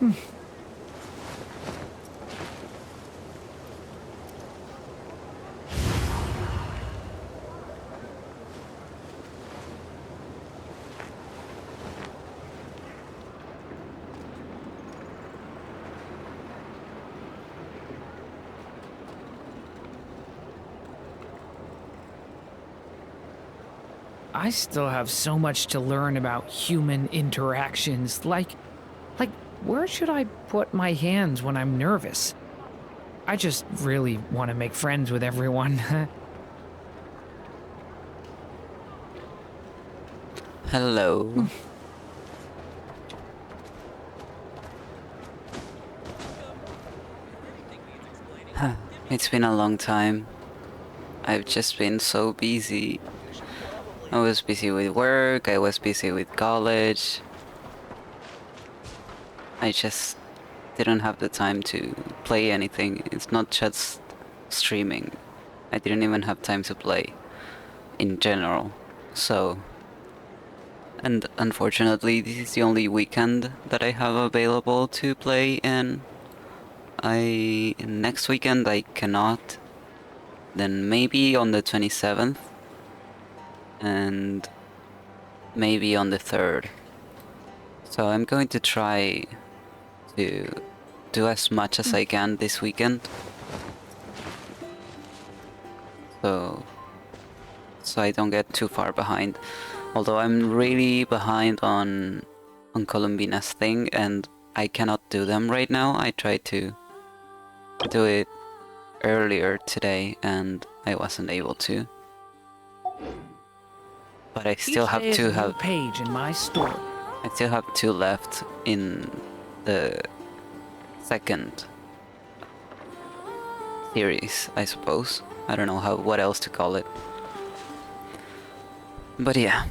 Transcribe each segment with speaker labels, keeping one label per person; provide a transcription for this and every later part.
Speaker 1: I still have so much to learn about human interactions. Like, where should I put my hands when I'm nervous? I just really want to make friends with everyone.
Speaker 2: Hello. It's been a long time. I've just been so busy. I was busy with work, I was busy with college. I just didn't have the time to play anything. It's not just streaming. I didn't even have time to play in general. So, and unfortunately this is the only weekend that I have available to play, and next weekend I cannot. Then maybe on the 27th and maybe on the 3rd. So I'm going to try to do as much as I can this weekend. So I don't get too far behind. Although I'm really behind on Columbina's thing and I cannot do them right now. I tried to do it earlier today and I wasn't able to. But I still have to have
Speaker 1: page in my store.
Speaker 2: I still have 2 left in the second series, I suppose. I don't know what else to call it. But yeah,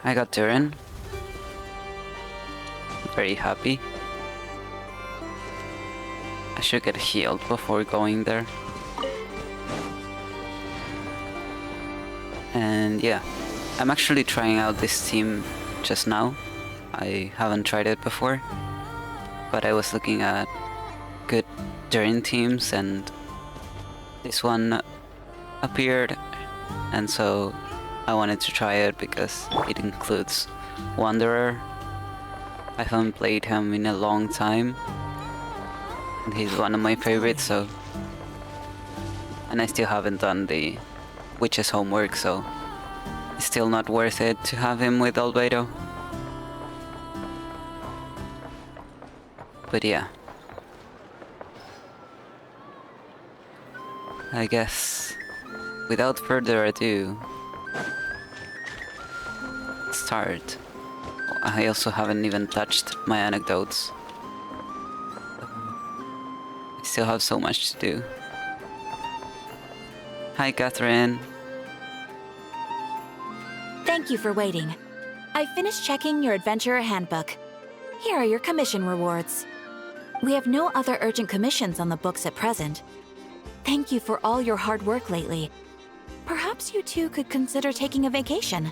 Speaker 2: I got Durin. Very happy. I should get healed before going there. And yeah, I'm actually trying out this team just now. I haven't tried it before, but I was looking at good Durin teams and this one appeared, and so I wanted to try it because it includes Wanderer. I haven't played him in a long time and he's one of my favorites, so, and I still haven't done the Witch's homework, so it's still not worth it to have him with Albedo. But yeah, I guess without further ado, let's start. I also haven't even touched my anecdotes. I still have so much to do. Hi, Catherine.
Speaker 3: Thank you for waiting. I finished checking your adventurer handbook. Here are your commission rewards. We have no other urgent commissions on the books at present. Thank you for all your hard work lately. Perhaps you two could consider taking a vacation.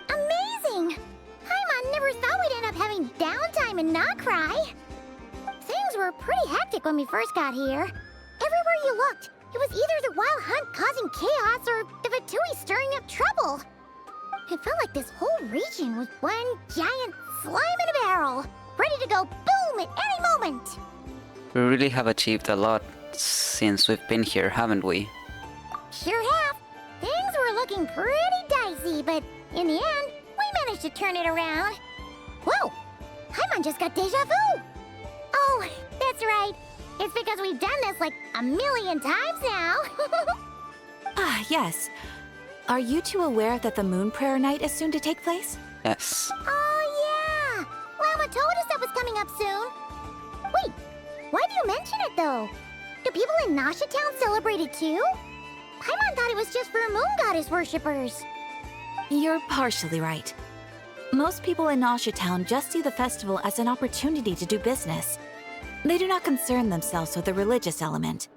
Speaker 4: Amazing! Paimon never thought we'd end up having downtime in nod-krai. Things were pretty hectic when we first got here. Everywhere you looked, it was either the wild hunt causing chaos or the Vatui stirring up trouble. It felt like this whole region was one giant slime in a barrel, ready to go boom at any moment.
Speaker 2: We really have achieved a lot since we've been here, haven't we?
Speaker 4: Sure have. Things were looking pretty dicey, but in the end, we managed to turn it around. Whoa! Paimon just got deja vu! Oh, that's right. It's because we've done this like a million times now.
Speaker 3: Ah, yes. Are you two aware that the Moon Prayer Night is soon to take place?
Speaker 2: Yes.
Speaker 4: Oh, yeah! Llama told us that was coming up soon. Wait, why do you mention it, though? Do people in Nasha Town celebrate it, too? Paimon thought it was just for moon goddess worshippers.
Speaker 3: You're partially right. Most people in Nasha Town just see the festival as an opportunity to do business. They do not concern themselves with the religious element.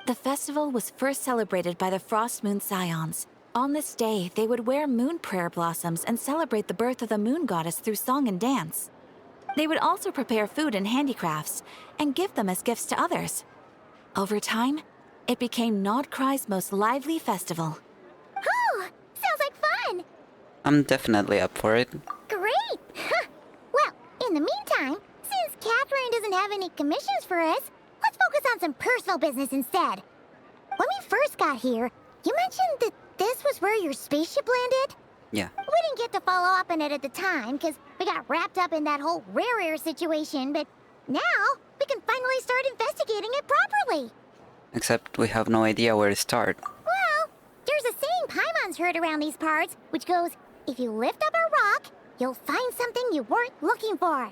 Speaker 3: The festival was first celebrated by the Frost Moon Scions. On this day, they would wear moon prayer blossoms and celebrate the birth of the moon goddess through song and dance. They would also prepare food and handicrafts and give them as gifts to others. Over time, it became nod-krai's most lively festival.
Speaker 4: Oh, sounds like fun!
Speaker 2: I'm definitely up for it.
Speaker 4: Great! Well, in the meantime, since Catherine doesn't have any commissions for us, let's focus on some personal business instead. When we first got here, you mentioned that this was where your spaceship landed?
Speaker 2: Yeah.
Speaker 4: We didn't get to follow up on it at the time, because we got wrapped up in that whole rare situation, but now we can finally start investigating it properly.
Speaker 2: Except we have no idea where to start.
Speaker 4: Well, there's a saying Paimon's heard around these parts, which goes, if you lift up a rock, you'll find something you weren't looking for.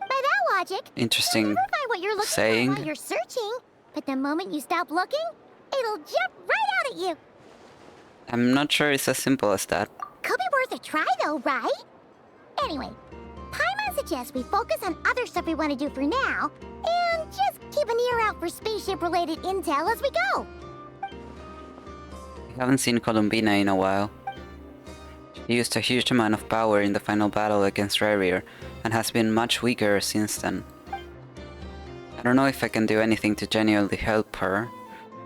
Speaker 4: By that logic,
Speaker 2: Interesting
Speaker 4: you'll never find what you're looking
Speaker 2: saying.
Speaker 4: for while you're searching, but the moment you stop looking, it'll jump right out at you.
Speaker 2: I'm not sure it's as simple as that.
Speaker 4: Could be worth a try though, right? Anyway, Paimon suggests we focus on other stuff we want to do for now, and just keep an ear out for spaceship-related intel as we go.
Speaker 2: We haven't seen Columbina in a while. She used a huge amount of power in the final battle against Rarier, and has been much weaker since then. I don't know if I can do anything to genuinely help her,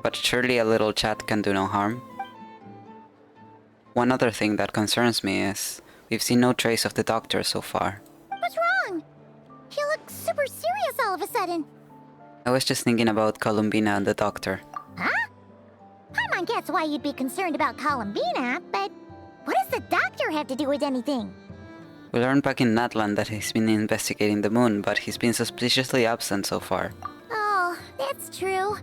Speaker 2: but surely a little chat can do no harm. One other thing that concerns me is we've seen no trace of the doctor so far.
Speaker 4: What's wrong? She looks super serious all of a sudden.
Speaker 2: I was just thinking about Columbina and the doctor.
Speaker 4: Huh? Paimon gets why you'd be concerned about Columbina, but what does the doctor have to do with anything?
Speaker 2: We learned back in Natlan that he's been investigating the moon, but he's been suspiciously absent so far.
Speaker 4: Oh, that's true.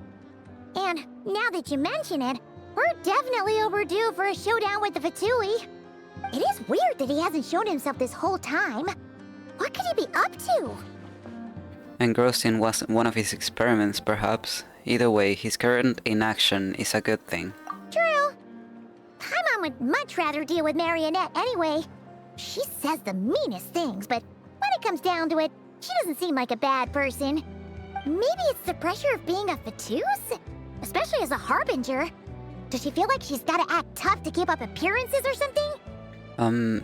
Speaker 4: And now that you mention it, we're definitely overdue for a showdown with the Fatui. It is weird that he hasn't shown himself this whole time. What could he be up to?
Speaker 2: Engrossed in one of his experiments, perhaps. Either way, his current inaction is a good thing.
Speaker 4: True. Paimon would much rather deal with Marionette anyway. She says the meanest things, but when it comes down to it, she doesn't seem like a bad person. Maybe it's the pressure of being a Fatuse? Especially as a Harbinger. Does she feel like she's gotta act tough to keep up appearances or something?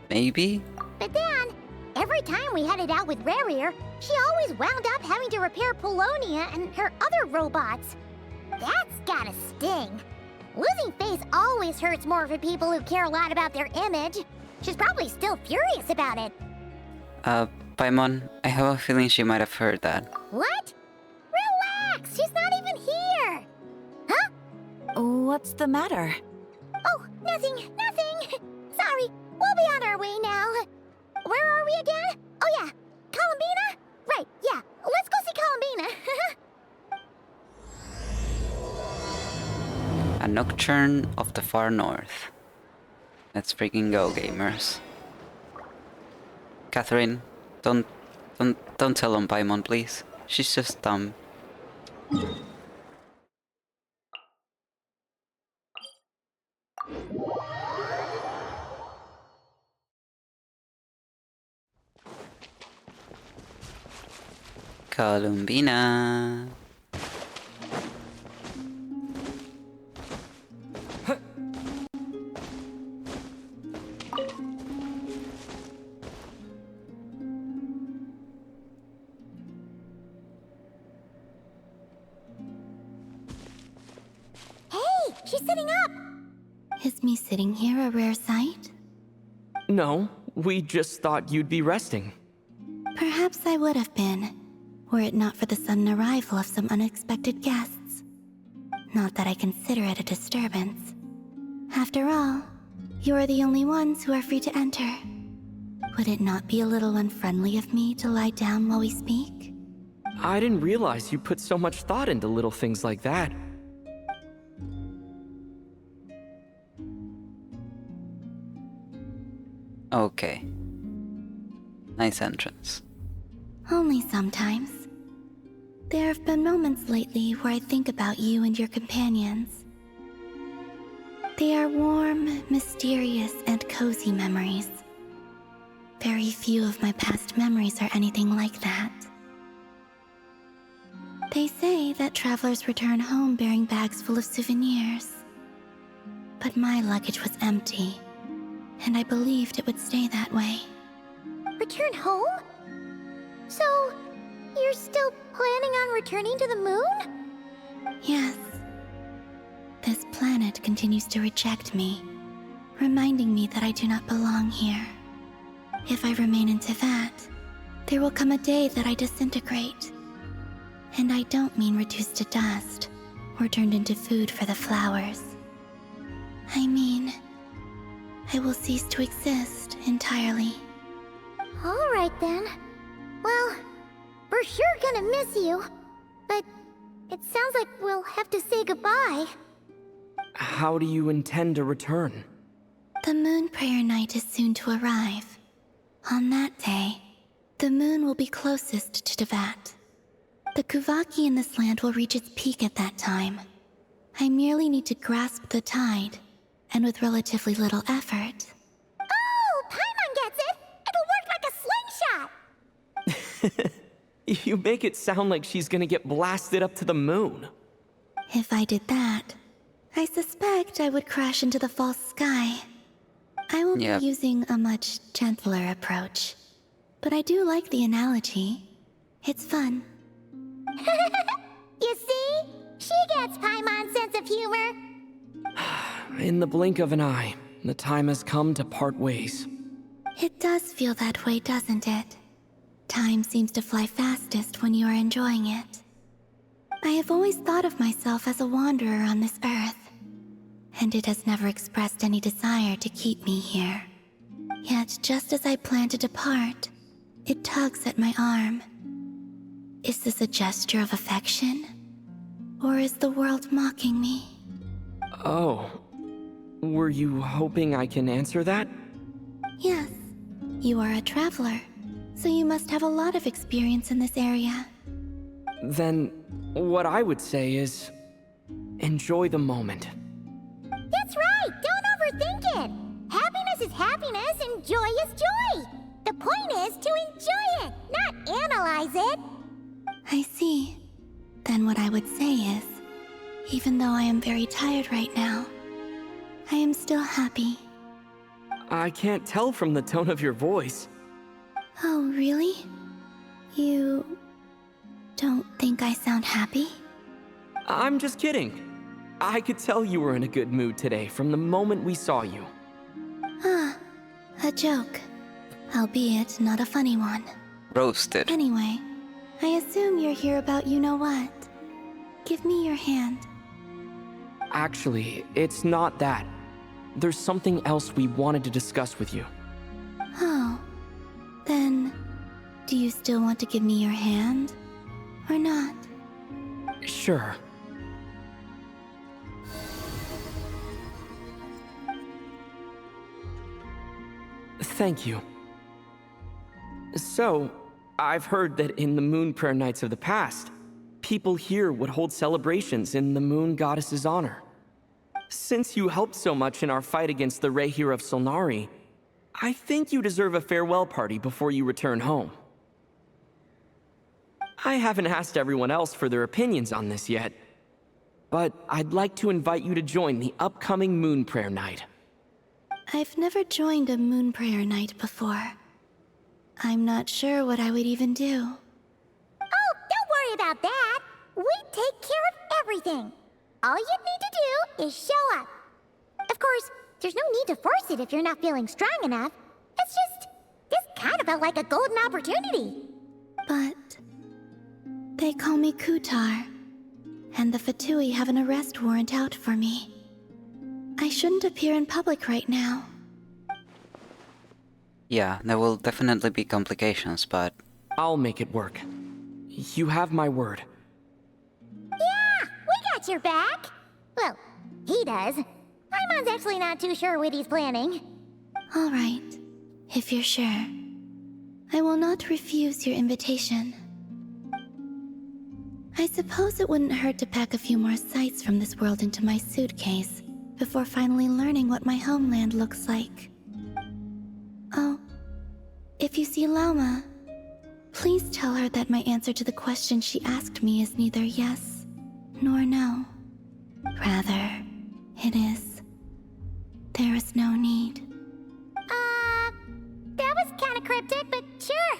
Speaker 2: Maybe?
Speaker 4: But then, every time we headed out with Rarier, she always wound up having to repair Polonia and her other robots. That's gotta sting. Losing face always hurts more for people who care a lot about their image. She's probably still furious about it.
Speaker 2: Paimon, I have a feeling she might have heard that.
Speaker 4: What? Relax, she's not even here. Huh?
Speaker 3: What's the matter?
Speaker 4: Oh, nothing. Sorry, we'll be on our way now. Where are we again? Oh yeah, Columbina? Right, yeah, let's go see Columbina.
Speaker 2: A nocturne of the far north. Let's freaking go, gamers. Catherine, don't tell on Paimon, please. She's just dumb. Columbina.
Speaker 4: Hey, she's sitting up.
Speaker 5: Is me sitting here a rare sight?
Speaker 6: No, we just thought you'd be resting.
Speaker 5: Perhaps I would have been, were it not for the sudden arrival of some unexpected guests. Not that I consider it a disturbance. After all, you are the only ones who are free to enter. Would it not be a little unfriendly of me to lie down while we speak?
Speaker 6: I didn't realize you put so much thought into little things like that.
Speaker 2: Okay. Nice entrance.
Speaker 5: Only sometimes. There have been moments lately where I think about you and your companions. They are warm, mysterious, and cozy memories. Very few of my past memories are anything like that. They say that travelers return home bearing bags full of souvenirs. But my luggage was empty, and I believed it would stay that way.
Speaker 4: Return home? So, you're still planning on returning to the moon?
Speaker 5: Yes. This planet continues to reject me, reminding me that I do not belong here. If I remain in Teyvat, there will come a day that I disintegrate. And I don't mean reduced to dust, or turned into food for the flowers. I mean, I will cease to exist entirely.
Speaker 4: Alright then. Well, we're sure gonna miss you. But it sounds like we'll have to say goodbye.
Speaker 6: How do you intend to return?
Speaker 5: The moon prayer night is soon to arrive. On that day, the moon will be closest to Teyvat. The Kuvaki in this land will reach its peak at that time. I merely need to grasp the tide, and with relatively little effort.
Speaker 4: Oh, Paimon gets it! It'll work like a slingshot!
Speaker 6: You make it sound like she's gonna get blasted up to the moon.
Speaker 5: If I did that, I suspect I would crash into the false sky. I will
Speaker 2: Yep.
Speaker 5: be using a much gentler approach. But I do like the analogy. It's fun.
Speaker 4: You see? She gets Paimon's sense of humor.
Speaker 6: In the blink of an eye, the time has come to part ways.
Speaker 5: It does feel that way, doesn't it? Time seems to fly fastest when you are enjoying it. I have always thought of myself as a wanderer on this earth, and it has never expressed any desire to keep me here. Yet, just as I plan to depart, it tugs at my arm. Is this a gesture of affection? Or is the world mocking me?
Speaker 6: Oh. Were you hoping I can answer that?
Speaker 5: Yes, you are a traveler, so you must have a lot of experience in this area.
Speaker 6: Then, what I would say is... enjoy the moment.
Speaker 4: That's right! Don't overthink it! Happiness is happiness and joy is joy! The point is to enjoy it, not analyze it!
Speaker 5: I see. Then what I would say is, even though I am very tired right now, I am still happy.
Speaker 6: I can't tell from the tone of your voice.
Speaker 5: Oh, really? You don't think I sound happy?
Speaker 6: I'm just kidding. I could tell you were in a good mood today from the moment we saw you.
Speaker 5: Ah, a joke. Albeit not a funny one.
Speaker 2: Roasted.
Speaker 5: Anyway, I assume you're here about you-know-what. Give me your hand.
Speaker 6: Actually, it's not that. There's something else we wanted to discuss with you.
Speaker 5: Oh. Then, do you still want to give me your hand? Or not?
Speaker 6: Sure. Thank you. So, I've heard that in the moon prayer nights of the past, people here would hold celebrations in the moon goddess's honor. Since you helped so much in our fight against the Rehir of Solnari, I think you deserve a farewell party before you return home. I haven't asked everyone else for their opinions on this yet, but I'd like to invite you to join the upcoming moon prayer night.
Speaker 5: I've never joined a moon prayer night before. I'm not sure what I would even do.
Speaker 4: Oh, don't worry about that! We take care of everything! All you need to do is show up. Of course, there's no need to force it if you're not feeling strong enough. It's just... this kind of felt like a golden opportunity.
Speaker 5: But... they call me Kutar, and the Fatui have an arrest warrant out for me. I shouldn't appear in public right now.
Speaker 2: Yeah, there will definitely be complications, but
Speaker 6: I'll make it work. You have my word.
Speaker 4: Yeah, we got your back! Well, he does. Paimon's actually not too sure what he's planning.
Speaker 5: All right, if you're sure. I will not refuse your invitation. I suppose it wouldn't hurt to pack a few more sights from this world into my suitcase before finally learning what my homeland looks like. Oh, if you see Lauma, please tell her that my answer to the question she asked me is neither yes nor no. Rather, it is, there is no need.
Speaker 4: That was kinda cryptic, but sure.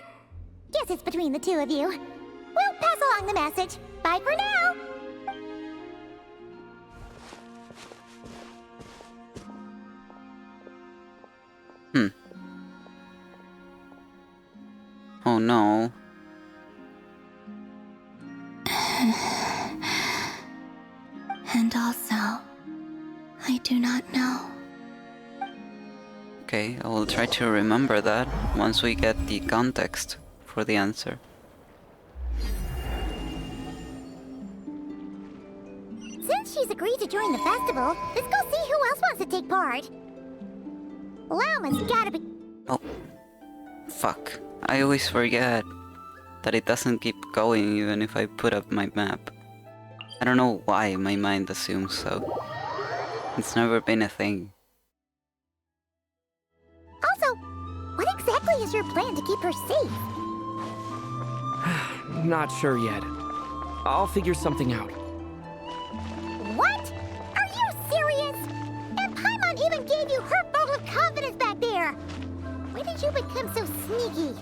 Speaker 4: Guess it's between the two of you. We'll pass along the message. Bye for now.
Speaker 2: Oh no.
Speaker 5: And also, I do not know.
Speaker 2: Okay, I will try to remember that once we get the context for the answer.
Speaker 4: Since she's agreed to join the festival, let's go see who else wants to take part. Lauma's gotta be...
Speaker 2: Oh. Fuck. I always forget that it doesn't keep going even if I put up my map. I don't know why my mind assumes so. It's never been a thing.
Speaker 4: Also, what exactly is your plan to keep her safe?
Speaker 6: Not sure yet. I'll figure something out.
Speaker 4: What? Are you serious? And Paimon even gave you her vote of confidence back there! When did you become so sneaky?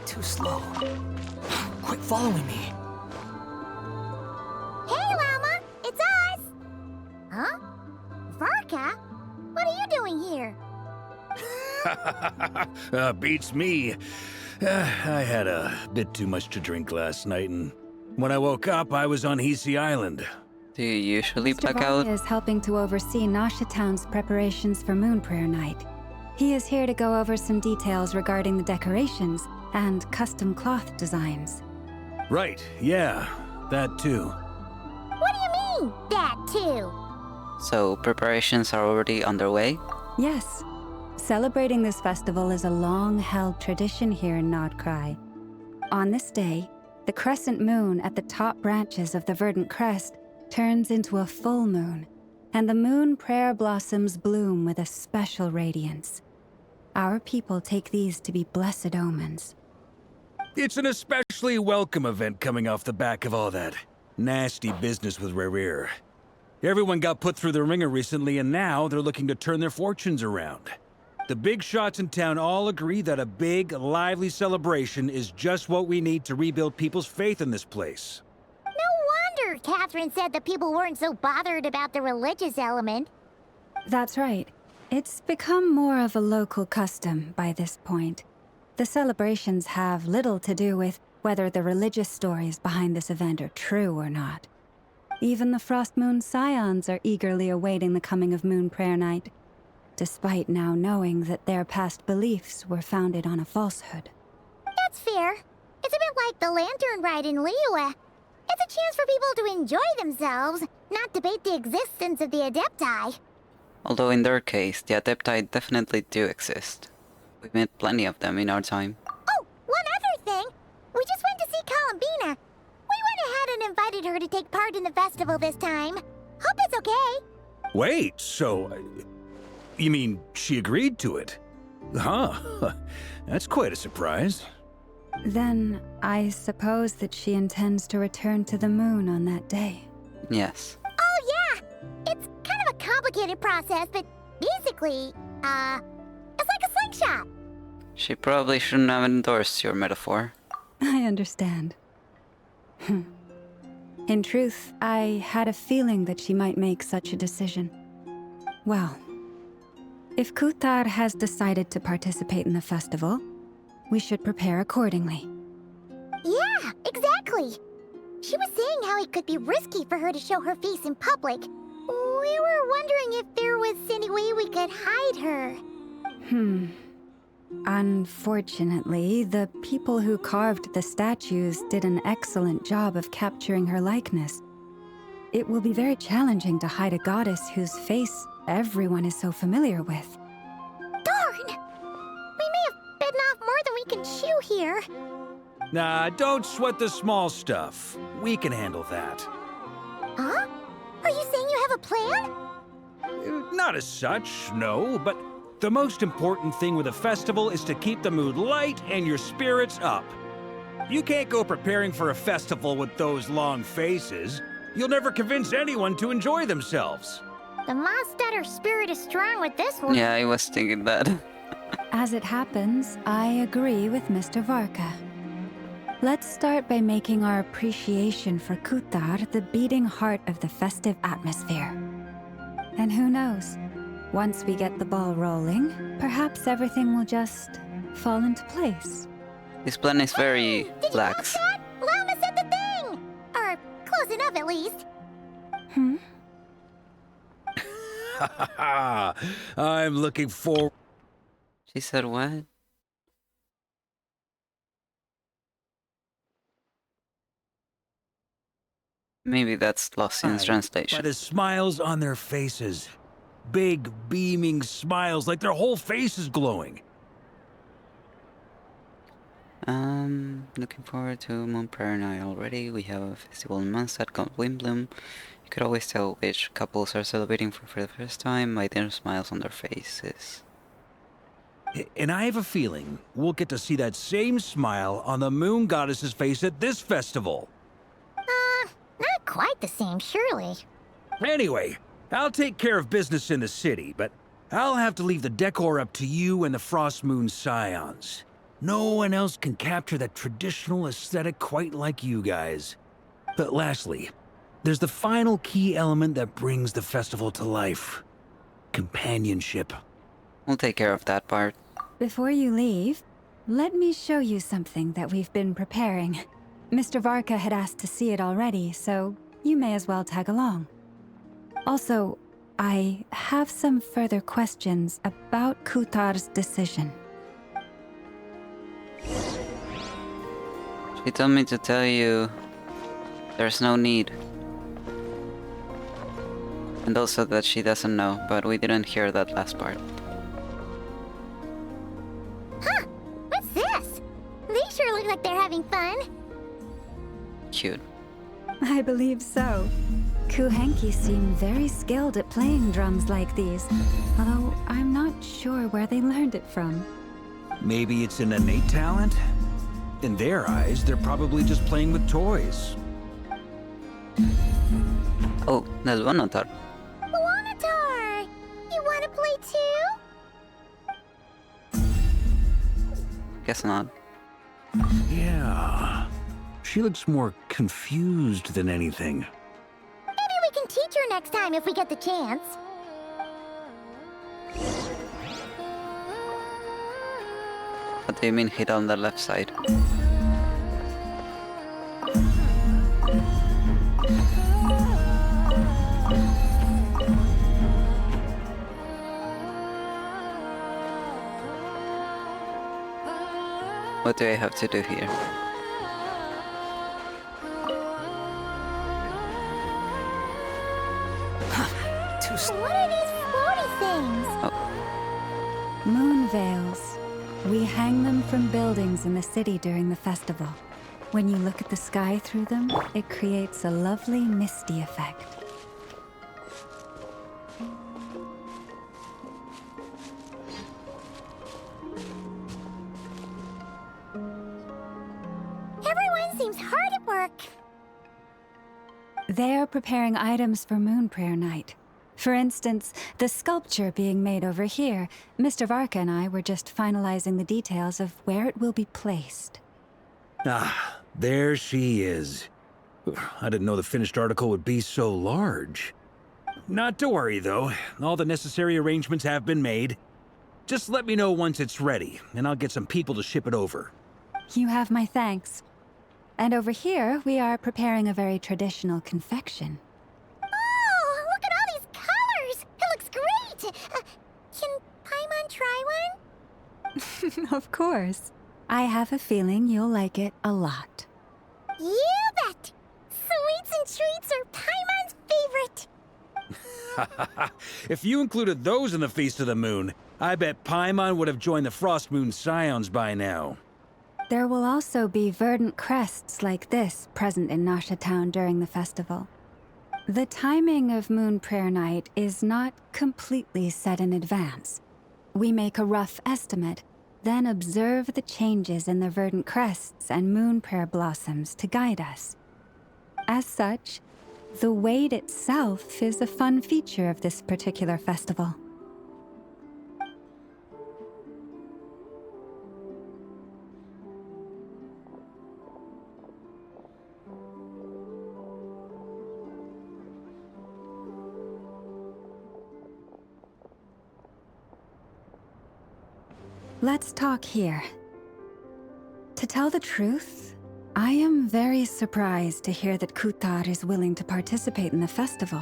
Speaker 1: Too slow. Quit following me.
Speaker 4: Hey, Lama! It's us! Huh? Varka? What are you doing here?
Speaker 7: Beats me. I had a bit too much to drink last night, and when I woke up, I was on Hisi Island.
Speaker 2: Do you usually
Speaker 8: Mr.
Speaker 2: black
Speaker 8: Varka
Speaker 2: out?
Speaker 8: is helping to oversee Nasha Town's preparations for Moon Prayer Night. He is here to go over some details regarding the decorations and custom cloth designs.
Speaker 7: Right, yeah, that too.
Speaker 4: What do you mean, that too?
Speaker 2: So preparations are already underway?
Speaker 8: Yes, celebrating this festival is a long-held tradition here in nod-krai. On this day, the crescent moon at the top branches of the verdant crest turns into a full moon, and the moon prayer blossoms bloom with a special radiance. Our people take these to be blessed omens.
Speaker 7: It's an especially welcome event coming off the back of all that nasty business with Rerir. Everyone got put through the ringer recently, and now they're looking to turn their fortunes around. The big shots in town all agree that a big, lively celebration is just what we need to rebuild people's faith in this place.
Speaker 4: No wonder Catherine said the people weren't so bothered about the religious element.
Speaker 8: That's right. It's become more of a local custom by this point. The celebrations have little to do with whether the religious stories behind this event are true or not. Even the Frost Moon Scions are eagerly awaiting the coming of Moon Prayer Night, despite now knowing that their past beliefs were founded on a falsehood.
Speaker 4: That's fair. It's a bit like the lantern ride in Liyue. It's a chance for people to enjoy themselves, not debate the existence of the Adepti.
Speaker 2: Although in their case, the Adepti definitely do exist. We've met plenty of them in our time.
Speaker 4: Oh, one other thing! We just went to see Columbina. We went ahead and invited her to take part in the festival this time. Hope it's okay.
Speaker 7: Wait, so... you mean she agreed to it? Huh. That's quite a surprise.
Speaker 8: Then I suppose that she intends to return to the moon on that day.
Speaker 2: Yes.
Speaker 4: Oh, yeah! It's kind of a complicated process, but basically, it's like a slingshot.
Speaker 2: She probably shouldn't have endorsed your metaphor.
Speaker 8: I understand. In truth, I had a feeling that she might make such a decision. Well, if Kuthar has decided to participate in the festival, we should prepare accordingly.
Speaker 4: Yeah, exactly. She was saying how it could be risky for her to show her face in public. We were wondering if there was any way we could hide her.
Speaker 8: Unfortunately, the people who carved the statues did an excellent job of capturing her likeness. It will be very challenging to hide a goddess whose face everyone is so familiar with.
Speaker 4: Darn! We may have bitten off more than we can chew here.
Speaker 7: Nah, don't sweat the small stuff. We can handle that.
Speaker 4: Huh? Are you saying you have a plan?
Speaker 7: Not as such, no, but the most important thing with a festival is to keep the mood light and your spirits up. You can't go preparing for a festival with those long faces. You'll never convince anyone to enjoy themselves.
Speaker 4: The Mondstadter spirit is strong with this one.
Speaker 2: Yeah, I was thinking that.
Speaker 8: As it happens, I agree with Mr. Varka. Let's start by making our appreciation for Kutar the beating heart of the festive atmosphere. And who knows? Once we get the ball rolling, perhaps everything will just fall into place.
Speaker 2: This plan is very
Speaker 4: Did
Speaker 2: lax.
Speaker 4: you catch that? Lama said the thing! Or close enough, at least.
Speaker 8: Hmm?
Speaker 7: I'm looking forward.
Speaker 2: She said what? Maybe that's lost in
Speaker 7: By
Speaker 2: translation.
Speaker 7: the smiles on their faces. Big, beaming smiles, like their whole face is glowing.
Speaker 2: Looking forward to Moon Prayer Night already. We have a festival in Mondstadt called Windbloom. You could always tell which couples are celebrating for the first time by their smiles on their faces.
Speaker 7: And I have a feeling we'll get to see that same smile on the moon goddess's face at this festival.
Speaker 4: Not quite the same, surely.
Speaker 7: Anyway, I'll take care of business in the city, but I'll have to leave the decor up to you and the Frost Moon Scions. No one else can capture that traditional aesthetic quite like you guys. But lastly, there's the final key element that brings the festival to life. Companionship.
Speaker 2: We'll take care of that part.
Speaker 8: Before you leave, let me show you something that we've been preparing. Mr. Varka had asked to see it already, so you may as well tag along. Also, I have some further questions about Kutar's decision.
Speaker 2: She told me to tell you there's no need. And also that she doesn't know, but we didn't hear that last part.
Speaker 4: Huh! What's this? They sure look like they're having fun.
Speaker 2: Cute.
Speaker 8: I believe so. Kuhenki seem very skilled at playing drums like these, although I'm not sure where they learned it from.
Speaker 7: Maybe it's an innate talent? In their eyes, they're probably just playing with toys.
Speaker 2: Oh, Nelvanatar.
Speaker 4: Luanatar! You wanna play too?
Speaker 2: Guess not.
Speaker 7: Yeah. She looks more confused than anything.
Speaker 4: Maybe we can teach her next time if we get the chance.
Speaker 2: What do you mean hit on the left side? What do I have to do here?
Speaker 4: What are these floaty things?
Speaker 8: Moon veils. We hang them from buildings in the city during the festival. When you look at the sky through them, it creates a lovely misty effect.
Speaker 4: Everyone seems hard at work.
Speaker 8: They're preparing items for Moon Prayer Night. For instance, the sculpture being made over here, Mr. Varka and I were just finalizing the details of where it will be placed.
Speaker 7: Ah, there she is. I didn't know the finished article would be so large. Not to worry, though. All the necessary arrangements have been made. Just let me know once it's ready, and I'll get some people to ship it over.
Speaker 8: You have my thanks. And over here, we are preparing a very traditional confection.
Speaker 4: Oh, look at all these colors! It looks great! Can Paimon try one?
Speaker 8: Of course. I have a feeling you'll like it a lot.
Speaker 4: You bet! Sweets and treats are Paimon's favorite!
Speaker 7: If you included those in the Feast of the Moon, I bet Paimon would have joined the Frost Moon Scions by now.
Speaker 8: There will also be verdant crests like this present in Nasha Town during the festival. The timing of Moon Prayer Night is not completely set in advance. We make a rough estimate, then observe the changes in the verdant crests and moon prayer blossoms to guide us. As such, the wait itself is a fun feature of this particular festival. Let's talk here. To tell the truth, I am very surprised to hear that Kutar is willing to participate in the festival.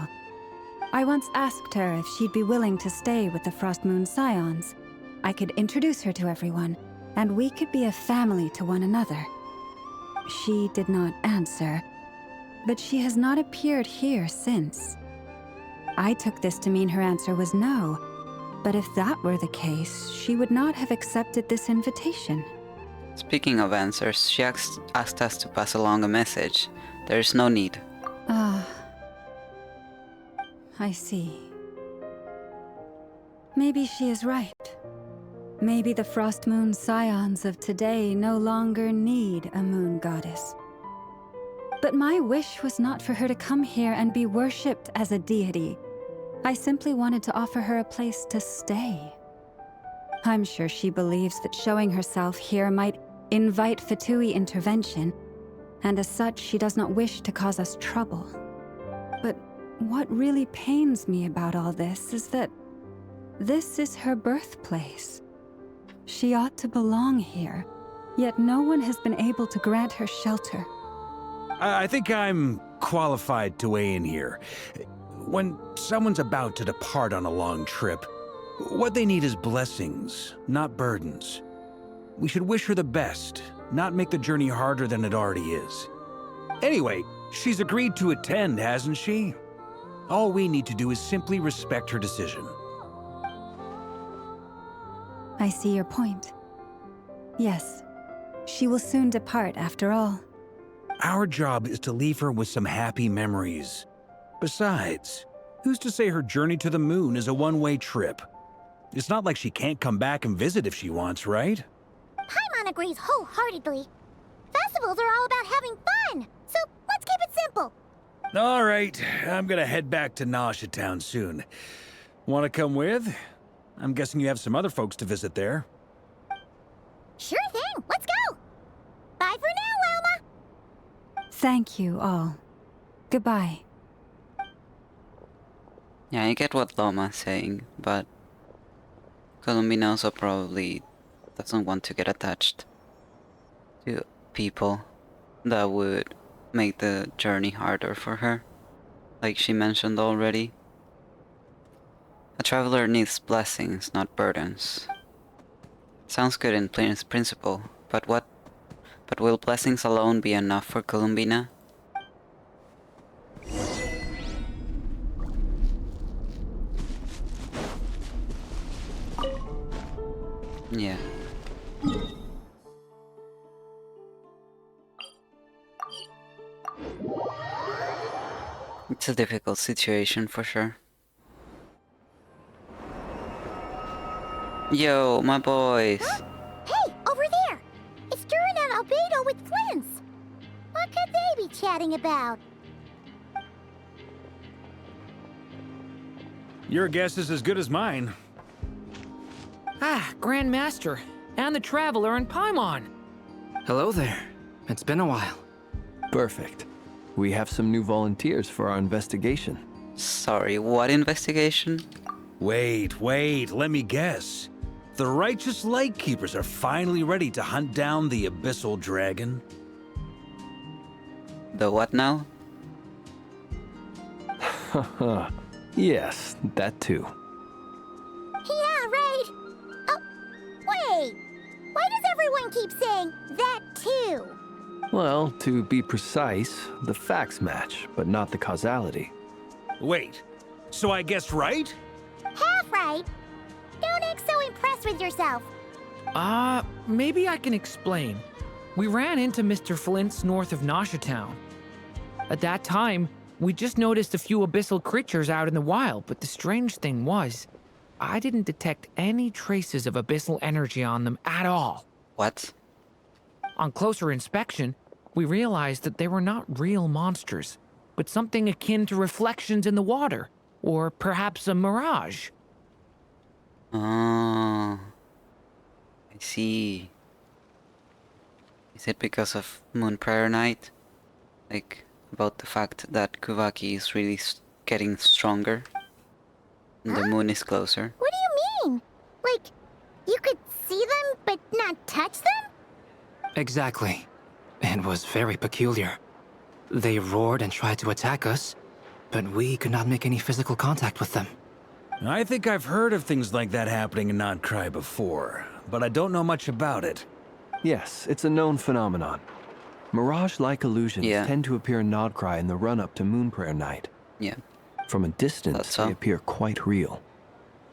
Speaker 8: I once asked her if she'd be willing to stay with the Frost Moon Scions. I could introduce her to everyone, and we could be a family to one another. She did not answer, but she has not appeared here since. I took this to mean her answer was no, but if that were the case, she would not have accepted this invitation.
Speaker 2: Speaking of answers, she asked us to pass along a message. There is no need.
Speaker 8: Ah, I see. Maybe she is right. Maybe the Frost Moon Scions of today no longer need a moon goddess. But my wish was not for her to come here and be worshipped as a deity. I simply wanted to offer her a place to stay. I'm sure she believes that showing herself here might invite Fatui intervention, and as such she does not wish to cause us trouble. But what really pains me about all this is that this is her birthplace. She ought to belong here, yet no one has been able to grant her shelter.
Speaker 7: I think I'm qualified to weigh in here. When someone's about to depart on a long trip, what they need is blessings, not burdens. We should wish her the best, not make the journey harder than it already is. Anyway, she's agreed to attend, hasn't she? All we need to do is simply respect her decision.
Speaker 8: I see your point. Yes, she will soon depart after all.
Speaker 7: Our job is to leave her with some happy memories. Besides, who's to say her journey to the moon is a one-way trip? It's not like she can't come back and visit if she wants, right?
Speaker 4: Paimon agrees wholeheartedly. Festivals are all about having fun, so let's keep it simple.
Speaker 7: All right, I'm gonna head back to Nasha Town soon. Want to come with? I'm guessing you have some other folks to visit there.
Speaker 4: Sure thing, let's go. Bye for now, Wilma.
Speaker 8: Thank you all. Goodbye.
Speaker 2: Yeah, I get what Loma's saying, but Columbina also probably doesn't want to get attached to people that would make the journey harder for her, like she mentioned already. A traveler needs blessings, not burdens. Sounds good in principle, but will blessings alone be enough for Columbina? Yeah. It's a difficult situation for sure. Yo, my boys.
Speaker 4: Huh? Hey, over there! It's Durin and Albedo with twins! What could they be chatting about?
Speaker 7: Your guess is as good as mine.
Speaker 1: Ah, Grand Master, and the Traveler and Paimon.
Speaker 6: Hello there. It's been a while.
Speaker 9: Perfect. We have some new volunteers for our investigation.
Speaker 2: Sorry, what investigation?
Speaker 7: Wait, let me guess. The righteous Lightkeepers are finally ready to hunt down the Abyssal Dragon?
Speaker 2: The what now?
Speaker 9: Haha. Yes, that too.
Speaker 4: Yeah, right! Oh, wait! Why does everyone keep saying that too?
Speaker 9: Well, to be precise, the facts match, but not the causality.
Speaker 7: Wait, so I guessed right?
Speaker 4: Half right! Don't act so impressed with yourself.
Speaker 1: Maybe I can explain. We ran into Mr. Flint's north of Nasha Town. At that time, we just noticed a few abyssal creatures out in the wild, but the strange thing was, I didn't detect any traces of abyssal energy on them at all.
Speaker 2: What?
Speaker 1: On closer inspection, we realized that they were not real monsters, but something akin to reflections in the water, or perhaps a mirage.
Speaker 2: Oh, I see. Is it because of Moon Prayer Night? Like, about the fact that Kuvaki is really getting stronger? And the moon is closer?
Speaker 4: What do you mean? Like, you could see them Not touch them?
Speaker 10: Exactly. It was very peculiar. They roared and tried to attack us, but we could not make any physical contact with them.
Speaker 7: I think I've heard of things like that happening in nod-krai before, but I don't know much about it.
Speaker 9: Yes, it's a known phenomenon. Mirage-like illusions tend to appear in nod-krai in the run-up to Moon Prayer Night.
Speaker 2: Yeah.
Speaker 9: From a distance, they appear quite real.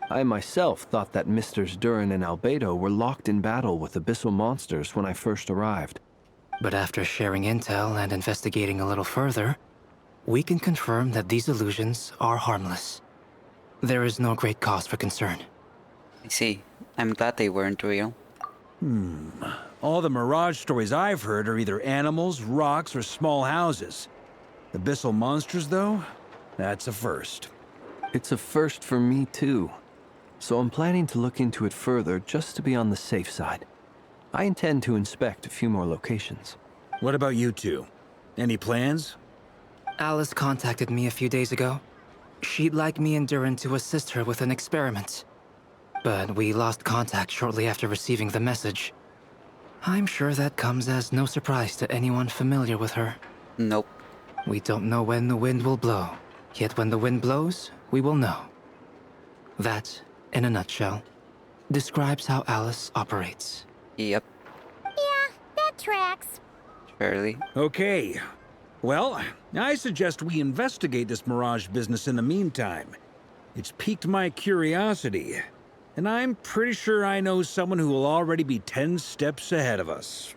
Speaker 9: I myself thought that Misters Durin and Albedo were locked in battle with abyssal monsters when I first arrived.
Speaker 10: But after sharing intel and investigating a little further, we can confirm that these illusions are harmless. There is no great cause for concern.
Speaker 2: I see. I'm glad they weren't real.
Speaker 7: All the Mirage stories I've heard are either animals, rocks, or small houses. Abyssal monsters, though? That's a first.
Speaker 9: It's a first for me, too. So I'm planning to look into it further just to be on the safe side. I intend to inspect a few more locations.
Speaker 7: What about you two? Any plans?
Speaker 10: Alice contacted me a few days ago. She'd like me and Durin to assist her with an experiment. But we lost contact shortly after receiving the message. I'm sure that comes as no surprise to anyone familiar with her.
Speaker 2: Nope.
Speaker 10: We don't know when the wind will blow, yet when the wind blows, we will know. That, in a nutshell, describes how Alice operates.
Speaker 2: Yep.
Speaker 4: Yeah, that tracks.
Speaker 2: Surely.
Speaker 7: Okay. Well, I suggest we investigate this Mirage business in the meantime. It's piqued my curiosity, and I'm pretty sure I know someone who will already be 10 steps ahead of us.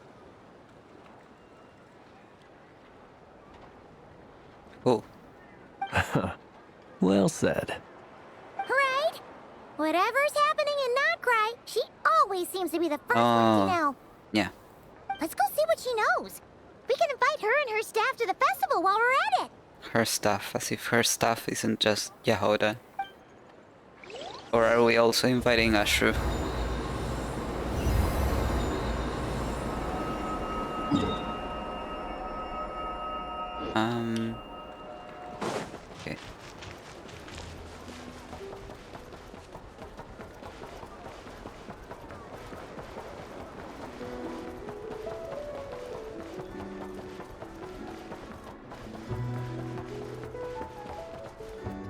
Speaker 2: Cool.
Speaker 9: Well said.
Speaker 4: Right? Whatever's happening in nod-krai, she always seems to be the first one to know.
Speaker 2: Yeah.
Speaker 4: Let's go see what she knows. We can invite her and her staff to the festival while we're at it.
Speaker 2: Her stuff, as if her stuff isn't just Yahoda. Or are we also inviting Ashru? Okay.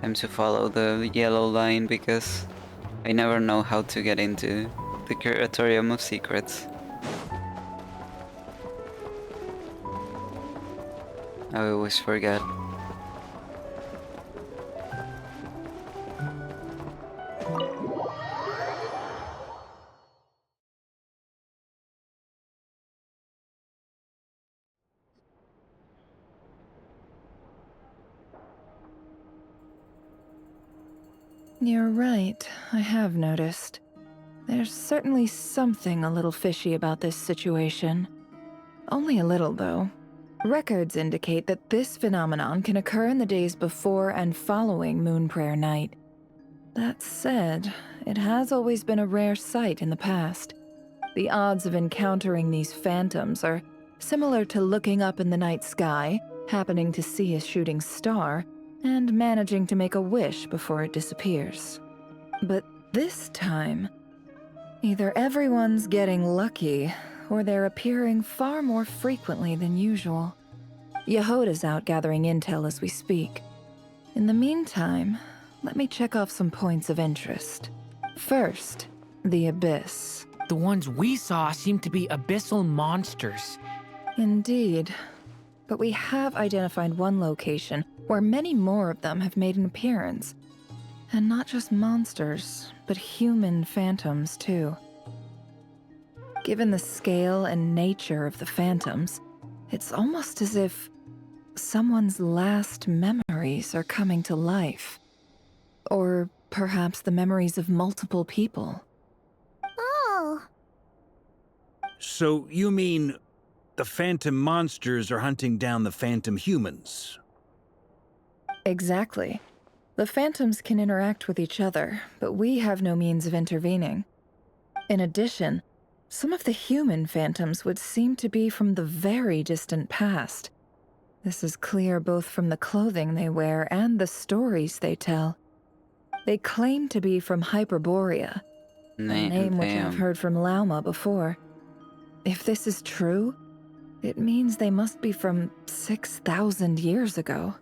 Speaker 2: Time to follow the yellow line because I never know how to get into the Curatorium of Secrets. I always forget.
Speaker 11: You're right, I have noticed. There's certainly something a little fishy about this situation. Only a little, though. Records indicate that this phenomenon can occur in the days before and following Moon Prayer Night. That said, it has always been a rare sight in the past. The odds of encountering these phantoms are similar to looking up in the night sky, happening to see a shooting star, and managing to make a wish before it disappears. But this time, either everyone's getting lucky, or they're appearing far more frequently than usual. Yahoda's out gathering intel as we speak. In the meantime, let me check off some points of interest. First, the Abyss.
Speaker 1: The ones we saw seem to be abyssal monsters.
Speaker 11: Indeed. But we have identified one location where many more of them have made an appearance. And not just monsters, but human phantoms, too. Given the scale and nature of the phantoms, it's almost as if someone's last memories are coming to life. Or perhaps the memories of multiple people.
Speaker 4: Oh.
Speaker 7: So you mean the phantom monsters are hunting down the phantom humans?
Speaker 11: Exactly. The phantoms can interact with each other, but we have no means of intervening. In addition, some of the human phantoms would seem to be from the very distant past. This is clear both from the clothing they wear and the stories they tell. They claim to be from Hyperborea, A name which I've heard from Lauma before. If this is true, it means they must be from 6,000 years ago.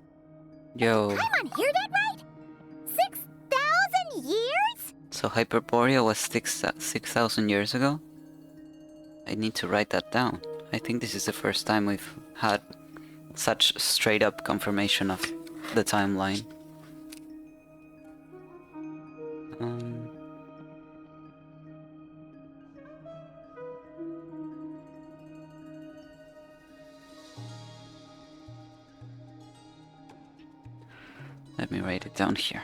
Speaker 2: Yo.
Speaker 4: Paimon, hear that right? 6,000 years?
Speaker 2: So Hyperborea was 6,000 years ago? I need to write that down. I think this is the first time we've had such straight up confirmation of the timeline. Let me write it down here.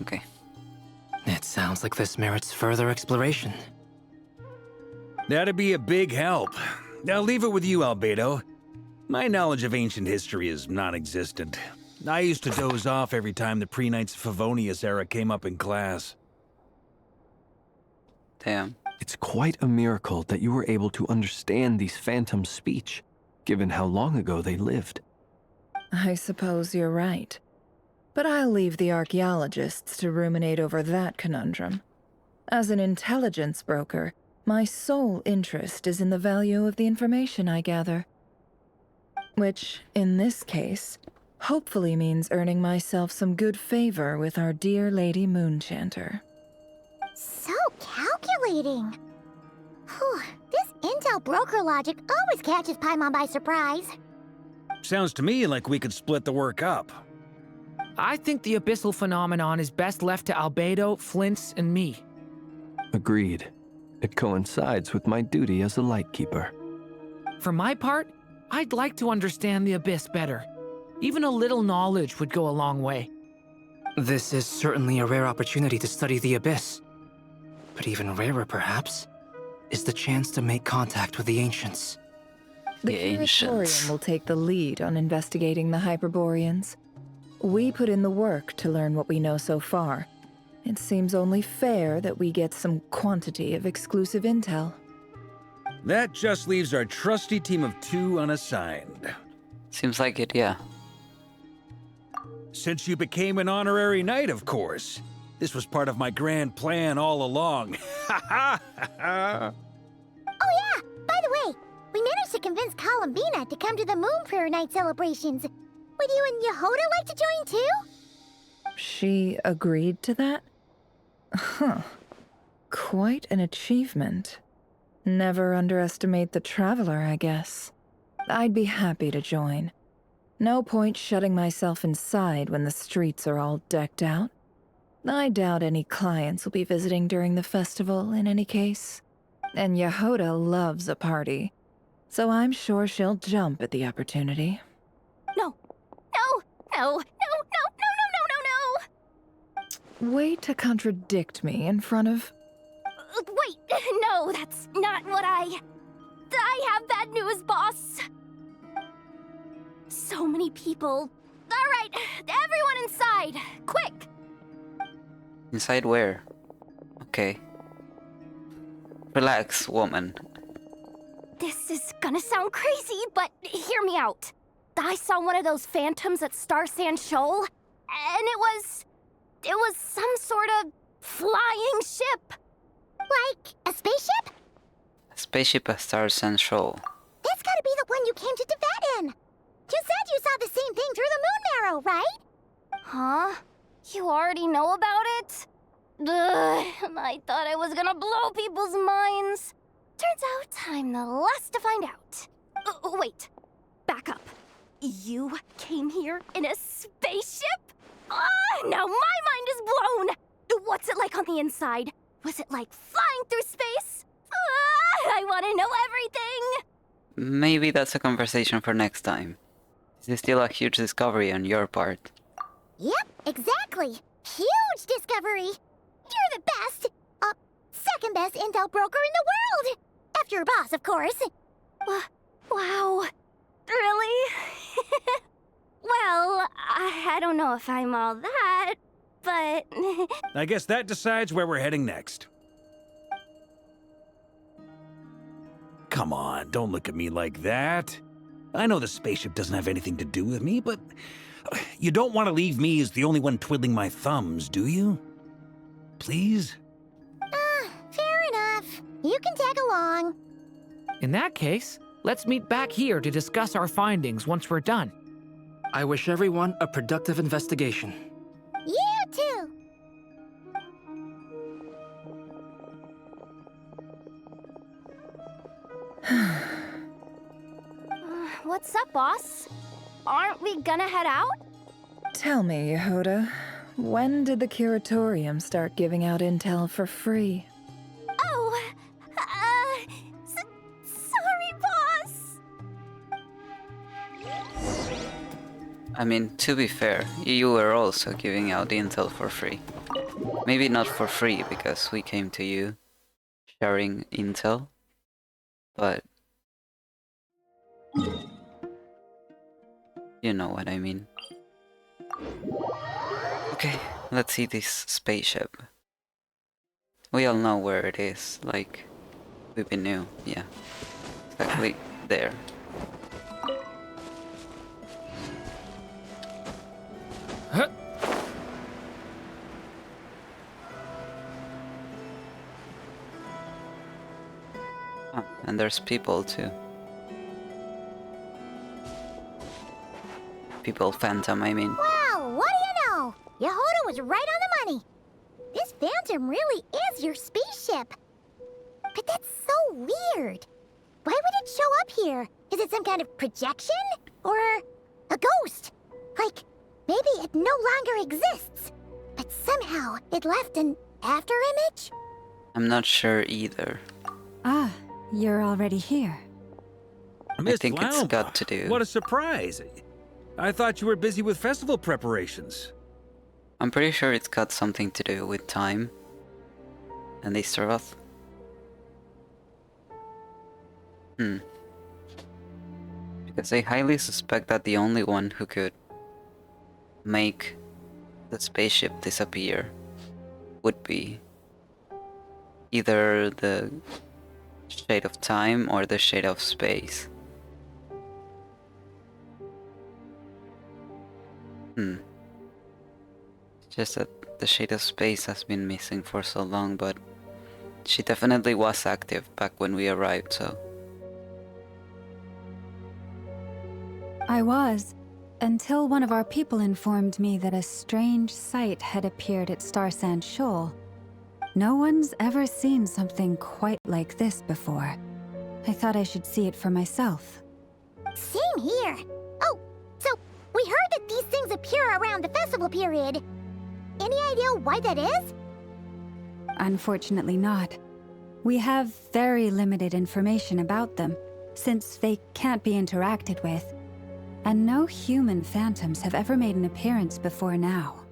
Speaker 2: Okay.
Speaker 10: It sounds like this merits further exploration.
Speaker 7: That'd be a big help. I'll leave it with you, Albedo. My knowledge of ancient history is non-existent. I used to doze off every time the pre-Knights Favonius era came up in class.
Speaker 2: Damn.
Speaker 9: It's quite a miracle that you were able to understand these phantoms' speech, given how long ago they lived.
Speaker 11: I suppose you're right. But I'll leave the archaeologists to ruminate over that conundrum. As an intelligence broker, my sole interest is in the value of the information I gather. Which, in this case, hopefully means earning myself some good favor with our dear Lady Moonchanter.
Speaker 4: So calculating. Whew, this intel broker logic always catches Paimon by surprise.
Speaker 7: Sounds to me like we could split the work up.
Speaker 1: I think the abyssal phenomenon is best left to Albedo, Flints, and me.
Speaker 9: Agreed. It coincides with my duty as a lightkeeper.
Speaker 1: For my part, I'd like to understand the abyss better. Even a little knowledge would go a long way.
Speaker 10: This is certainly a rare opportunity to study the abyss. But even rarer, perhaps, is the chance to make contact with the ancients.
Speaker 11: The Curatorium will take the lead on investigating the Hyperboreans. We put in the work to learn what we know so far. It seems only fair that we get some quantity of exclusive intel.
Speaker 7: That just leaves our trusty team of 2 unassigned.
Speaker 2: Seems like it, yeah.
Speaker 7: Since you became an honorary knight, of course. This was part of my grand plan all along.
Speaker 4: Oh yeah! By the way, we managed to convince Columbina to come to the Moon Prayer Night celebrations. Would you and Yehoda like to join too?
Speaker 11: She agreed to that? Huh. Quite an achievement. Never underestimate the traveler, I guess. I'd be happy to join. No point shutting myself inside when the streets are all decked out. I doubt any clients will be visiting during the festival in any case. And Yehoda loves a party, so I'm sure she'll jump at the opportunity.
Speaker 4: No.
Speaker 11: Way to contradict me in front of...
Speaker 4: Wait, no, that's not what I have bad news, boss. So many people. All right, everyone inside, quick.
Speaker 2: Inside where? Okay. Relax, woman.
Speaker 4: This is gonna sound crazy, but hear me out. I saw one of those phantoms at Star Sand Shoal, and it was some sort of flying ship. Like a spaceship?
Speaker 2: A spaceship at Star Sand Shoal.
Speaker 4: That's gotta be the one you came to Tibet in. You said you saw the same thing through the moon marrow, right? Huh? You already know about it? Ugh, I thought I was gonna blow people's minds. Turns out I'm the last to find out. Wait, back up. You came here in a spaceship? Now my mind is blown! What's it like on the inside? Was it like flying through space? I want to know everything!
Speaker 2: Maybe that's a conversation for next time. This is still a huge discovery on your part.
Speaker 4: Yep, exactly. Huge discovery. You're the best, second best intel broker in the world. After your boss, of course. Wow. Really? Well, I don't know if I'm all that. but...
Speaker 7: I guess that decides where we're heading next. Come on, don't look at me like that. I know the spaceship doesn't have anything to do with me, but you don't want to leave me as the only one twiddling my thumbs, do you? Please?
Speaker 4: fair enough. You can tag along.
Speaker 1: In that case, let's meet back here to discuss our findings once we're done.
Speaker 10: I wish everyone a productive investigation.
Speaker 4: You too. What's up, boss? Aren't we gonna head out?
Speaker 11: Tell me, Yehoda, when did the Curatorium start giving out intel for free?
Speaker 4: Oh, sorry, boss.
Speaker 2: I mean, to be fair, you were also giving out intel for free. Maybe not for free, because we came to you sharing intel, but you know what I mean. Okay, let's see this spaceship. We all know where it is, like, we knew, yeah. Exactly there.
Speaker 1: Huh.
Speaker 2: Oh, and there's people too. People Phantom, I mean.
Speaker 4: Wow, what do you know? Yehoda was right on the money. This Phantom really is your spaceship. But that's so weird. Why would it show up here? Is it some kind of projection? Or a ghost? Like, maybe it no longer exists, but somehow it left an afterimage?
Speaker 2: I'm not sure either.
Speaker 8: Ah, you're already here.
Speaker 2: I think it's got to do.
Speaker 7: What a surprise! I thought you were busy with festival preparations.
Speaker 2: I'm pretty sure it's got something to do with time and Easteroth. Because I highly suspect that the only one who could make the spaceship disappear would be either the Shade of Time or the Shade of Space. It's just that the Shade of Space has been missing for so long, but she definitely was active back when we arrived, so...
Speaker 8: I was, until one of our people informed me that a strange sight had appeared at Starsand Shoal. No one's ever seen something quite like this before. I thought I should see it for myself.
Speaker 4: Same here. Oh, so we heard that these things appear around the festival period. Any idea why that is?
Speaker 8: Unfortunately not. We have very limited information about them, since they can't be interacted with. And no human phantoms have ever made an appearance before now.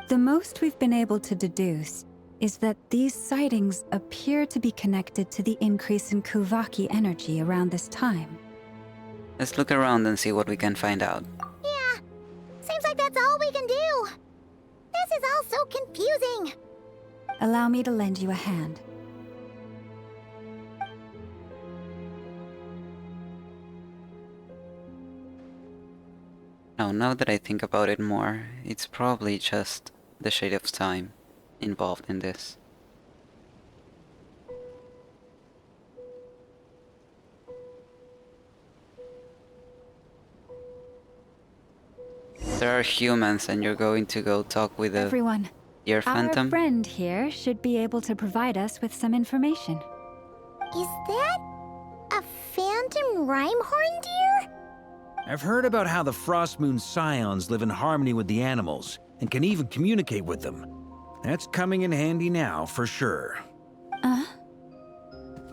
Speaker 8: The most we've been able to deduce is that these sightings appear to be connected to the increase in Kuvaki energy around this time.
Speaker 2: Let's look around and see what we can find out.
Speaker 4: Yeah, seems like that's all we can do. This is all so confusing.
Speaker 8: Allow me to lend you a hand.
Speaker 2: Now that I think about it more, it's probably just the Shade of Time involved in this. There are humans and you're going to go talk with
Speaker 8: Everyone,
Speaker 2: your phantom?
Speaker 8: our friend here should be able to provide us with some information.
Speaker 4: Is that a phantom Rhymehorn deer?
Speaker 7: I've heard about how the Frostmoon Scions live in harmony with the animals, and can even communicate with them. That's coming in handy now, for sure.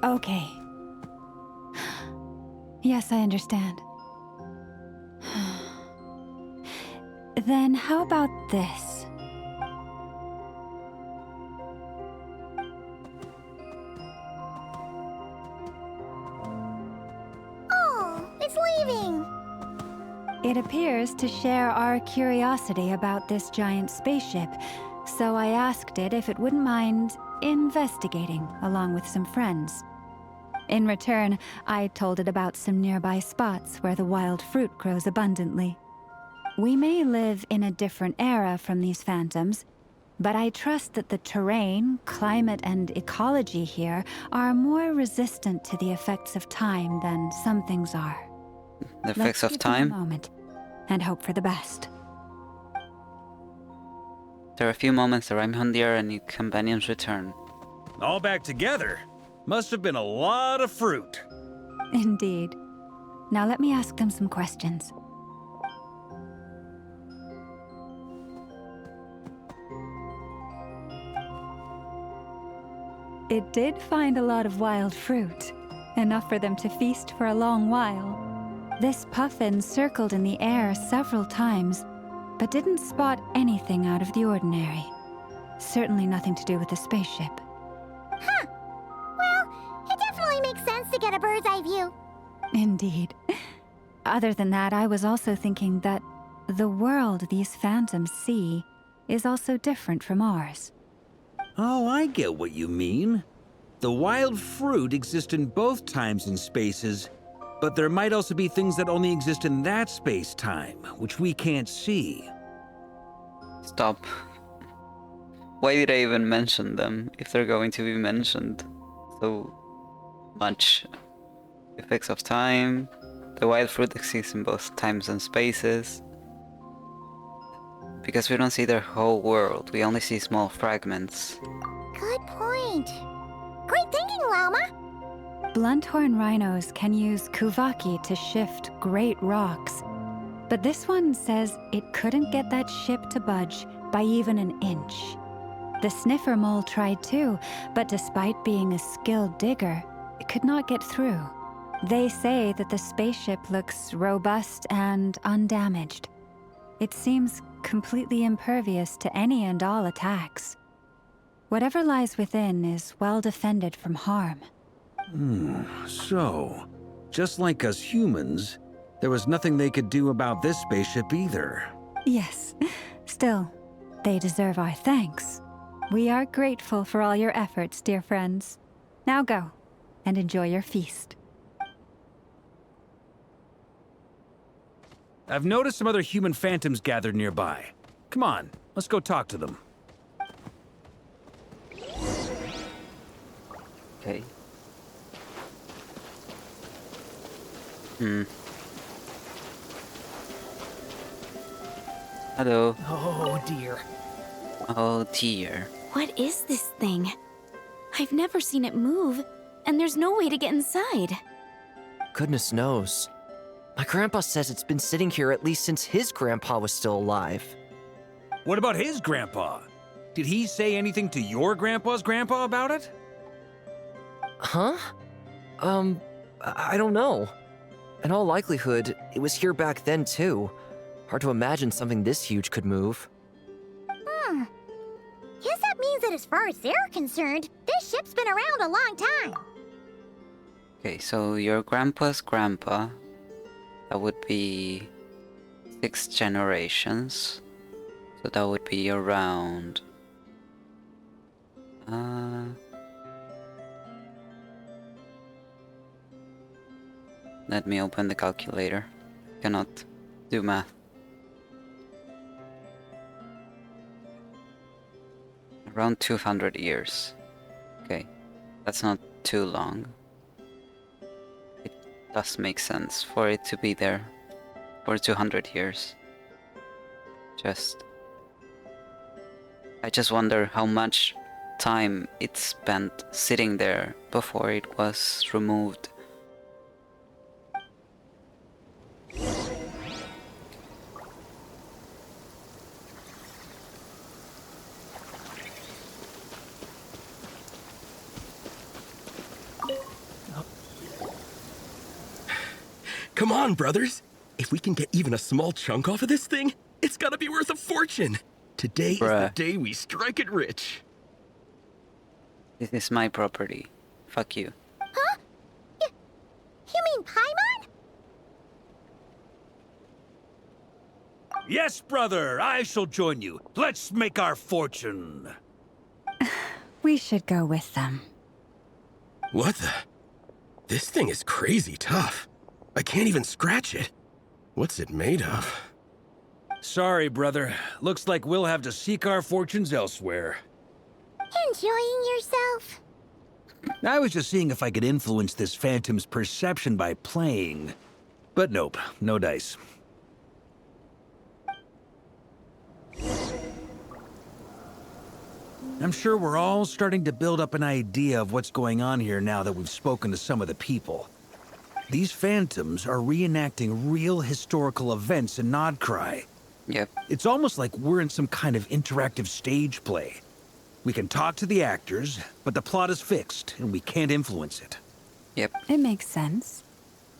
Speaker 8: Okay. Yes, I understand. Then how about this?
Speaker 4: Oh, it's leaving.
Speaker 8: It appears to share our curiosity about this giant spaceship, so I asked it if it wouldn't mind investigating along with some friends. In return, I told it about some nearby spots where the wild fruit grows abundantly. We may live in a different era from these phantoms, but I trust that the terrain, climate, and ecology here are more resistant to the effects of time than some things are.
Speaker 2: The effects of
Speaker 8: Let's give
Speaker 2: time?
Speaker 8: them a moment and hope for the best.
Speaker 2: There are a few moments the Reimhundir and your companions return.
Speaker 7: All back together? Must have been a lot of fruit.
Speaker 8: Indeed. Now let me ask them some questions. It did find a lot of wild fruit, enough for them to feast for a long while. This puffin circled in the air several times, but didn't spot anything out of the ordinary. Certainly nothing to do with the spaceship.
Speaker 4: Huh. Well, it definitely makes sense to get a bird's eye view.
Speaker 8: Indeed. Other than that, I was also thinking that the world these phantoms see is also different from ours.
Speaker 7: Oh, I get what you mean. The wild fruit exist in both times and spaces, but there might also be things that only exist in that space-time, which we can't see.
Speaker 2: Stop. Why did I even mention them, if they're going to be mentioned so much? Effects of time. The wild fruit exists in both times and spaces. Because we don't see their whole world, we only see small fragments.
Speaker 4: Good point. Great thinking, Llama.
Speaker 8: Blunthorn rhinos can use kuvaki to shift great rocks, but this one says it couldn't get that ship to budge by even an inch. The sniffer mole tried too, but despite being a skilled digger, it could not get through. They say that the spaceship looks robust and undamaged. It seems completely impervious to any and all attacks. Whatever lies within is well defended from harm.
Speaker 7: So, just like us humans, there was nothing they could do about this spaceship either.
Speaker 8: Yes, still, they deserve our thanks. We are grateful for all your efforts, dear friends. Now go, and enjoy your feast.
Speaker 7: I've noticed some other human phantoms gathered nearby. Come on, let's go talk to them.
Speaker 2: Okay. Hello.
Speaker 1: Oh dear.
Speaker 2: Oh dear.
Speaker 3: What is this thing? I've never seen it move, and there's no way to get inside.
Speaker 12: Goodness knows. My grandpa says it's been sitting here at least since his grandpa was still alive.
Speaker 7: What about his grandpa? Did he say anything to your grandpa's grandpa about it?
Speaker 12: Huh? I don't know. In all likelihood, it was here back then too. Hard to imagine something this huge could move.
Speaker 4: Guess that means that as far as they're concerned, this ship's been around a long time.
Speaker 2: Okay, so your grandpa's grandpa, that would be 6 generations. So that would be around... Let me open the calculator. Cannot do math. Around 200 years. Okay, that's not too long. It does make sense for it to be there for 200 years. I just wonder how much time it spent sitting there before it was removed.
Speaker 13: Come on, brothers. If we can get even a small chunk off of this thing, it's gotta be worth a fortune. Today is the day we strike it rich.
Speaker 2: This is my property. Fuck you.
Speaker 4: Huh? You mean Paimon?
Speaker 7: Yes, brother, I shall join you. Let's make our fortune.
Speaker 8: We should go with them.
Speaker 13: What the? This thing is crazy tough. I can't even scratch it. What's it made of?
Speaker 7: Sorry, brother. Looks like we'll have to seek our fortunes elsewhere.
Speaker 4: Enjoying yourself?
Speaker 7: I was just seeing if I could influence this phantom's perception by playing. But nope, no dice. I'm sure we're all starting to build up an idea of what's going on here now that we've spoken to some of the people. These phantoms are reenacting real historical events in nod-krai.
Speaker 2: Yep.
Speaker 7: It's almost like we're in some kind of interactive stage play. We can talk to the actors, but the plot is fixed, and we can't influence it.
Speaker 2: Yep.
Speaker 8: It makes sense.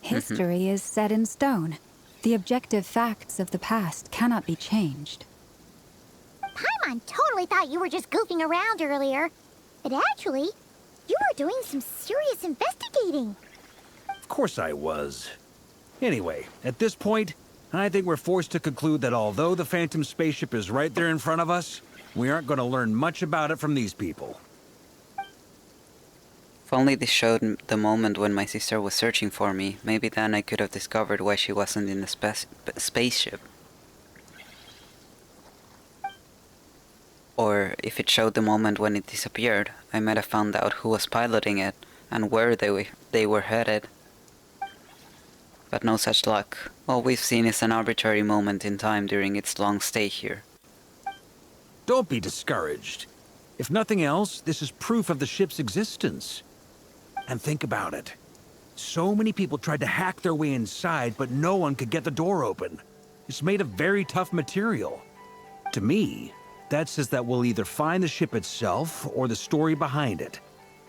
Speaker 8: History is set in stone. The objective facts of the past cannot be changed.
Speaker 4: Paimon totally thought you were just goofing around earlier. But actually, you were doing some serious investigating.
Speaker 7: Of course I was. Anyway, at this point, I think we're forced to conclude that although the Phantom spaceship is right there in front of us, we aren't going to learn much about it from these people.
Speaker 2: If only they showed the moment when my sister was searching for me, maybe then I could have discovered why she wasn't in the spaceship. Or if it showed the moment when it disappeared, I might have found out who was piloting it and where they were headed. But no such luck. All we've seen is an arbitrary moment in time during its long stay here.
Speaker 7: Don't be discouraged. If nothing else, this is proof of the ship's existence. And think about it. So many people tried to hack their way inside, but no one could get the door open. It's made of very tough material. To me, that says that we'll either find the ship itself or the story behind it.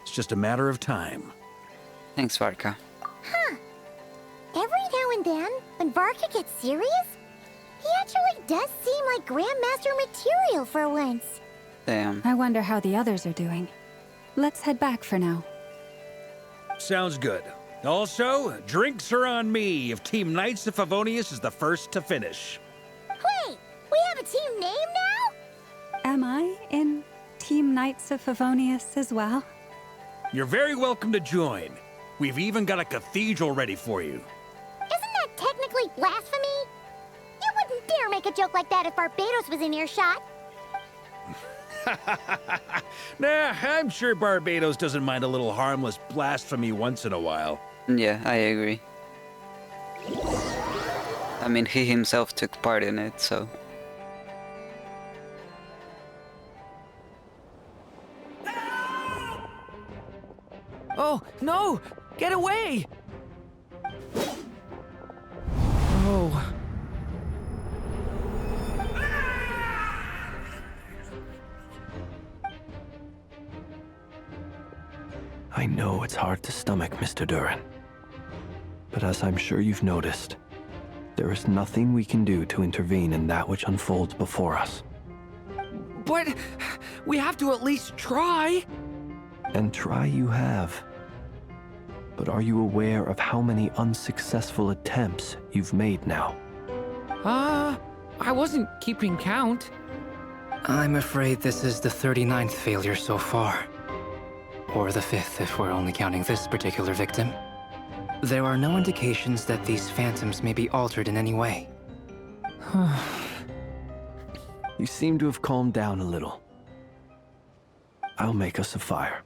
Speaker 7: It's just a matter of time.
Speaker 2: Thanks, Varka.
Speaker 4: Huh. Every now and then, when Varka gets serious, he actually does seem like Grandmaster material for once.
Speaker 2: Damn.
Speaker 8: I wonder how the others are doing. Let's head back for now.
Speaker 7: Sounds good. Also, drinks are on me if Team Knights of Favonius is the first to finish.
Speaker 4: Wait, we have a team name now?
Speaker 8: Am I in Team Knights of Favonius as well?
Speaker 7: You're very welcome to join. We've even got a cathedral ready for you.
Speaker 4: Isn't that technically blasphemy? You wouldn't dare make a joke like that if Barbados was in earshot.
Speaker 7: Nah, I'm sure Barbados doesn't mind a little harmless blasphemy once in a while.
Speaker 2: Yeah, I agree. I mean, he himself took part in it, so...
Speaker 6: Oh, no! Get away! Oh.
Speaker 9: I know it's hard to stomach, Mr. Durin. But as I'm sure you've noticed, there is nothing we can do to intervene in that which unfolds before us.
Speaker 6: But we have to at least try!
Speaker 9: And try you have. But are you aware of how many unsuccessful attempts you've made now?
Speaker 1: I wasn't keeping count.
Speaker 10: I'm afraid this is the 39th failure so far. Or the 5th if we're only counting this particular victim. There are no indications that these phantoms may be altered in any way.
Speaker 9: You seem to have calmed down a little. I'll make us a fire.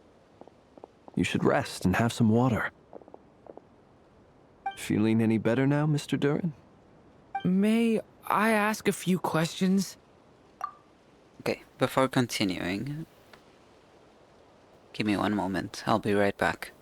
Speaker 9: You should rest and have some water. Feeling any better now, Mr. Durin?
Speaker 1: May I ask a few questions?
Speaker 2: Okay, before continuing... Give me one moment, I'll be right back.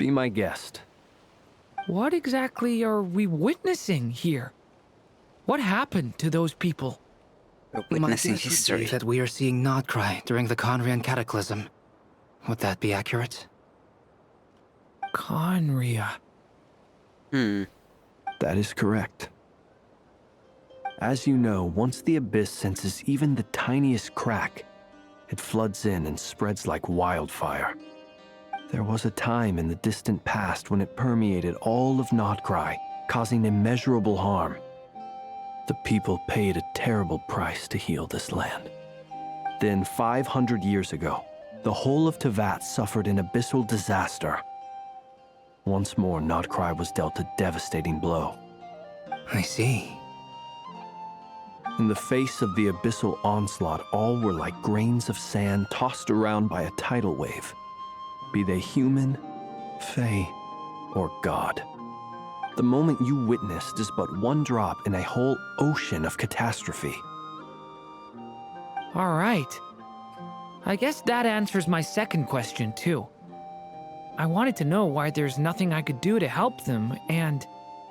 Speaker 9: Be my guest.
Speaker 1: What exactly are we witnessing here? What happened to those people?
Speaker 2: We're
Speaker 10: My
Speaker 2: witnessing
Speaker 10: guess would
Speaker 2: history.
Speaker 10: be that we are seeing nod-krai during the Conrian Cataclysm. Would that be accurate?
Speaker 1: Conria.
Speaker 9: That is correct. As you know, once the Abyss senses even the tiniest crack, it floods in and spreads like wildfire. There was a time in the distant past when it permeated all of nod-krai, causing immeasurable harm. The people paid a terrible price to heal this land. Then, 500 years ago, the whole of Teyvat suffered an abyssal disaster. Once more, nod-krai was dealt a devastating blow.
Speaker 10: I see.
Speaker 9: In the face of the abyssal onslaught, all were like grains of sand tossed around by a tidal wave. Be they human, fae, or god. The moment you witnessed is but one drop in a whole ocean of catastrophe.
Speaker 1: All right. I guess that answers my second question, too. I wanted to know why there's nothing I could do to help them, and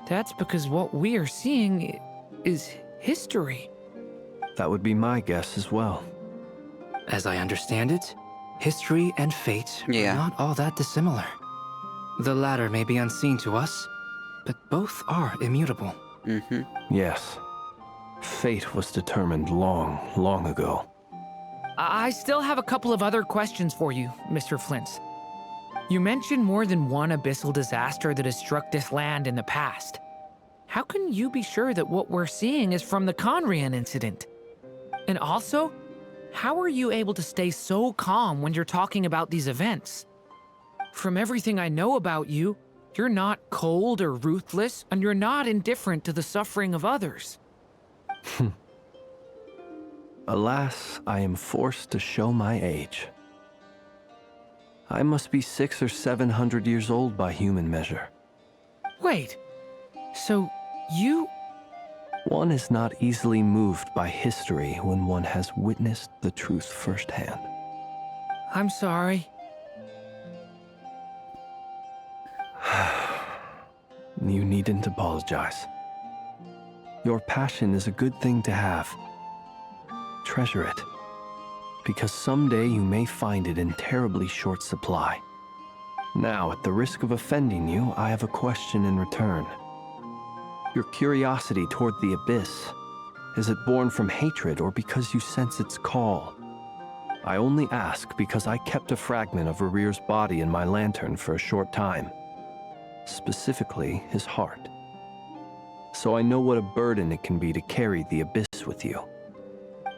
Speaker 1: that's because what we are seeing is history.
Speaker 9: That would be my guess as well.
Speaker 10: As I understand it, history and fate are not all that dissimilar. The latter may be unseen to us, but both are immutable.
Speaker 9: Yes. Fate was determined long, long ago.
Speaker 1: I still have a couple of other questions for you, Mr. Flint's. You mentioned more than one abyssal disaster that has struck this land in the past. How can you be sure that what we're seeing is from the Conrian incident? And also, how are you able to stay so calm when you're talking about these events? From everything I know about you, you're not cold or ruthless, and you're not indifferent to the suffering of others.
Speaker 9: Alas, I am forced to show my age. I must be 600 or 700 years old by human measure.
Speaker 1: Wait, so you...
Speaker 9: One is not easily moved by history when one has witnessed the truth firsthand.
Speaker 1: I'm sorry.
Speaker 9: You needn't apologize. Your passion is a good thing to have. Treasure it, because someday you may find it in terribly short supply. Now, at the risk of offending you, I have a question in return. Your curiosity toward the Abyss, is it born from hatred or because you sense its call? I only ask because I kept a fragment of Rarir's body in my lantern for a short time. Specifically, his heart. So I know what a burden it can be to carry the Abyss with you.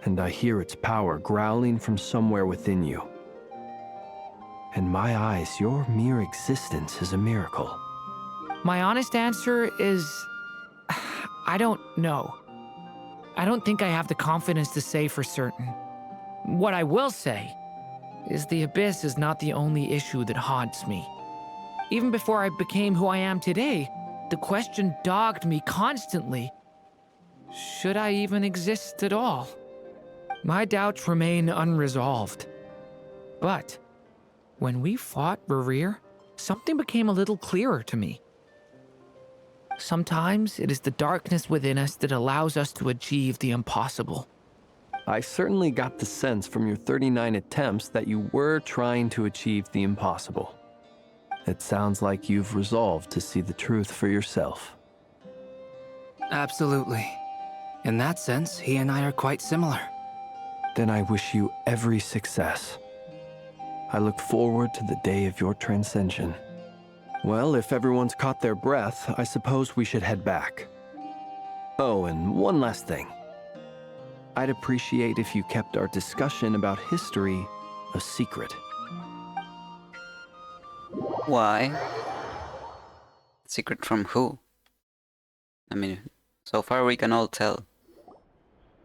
Speaker 9: And I hear its power growling from somewhere within you. In my eyes, your mere existence is a miracle.
Speaker 1: My honest answer is... I don't know. I don't think I have the confidence to say for certain. What I will say is the Abyss is not the only issue that haunts me. Even before I became who I am today, the question dogged me constantly. Should I even exist at all? My doubts remain unresolved. But when we fought Rarir, something became a little clearer to me. Sometimes it is the darkness within us that allows us to achieve the impossible.
Speaker 9: I certainly got the sense from your 39 attempts that you were trying to achieve the impossible. It sounds like you've resolved to see the truth for yourself.
Speaker 10: Absolutely. In that sense, he and I are quite similar.
Speaker 9: Then I wish you every success. I look forward to the day of your transcension. Well, if everyone's caught their breath, I suppose we should head back. Oh, and one last thing. I'd appreciate if you kept our discussion about history a secret.
Speaker 2: Why? Secret from who? I mean, so far we can all tell.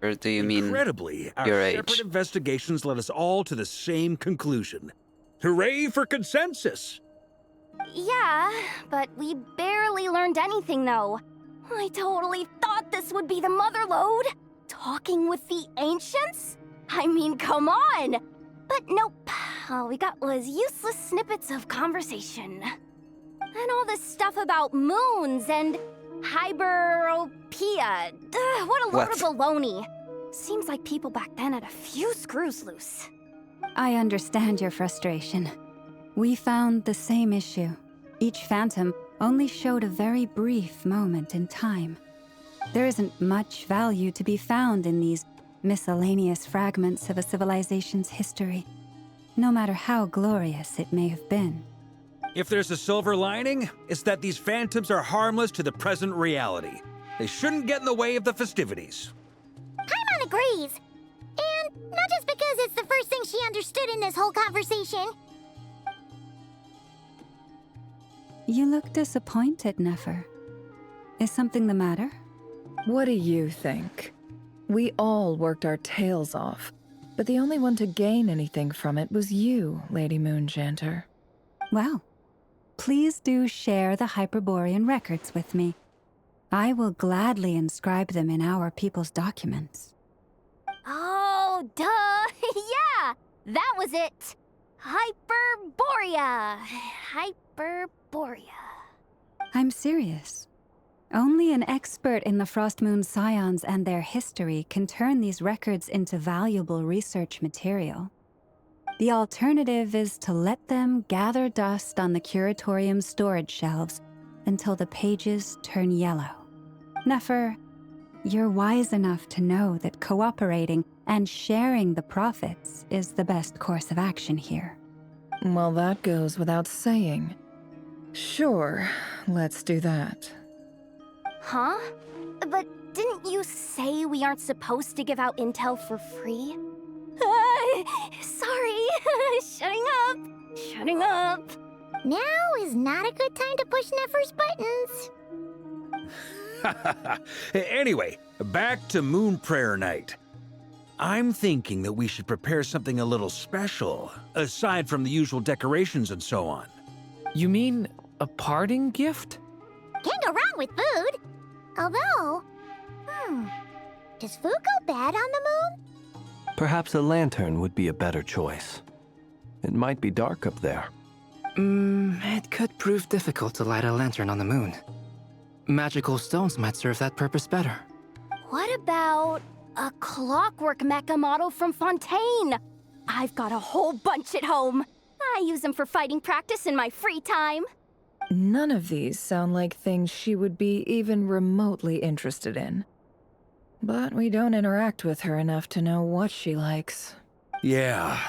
Speaker 2: Or do you mean
Speaker 7: Incredibly, our
Speaker 2: your
Speaker 7: separate
Speaker 2: age?
Speaker 7: investigations led us all to the same conclusion. Hooray for consensus!
Speaker 4: Yeah, but we barely learned anything, though. I totally thought this would be the mother lode. Talking with the ancients? I mean, come on! But nope. All we got was useless snippets of conversation.
Speaker 14: And all this stuff about moons and hyperopia. What a load of baloney. Seems like people back then had a few screws loose.
Speaker 8: I understand your frustration. We found the same issue. Each phantom only showed a very brief moment in time. There isn't much value to be found in these miscellaneous fragments of a civilization's history, no matter how glorious it may have been.
Speaker 7: If there's a silver lining, it's that these phantoms are harmless to the present reality. They shouldn't get in the way of the festivities.
Speaker 4: Paimon agrees. And not just because it's the first thing she understood in this whole conversation.
Speaker 8: You look disappointed, Nefer. Is something the matter?
Speaker 11: What do you think? We all worked our tails off, but the only one to gain anything from it was you, Lady Moonjanter.
Speaker 8: Well, please do share the Hyperborean records with me. I will gladly inscribe them in our people's documents.
Speaker 14: Oh, duh! Yeah! That was it! Hyperborea! Hyperborea.
Speaker 8: I'm serious. Only an expert in the Frostmoon Scions and their history can turn these records into valuable research material. The alternative is to let them gather dust on the Curatorium's storage shelves until the pages turn yellow. Nefer, you're wise enough to know that cooperating and sharing the profits is the best course of action here.
Speaker 11: Well, that goes without saying. Sure, let's do that.
Speaker 14: Huh? But didn't you say we aren't supposed to give out intel for free? Sorry. Shutting up.
Speaker 4: Now is not a good time to push Nefer's buttons.
Speaker 7: Anyway, back to Moon Prayer Night. I'm thinking that we should prepare something a little special, aside from the usual decorations and so on.
Speaker 1: You mean a parting gift?
Speaker 4: Can't go wrong with food. Although, does food go bad on the moon?
Speaker 9: Perhaps a lantern would be a better choice. It might be dark up there.
Speaker 10: It could prove difficult to light a lantern on the moon. Magical stones might serve that purpose better.
Speaker 14: What about a clockwork mecha model from Fontaine? I've got a whole bunch at home. I use them for fighting practice in my free time.
Speaker 11: None of these sound like things she would be even remotely interested in. But we don't interact with her enough to know what she likes.
Speaker 7: Yeah.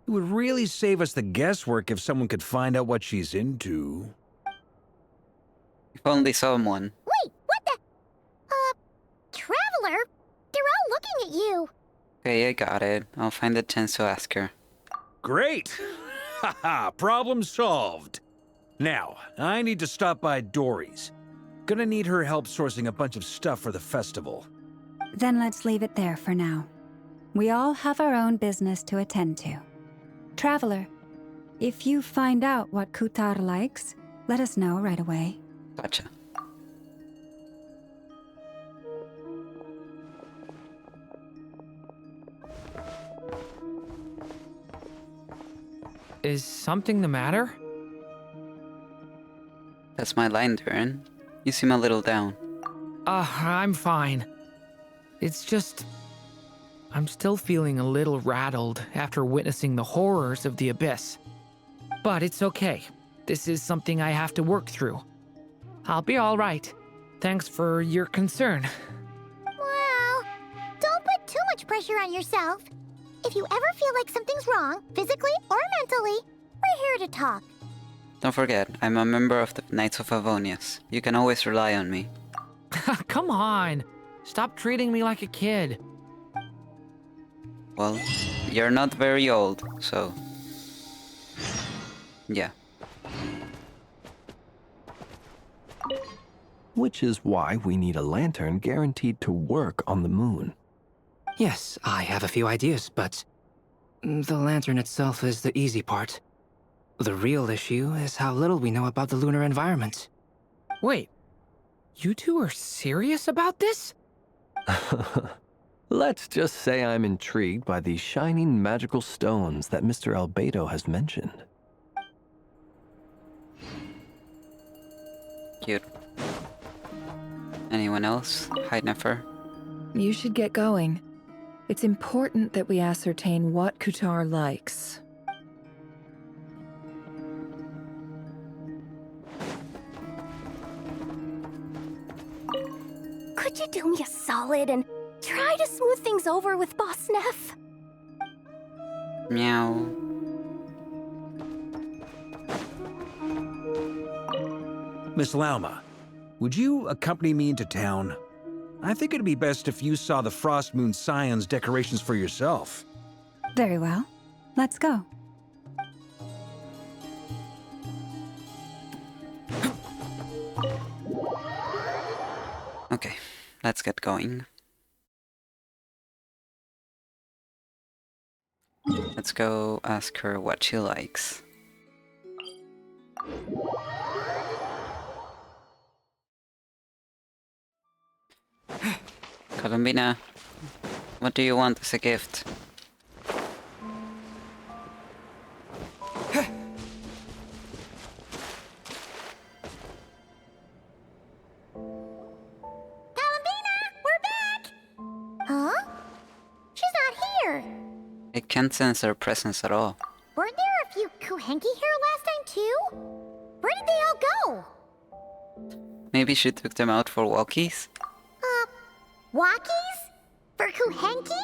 Speaker 7: It would really save us the guesswork if someone could find out what she's into.
Speaker 2: If only someone.
Speaker 4: Wait, what the? Traveler? They're all looking at you.
Speaker 2: Okay, I got it. I'll find a chance to ask her.
Speaker 7: Great! Haha, problem solved. Now, I need to stop by Dory's. Gonna need her help sourcing a bunch of stuff for the festival.
Speaker 8: Then let's leave it there for now. We all have our own business to attend to. Traveler, if you find out what Kutar likes, let us know right away.
Speaker 2: Gotcha.
Speaker 1: Is something the matter?
Speaker 2: That's my line, Durin. You seem a little down.
Speaker 1: I'm fine. It's just... I'm still feeling a little rattled after witnessing the horrors of the Abyss. But it's okay. This is something I have to work through. I'll be all right. Thanks for your concern.
Speaker 4: Well, don't put too much pressure on yourself. If you ever feel like something's wrong, physically or mentally, we're here to talk.
Speaker 2: Don't forget, I'm a member of the Knights of Avonius. You can always rely on me.
Speaker 1: Come on. Stop treating me like a kid.
Speaker 2: Well, you're not very old, so... yeah.
Speaker 9: Which is why we need a lantern guaranteed to work on the moon.
Speaker 10: Yes, I have a few ideas, but the lantern itself is the easy part. The real issue is how little we know about the lunar environment.
Speaker 1: Wait, you two are serious about this?
Speaker 9: Let's just say I'm intrigued by these shining magical stones that Mr. Albedo has mentioned.
Speaker 2: Cute. Anyone else? Hi, Nefer.
Speaker 11: You should get going. It's important that we ascertain what Kutar likes.
Speaker 14: Could you do me a solid and try to smooth things over with Boss Neff?
Speaker 2: Meow.
Speaker 7: Miss Lauma, would you accompany me into town? I think it'd be best if you saw the Frost Moon Scion's decorations for yourself.
Speaker 8: Very well. Let's go.
Speaker 2: Okay, let's get going. Let's go ask her what she likes. Columbina, what do you want as a gift? I can't sense her presence at all.
Speaker 4: Weren't there a few Kuhenki here last time too? Where did they all go?
Speaker 2: Maybe she took them out for walkies?
Speaker 4: Walkies? For Kuhenki?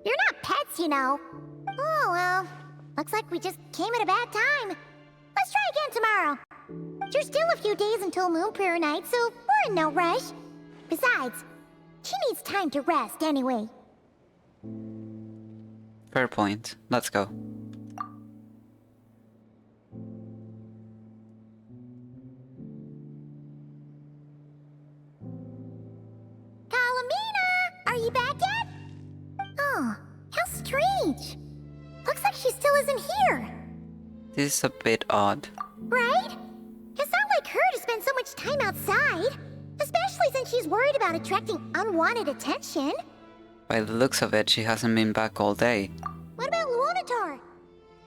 Speaker 4: You're not pets, you know. Oh well, looks like we just came at a bad time. Let's try again tomorrow. There's still a few days until Moon Prayer Night, so we're in no rush. Besides, she needs time to rest anyway.
Speaker 2: Fair point. Let's go.
Speaker 4: Kalamina! Are you back yet? Oh, how strange. Looks like she still isn't here.
Speaker 2: This is a bit odd.
Speaker 4: Right? It's not like her to spend so much time outside. Especially since she's worried about attracting unwanted attention.
Speaker 2: By the looks of it, she hasn't been back all day.
Speaker 4: What about Luonatar?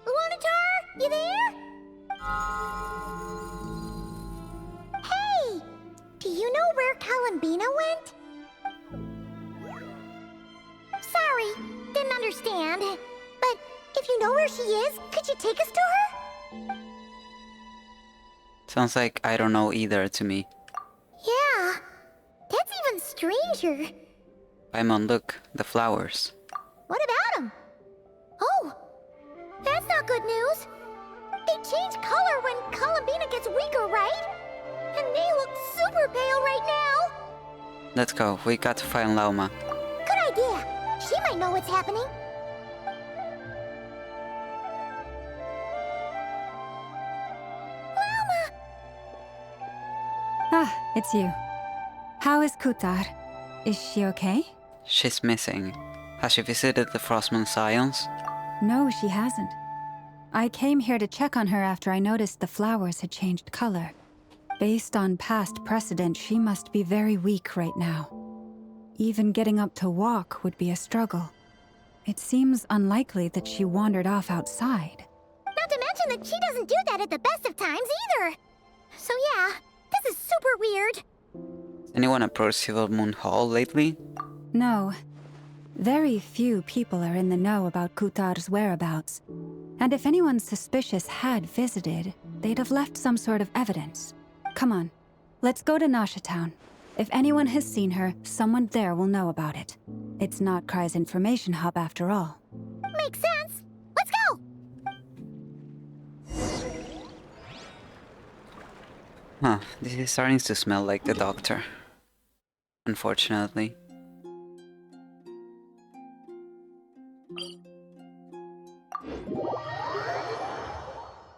Speaker 4: Luonatar, you there? Hey! Do you know where Kalumbina went? Sorry, didn't understand. But if you know where she is, could you take us to her?
Speaker 2: Sounds like I don't know either to me.
Speaker 4: Yeah, that's even stranger.
Speaker 2: Paimon, look, the flowers.
Speaker 4: What about them? Oh, that's not good news. They change color when Kalumbina gets weaker, right? And they look super pale right now.
Speaker 2: Let's go, we got to find Lauma.
Speaker 4: Good idea. She might know what's happening. Lauma!
Speaker 8: Ah, it's you. How is Kutar? Is she okay?
Speaker 2: She's missing. Has she visited the Frostmoon Scions?
Speaker 8: No, she hasn't. I came here to check on her after I noticed the flowers had changed color. Based on past precedent, she must be very weak right now. Even getting up to walk would be a struggle. It seems unlikely that she wandered off outside.
Speaker 4: Not to mention that she doesn't do that at the best of times either. So yeah, this is super weird.
Speaker 2: Has anyone approached Silver Moon Hall lately?
Speaker 8: No. Very few people are in the know about Kutar's whereabouts. And if anyone suspicious had visited, they'd have left some sort of evidence. Come on, let's go to Nasha Town. If anyone has seen her, someone there will know about it. It's nod-krai's information hub after all.
Speaker 4: Makes sense. Let's go!
Speaker 2: Huh, this is starting to smell like the doctor. Unfortunately.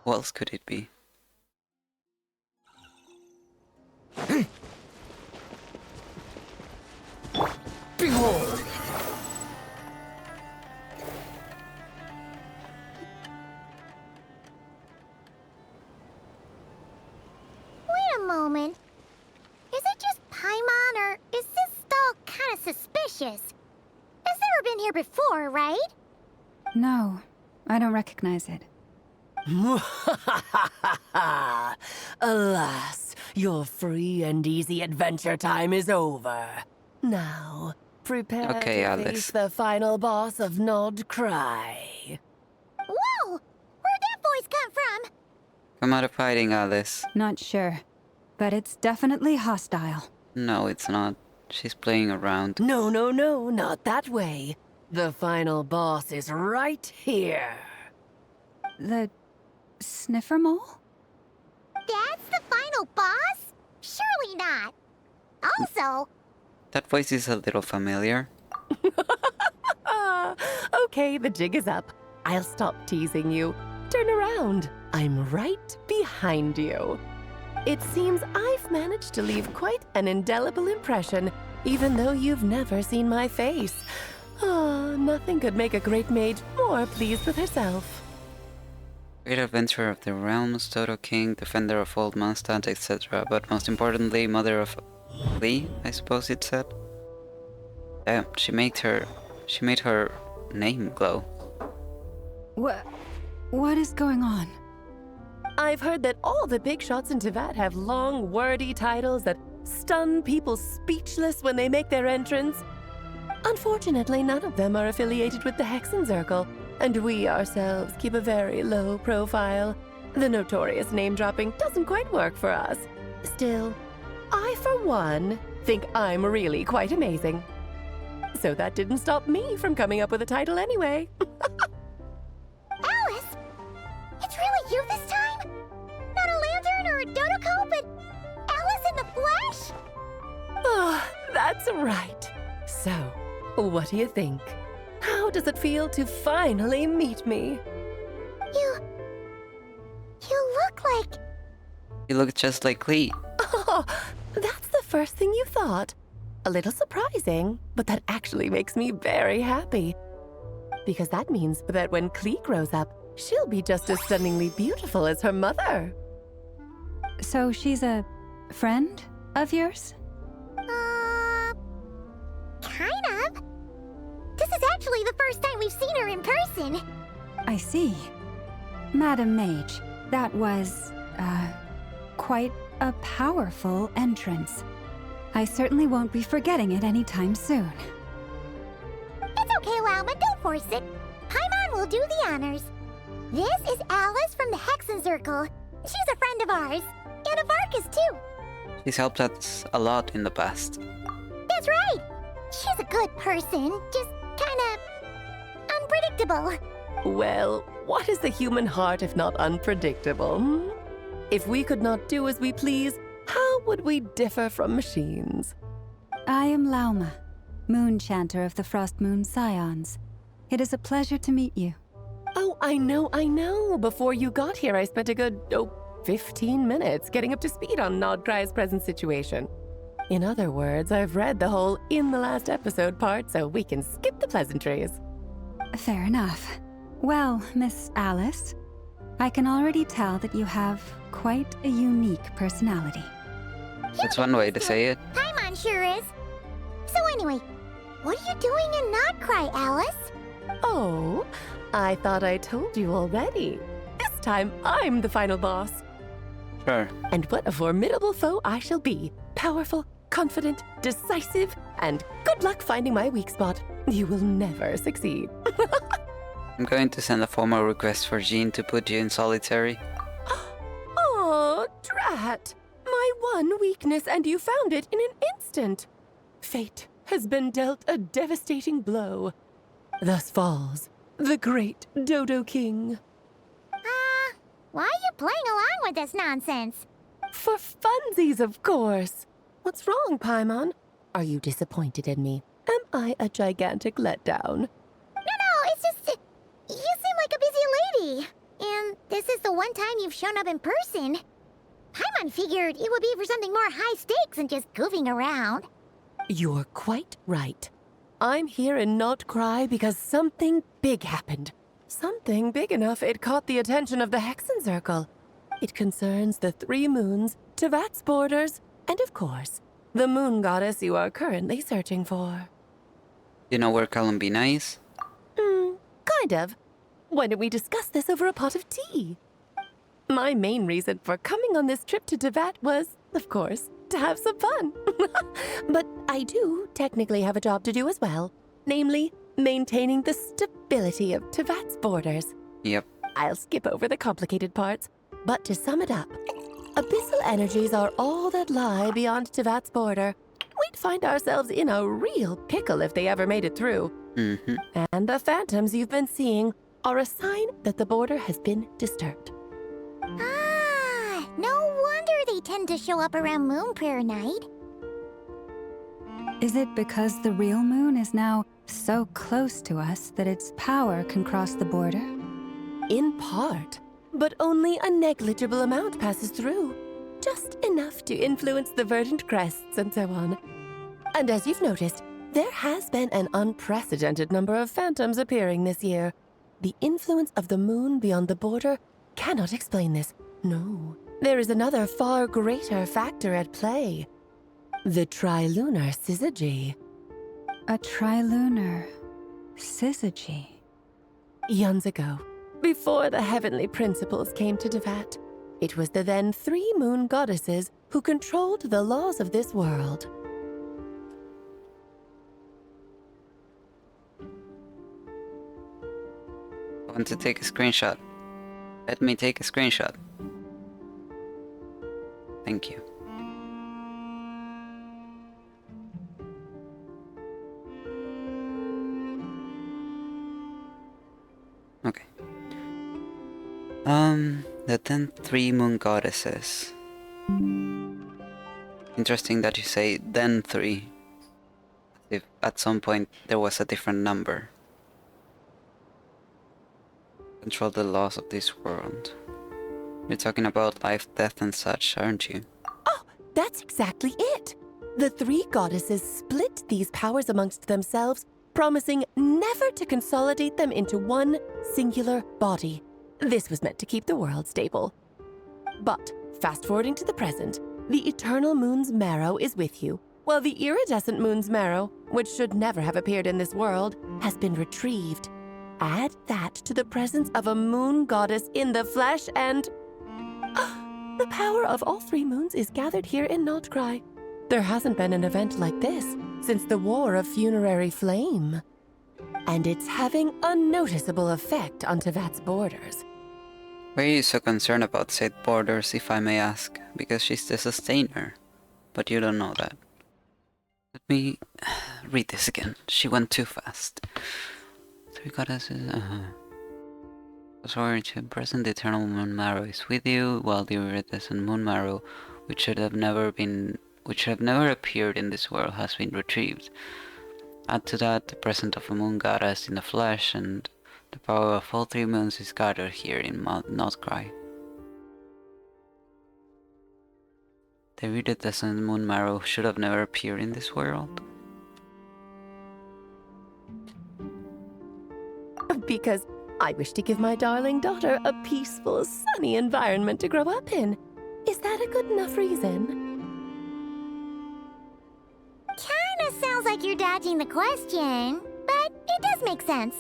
Speaker 2: What else could it be?
Speaker 13: Behold!
Speaker 4: Wait a moment. Is it just Paimon, or is this stall kind of suspicious? It's never been here before, right?
Speaker 8: No, I don't recognize it.
Speaker 15: Alas, Your free and easy adventure time is over. Now, prepare to face the final boss of nod-krai.
Speaker 4: Whoa! Where'd that voice come from?
Speaker 2: Come out of hiding, Alice.
Speaker 8: Not sure, but it's definitely hostile.
Speaker 2: No, it's not. She's playing around.
Speaker 15: No, not that way. The final boss is right here.
Speaker 8: The sniffer mole?
Speaker 4: That's the final boss? Surely not. Also...
Speaker 2: That voice is a little familiar.
Speaker 15: Okay, the jig is up. I'll stop teasing you. Turn around. I'm right behind you. It seems I've managed to leave quite an indelible impression, even though you've never seen my face. Nothing could make a great mage more pleased with herself.
Speaker 2: Great adventurer of the realms, Dodo King, defender of old Mondstadt, etc. But most importantly, mother of Lee, I suppose it said. Damn, she made her name glow.
Speaker 8: What is going on?
Speaker 15: I've heard that all the big shots in Teyvat have long, wordy titles that stun people speechless when they make their entrance. Unfortunately, none of them are affiliated with the Hexenzirkel, and we ourselves keep a very low profile. The notorious name-dropping doesn't quite work for us. Still, I, for one, think I'm really quite amazing. So that didn't stop me from coming up with a title anyway.
Speaker 4: Alice? It's really you this time? Not a lantern or a dodo, but Alice in the flesh?
Speaker 15: Oh, that's right. So, what do you think? How does it feel to finally meet me?
Speaker 4: You look like...
Speaker 2: You look just like Lee.
Speaker 15: Oh, that's the first thing you thought. A little surprising, but that actually makes me very happy. Because that means that when Klee grows up, she'll be just as stunningly beautiful as her mother.
Speaker 8: So she's a friend of yours?
Speaker 4: Kind of. This is actually the first time we've seen her in person.
Speaker 8: I see. Madam Mage, that was, quite a powerful entrance. I certainly won't be forgetting it anytime soon.
Speaker 4: It's okay, Lauma, don't force it. Paimon will do the honors. This is Alice from the Hexenzirkel. She's a friend of ours, and of Arcus too.
Speaker 2: She's helped us a lot in the past.
Speaker 4: That's right. She's a good person, just kinda unpredictable.
Speaker 15: Well, what is the human heart if not unpredictable? Hmm? If we could not do as we please, how would we differ from machines?
Speaker 8: I am Lauma, Moon Chanter of the Frost Moon Scions. It is a pleasure to meet you.
Speaker 15: Oh, I know. Before you got here, I spent a good, 15 minutes getting up to speed on nod-krai's present situation. In other words, I've read the whole in the last episode part, so we can skip the pleasantries.
Speaker 8: Fair enough. Well, Miss Alice, I can already tell that you have quite a unique personality.
Speaker 2: That's one way to say it.
Speaker 4: Paimon sure is. So anyway, what are you doing in nod-krai, Alice?
Speaker 15: Oh, I thought I told you already. This time, I'm the final boss.
Speaker 2: Sure.
Speaker 15: And what a formidable foe I shall be. Powerful, confident, decisive, and good luck finding my weak spot. You will never succeed.
Speaker 2: I'm going to send a formal request for Jean to put you in solitary.
Speaker 15: Oh, drat! My one weakness, and you found it in an instant. Fate has been dealt a devastating blow. Thus falls the great Dodo King.
Speaker 4: Why are you playing along with this nonsense?
Speaker 15: For funsies, of course. What's wrong, Paimon? Are you disappointed in me? Am I a gigantic letdown?
Speaker 4: No, it's just... You seem like a busy lady. And this is the one time you've shown up in person. Paimon figured it would be for something more high stakes than just goofing around.
Speaker 15: You're quite right. I'm here in nod-krai because something big happened. Something big enough it caught the attention of the Hexenzirkel. It concerns the 3 moons, Teyvat's borders, and of course, the moon goddess you are currently searching for.
Speaker 2: You know where Columbina is?
Speaker 15: Kind of. Why don't we discuss this over a pot of tea? My main reason for coming on this trip to Teyvat was of course, to have some fun. But I do technically have a job to do as well, namely, maintaining the stability of Tevat's borders.
Speaker 2: Yep.
Speaker 15: I'll skip over the complicated parts, but to sum it up, abyssal energies are all that lie beyond Tevat's border. We'd find ourselves in a real pickle if they ever made it through.
Speaker 2: Mm-hmm.
Speaker 15: And the phantoms you've been seeing are a sign that the border has been disturbed.
Speaker 4: Ah, no wonder they tend to show up around Moon Prayer Night.
Speaker 8: Is it because the real moon is now so close to us that its power can cross the border?
Speaker 15: In part, but only a negligible amount passes through. Just enough to influence the verdant crests and so on. And as you've noticed, there has been an unprecedented number of phantoms appearing this year. The influence of the moon beyond the border cannot explain this. No, there is another far greater factor at play. The trilunar syzygy.
Speaker 8: A trilunar syzygy?
Speaker 15: Eons ago, before the heavenly principles came to Tevat, it was the then 3 moon goddesses who controlled the laws of this world.
Speaker 2: I want to take a screenshot. Let me take a screenshot. Thank you. Okay. The 3 moon goddesses. Interesting that you say then 3. If at some point there was a different number. Control the laws of this world. You're talking about life, death and such, aren't you?
Speaker 15: Oh, that's exactly it! The 3 goddesses split these powers amongst themselves, promising never to consolidate them into one singular body. This was meant to keep the world stable. But, fast-forwarding to the present, the eternal moon's marrow is with you, while the iridescent moon's marrow, which should never have appeared in this world, has been retrieved. Add that to the presence of a moon goddess in the flesh and... the power of all 3 moons is gathered here in nod-krai. There hasn't been an event like this since the War of Funerary Flame. And it's having a noticeable effect on Tevat's borders.
Speaker 2: Why are you so concerned about said borders, if I may ask? Because she's the sustainer. But you don't know that. Let me read this again. She went too fast. 3 goddesses, Sorry to present, the eternal moon marrow is with you, while the iridescent moon marrow, which should have never appeared in this world, has been retrieved. Add to that the presence of a moon goddess in the flesh, and the power of all 3 moons is gathered here in nod-krai. The iridescent moon marrow should have never appeared in this world.
Speaker 15: Because I wish to give my darling daughter a peaceful, sunny environment to grow up in. Is that a good enough reason?
Speaker 4: Kinda sounds like you're dodging the question, but it does make sense.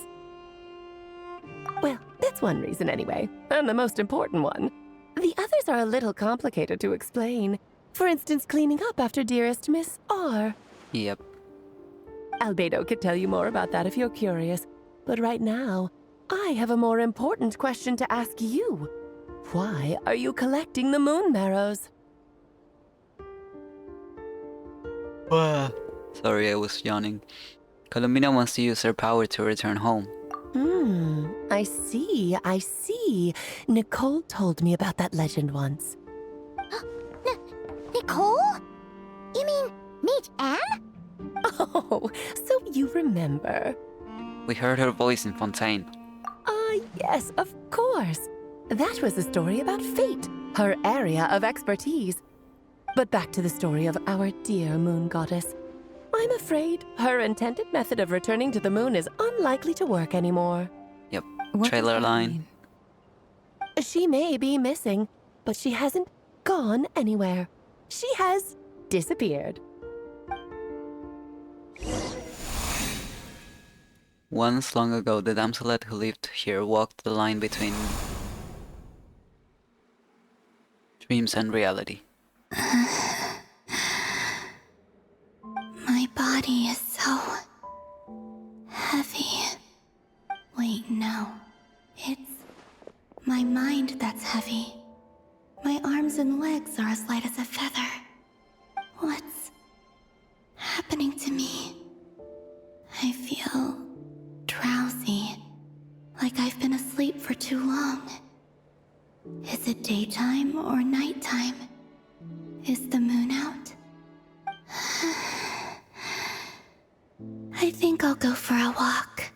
Speaker 15: Well, that's one reason anyway, and the most important one. The others are a little complicated to explain. For instance, cleaning up after dearest Miss R.
Speaker 2: Yep.
Speaker 15: Albedo could tell you more about that if you're curious. But right now, I have a more important question to ask you. Why are you collecting the moon marrows?
Speaker 2: Sorry, I was yawning. Columbina wants to use her power to return home.
Speaker 15: I see. Nicole told me about that legend once.
Speaker 4: Nicole? You mean Mage Anne?
Speaker 15: Oh, so you remember.
Speaker 2: We heard her voice in Fontaine.
Speaker 15: Yes, of course. That was a story about fate, her area of expertise. But back to the story of our dear moon goddess. I'm afraid her intended method of returning to the moon is unlikely to work anymore.
Speaker 2: Yep,
Speaker 8: What
Speaker 2: trailer
Speaker 8: does that
Speaker 2: line.
Speaker 8: mean?
Speaker 15: She may be missing, but she hasn't gone anywhere. She has disappeared.
Speaker 2: Once long ago, the damselet who lived here walked the line between dreams and reality.
Speaker 5: body is so heavy. Wait, no. It's my mind that's heavy. My arms and legs are as light as a feather. What's happening to me? I feel drowsy, like I've been asleep for too long. Is it daytime or nighttime? Is the moon out? I think I'll go for a walk.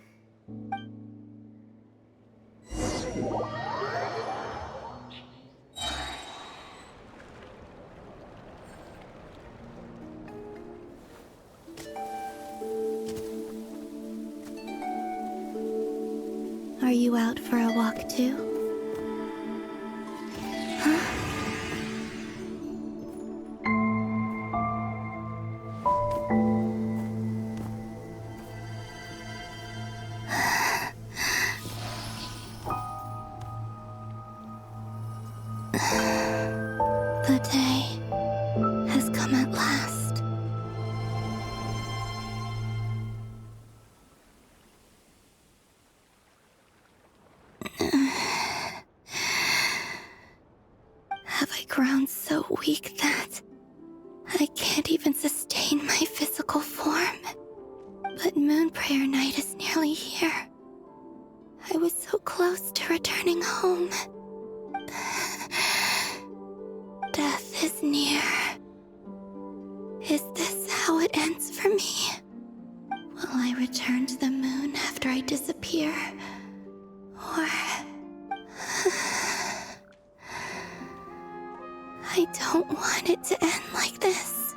Speaker 5: Are you out for a walk too? The day has come at last. Have I grown so weak that I can't even sustain my physical form? But Moon Prayer Night is nearly here. I was so close to returning home. Death is near. Is this how it ends for me? Will I return to the moon after I disappear? Or... I don't want it to end like this.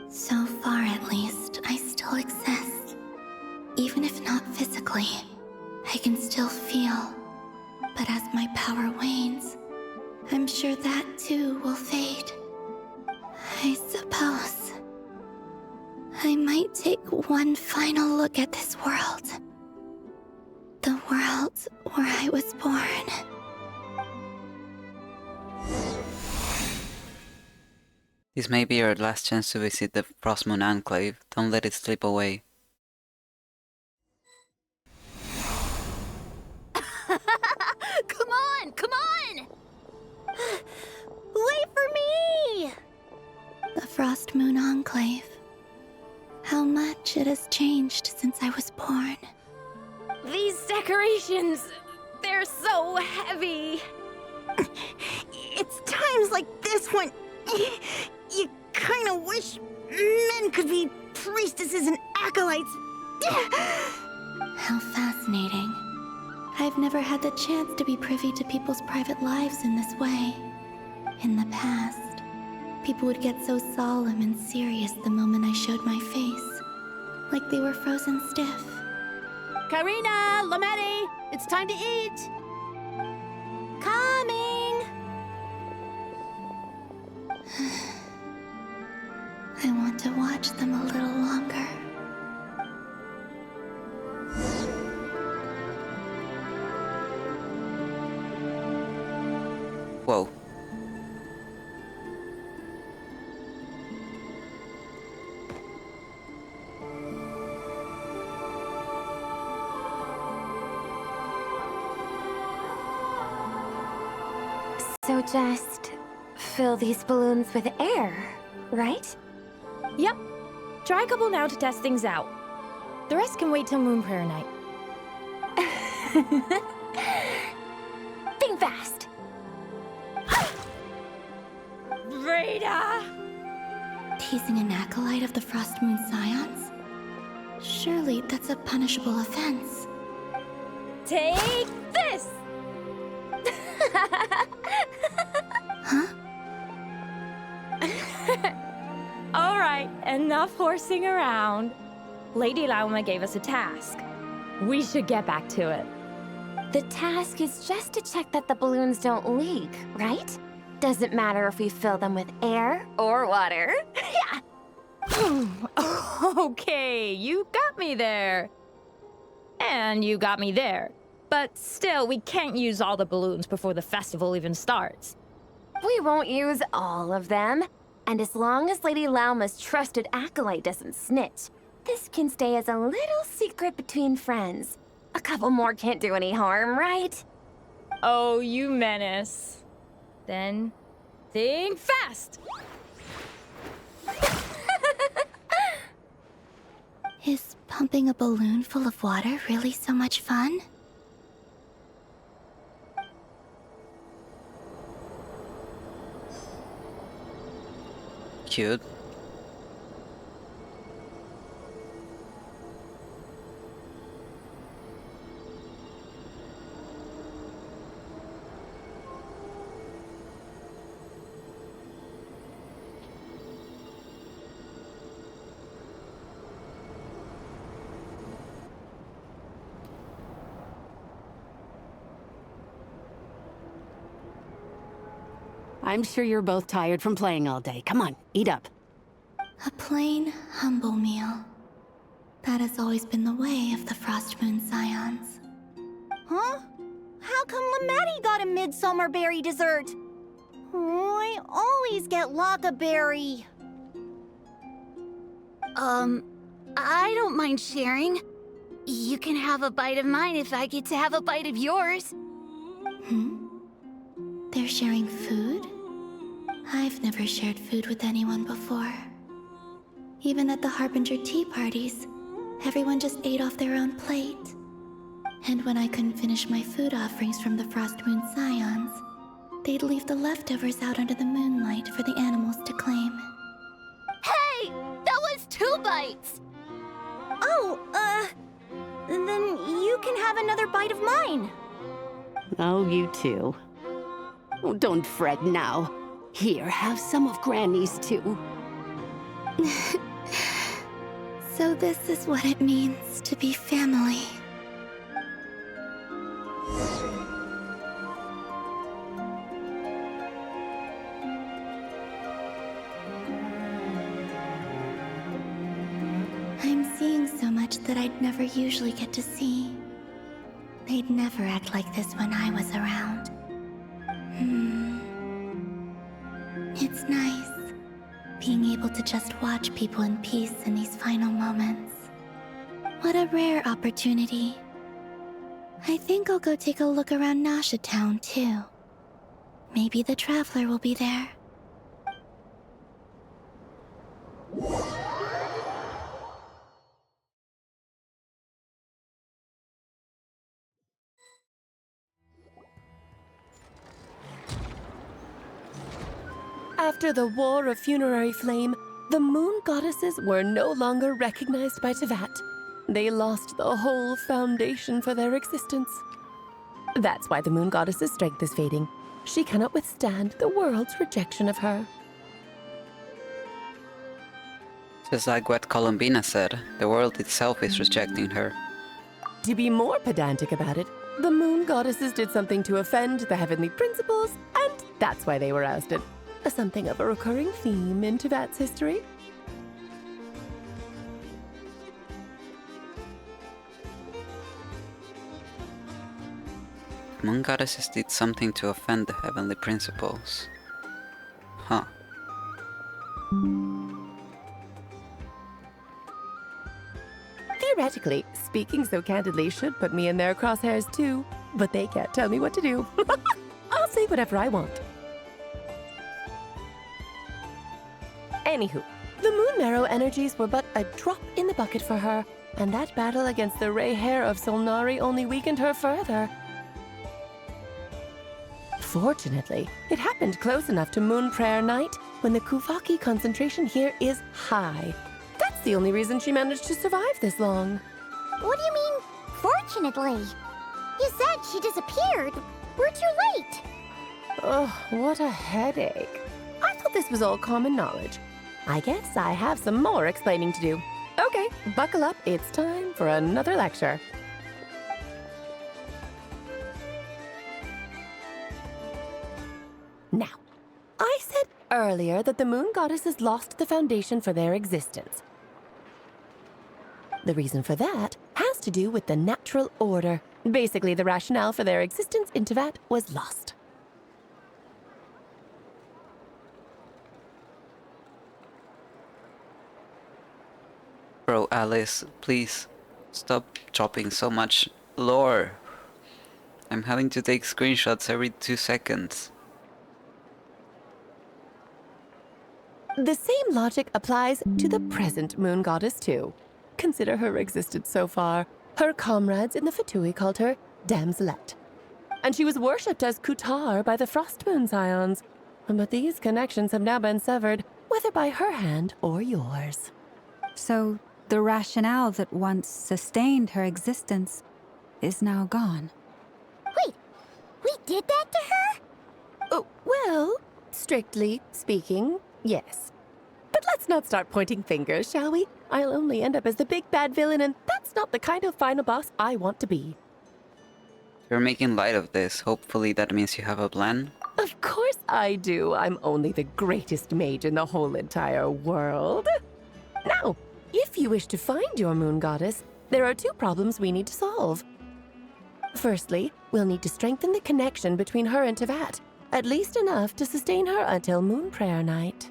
Speaker 5: So far, at least, I still exist. Even if not physically, I can still feel. But as my power wanes, I'm sure that too will fade. I suppose I might take one final look at this world. The world where I was born.
Speaker 2: This may be your last chance to visit the Frost Moon Enclave. Don't let it slip away.
Speaker 14: Come on! Come on! Wait for me!
Speaker 5: The Frost Moon Enclave. How much it has changed since I was born.
Speaker 14: These decorations, they're so heavy.
Speaker 16: It's times like this when you kind of wish men could be priestesses and acolytes.
Speaker 5: How fascinating. I've never had the chance to be privy to people's private lives in this way. In the past, people would get so solemn and serious the moment I showed my face. Like they were frozen stiff.
Speaker 15: Karina, Lametti, it's time to eat.
Speaker 16: Coming!
Speaker 5: I want to watch them a little longer.
Speaker 2: Whoa.
Speaker 14: So just fill these balloons with air, right?
Speaker 17: Yep. Try a couple now to test things out. The rest can wait till Moon Prayer Night.
Speaker 14: Think fast.
Speaker 17: Rita!
Speaker 5: Teasing an acolyte of the Frost Moon Scions? Surely that's a punishable offense.
Speaker 17: Take this!
Speaker 5: Huh?
Speaker 17: Alright, enough horsing around. Lady Lauma gave us a task. We should get back to it.
Speaker 14: The task is just to check that the balloons don't leak, right? Doesn't matter if we fill them with air or water. Yeah.
Speaker 17: Okay, you got me there. And you got me there. But still, we can't use all the balloons before the festival even starts.
Speaker 14: We won't use all of them.
Speaker 18: And as long as Lady Lauma's trusted acolyte doesn't snitch, this can stay as a little secret between friends. A couple more can't do any harm, right?
Speaker 17: Oh, you menace. Then think fast!
Speaker 5: Is pumping a balloon full of water really so much fun?
Speaker 2: Cute.
Speaker 19: I'm sure you're both tired from playing all day. Come on, eat up.
Speaker 5: A plain, humble meal. That has always been the way of the Frost Moon Scions.
Speaker 16: Huh? How come Lamatti got a midsummer berry dessert? Oh, I always get Lockaberry.
Speaker 20: I don't mind sharing. You can have a bite of mine if I get to have a bite of yours.
Speaker 5: They're sharing food? I've never shared food with anyone before. Even at the Harbinger tea parties, everyone just ate off their own plate. And when I couldn't finish my food offerings from the Frost Moon Scions, they'd leave the leftovers out under the moonlight for the animals to claim.
Speaker 20: Hey! That was 2 bites!
Speaker 16: Oh, then you can have another bite of mine.
Speaker 19: Oh, you too. Oh, don't fret now. Here, have some of Granny's too.
Speaker 5: So this is what it means to be family. I'm seeing so much that I'd never usually get to see. They'd never act like this when I was around. It's nice, being able to just watch people in peace in these final moments. What a rare opportunity. I think I'll go take a look around Nasha Town, too. Maybe the Traveler will be there.
Speaker 15: After the War of Funerary Flame, the Moon Goddesses were no longer recognized by Teyvat. They lost the whole foundation for their existence. That's why the Moon Goddess's strength is fading. She cannot withstand the world's rejection of her.
Speaker 2: Just like what Columbina said, the world itself is rejecting her.
Speaker 15: To be more pedantic about it, the Moon Goddesses did something to offend the heavenly principles, and that's why they were ousted. Something of a recurring theme in Teyvat's history.
Speaker 2: Moon Goddesses did something to offend the heavenly principles. Huh.
Speaker 15: Theoretically, speaking so candidly should put me in their crosshairs too, but they can't tell me what to do. I'll say whatever I want. Anywho, the Moon Marrow energies were but a drop in the bucket for her, and that battle against the Ray Hair of Solnari only weakened her further. Fortunately, it happened close enough to Moon Prayer Night when the Kuvaki concentration here is high. That's the only reason she managed to survive this long.
Speaker 4: What do you mean, fortunately? You said she disappeared. We're too late.
Speaker 15: Ugh, what a headache. I thought this was all common knowledge. I guess I have some more explaining to do. Okay, buckle up. It's time for another lecture. Now, I said earlier that the Moon Goddesses lost the foundation for their existence. The reason for that has to do with the natural order. Basically, the rationale for their existence in Teyvat was lost.
Speaker 2: Bro, Alice, please stop dropping so much lore. I'm having to take screenshots every 2 seconds.
Speaker 15: The same logic applies to the present moon goddess, too. Consider her existence so far. Her comrades in the Fatui called her Damselette. And she was worshipped as Kutar by the Frost Moon Scions. But these connections have now been severed, whether by her hand or yours.
Speaker 8: So, the rationale that once sustained her existence is now gone.
Speaker 4: Wait, we did that to her?
Speaker 15: Oh, well, strictly speaking, yes. But let's not start pointing fingers, shall we? I'll only end up as the big bad villain, and that's not the kind of final boss I want to be.
Speaker 2: You're making light of this. Hopefully that means you have a plan.
Speaker 15: Of course I do. I'm only the greatest mage in the whole entire world. Now, if you wish to find your moon goddess, there are 2 problems we need to solve. Firstly, we'll need to strengthen the connection between her and Teyvat, at least enough to sustain her until Moon Prayer Night.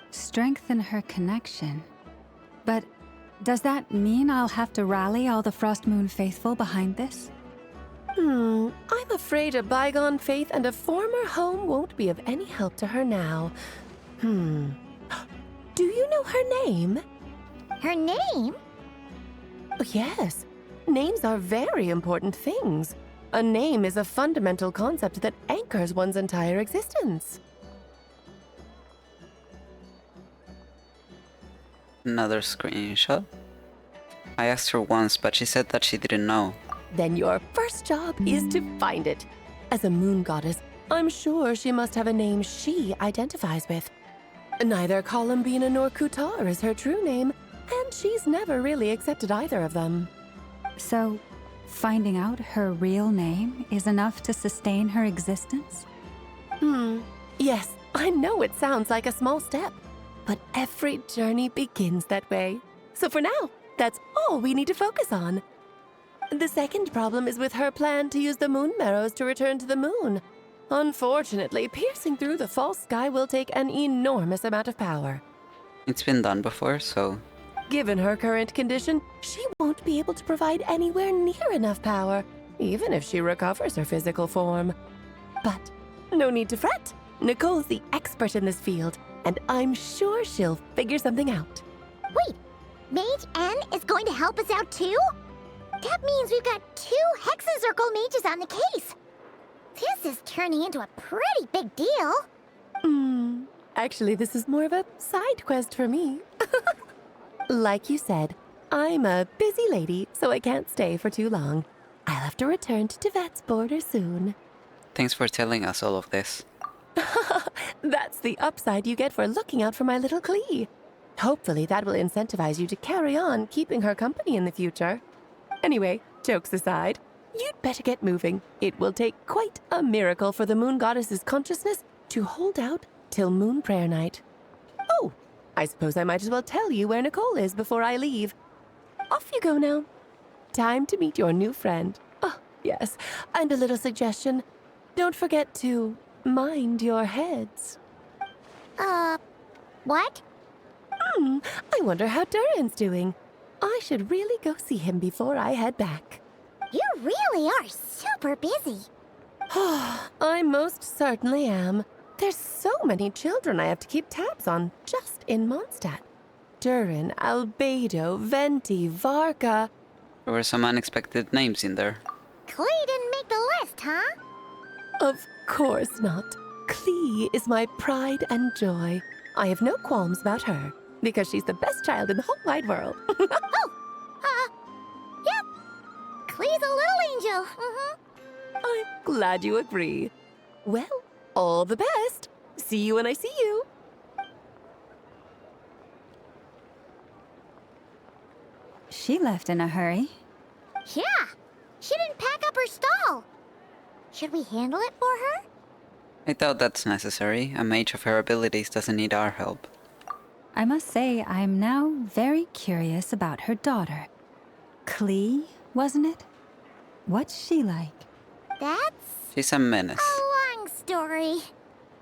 Speaker 8: Strengthen her connection? But does that mean I'll have to rally all the Frost Moon faithful behind this?
Speaker 15: I'm afraid a bygone faith and a former home won't be of any help to her now. Do you know her name?
Speaker 4: Her name?
Speaker 15: Yes. Names are very important things. A name is a fundamental concept that anchors one's entire existence.
Speaker 2: Another screenshot. I asked her once, but she said that she didn't know.
Speaker 15: Then your first job is to find it. As a moon goddess, I'm sure she must have a name she identifies with. Neither Columbina nor Kutar is her true name, and she's never really accepted either of them.
Speaker 8: So, finding out her real name is enough to sustain her existence?
Speaker 15: Yes, I know it sounds like a small step, but every journey begins that way. So for now, that's all we need to focus on. The second problem is with her plan to use the moon marrows to return to the moon. Unfortunately, piercing through the false sky will take an enormous amount of power.
Speaker 2: It's been done before, so...
Speaker 15: Given her current condition, she won't be able to provide anywhere near enough power, even if she recovers her physical form. But no need to fret. Nicole's the expert in this field, and I'm sure she'll figure something out.
Speaker 4: Wait, Mage N is going to help us out too? That means we've got 2 Hexacircle mages on the case. This is turning into a pretty big deal.
Speaker 15: Actually, this is more of a side quest for me. Like you said, I'm a busy lady, so I can't stay for too long. I'll have to return to Teyvat's border soon.
Speaker 2: Thanks for telling us all of this.
Speaker 15: That's the upside you get for looking out for my little Klee. Hopefully that will incentivize you to carry on keeping her company in the future. Anyway, jokes aside, you'd better get moving. It will take quite a miracle for the moon goddess's consciousness to hold out till Moon Prayer Night. Oh, I suppose I might as well tell you where Nicole is before I leave. Off you go now. Time to meet your new friend. Oh, yes, and a little suggestion. Don't forget to mind your heads.
Speaker 4: What?
Speaker 15: I wonder how Durin's doing. I should really go see him before I head back.
Speaker 4: You really are super busy.
Speaker 15: I most certainly am. There's so many children I have to keep tabs on just in Mondstadt. Durin, Albedo, Venti, Varka.
Speaker 2: There were some unexpected names in there.
Speaker 4: Klee didn't make the list, huh?
Speaker 15: Of course not. Klee is my pride and joy. I have no qualms about her, because she's the best child in the whole wide world.
Speaker 4: Yep. Klee's a little angel.
Speaker 15: I'm glad you agree. Well, all the best. See you when I see you.
Speaker 8: She left in a hurry.
Speaker 4: Yeah, she didn't pack up her stall. Should we handle it for her?
Speaker 2: I doubt that's necessary. A mage of her abilities doesn't need our help.
Speaker 8: I must say, I'm now very curious about her daughter. Klee, wasn't it? What's she like?
Speaker 4: That's
Speaker 2: She's a menace.
Speaker 4: a long story.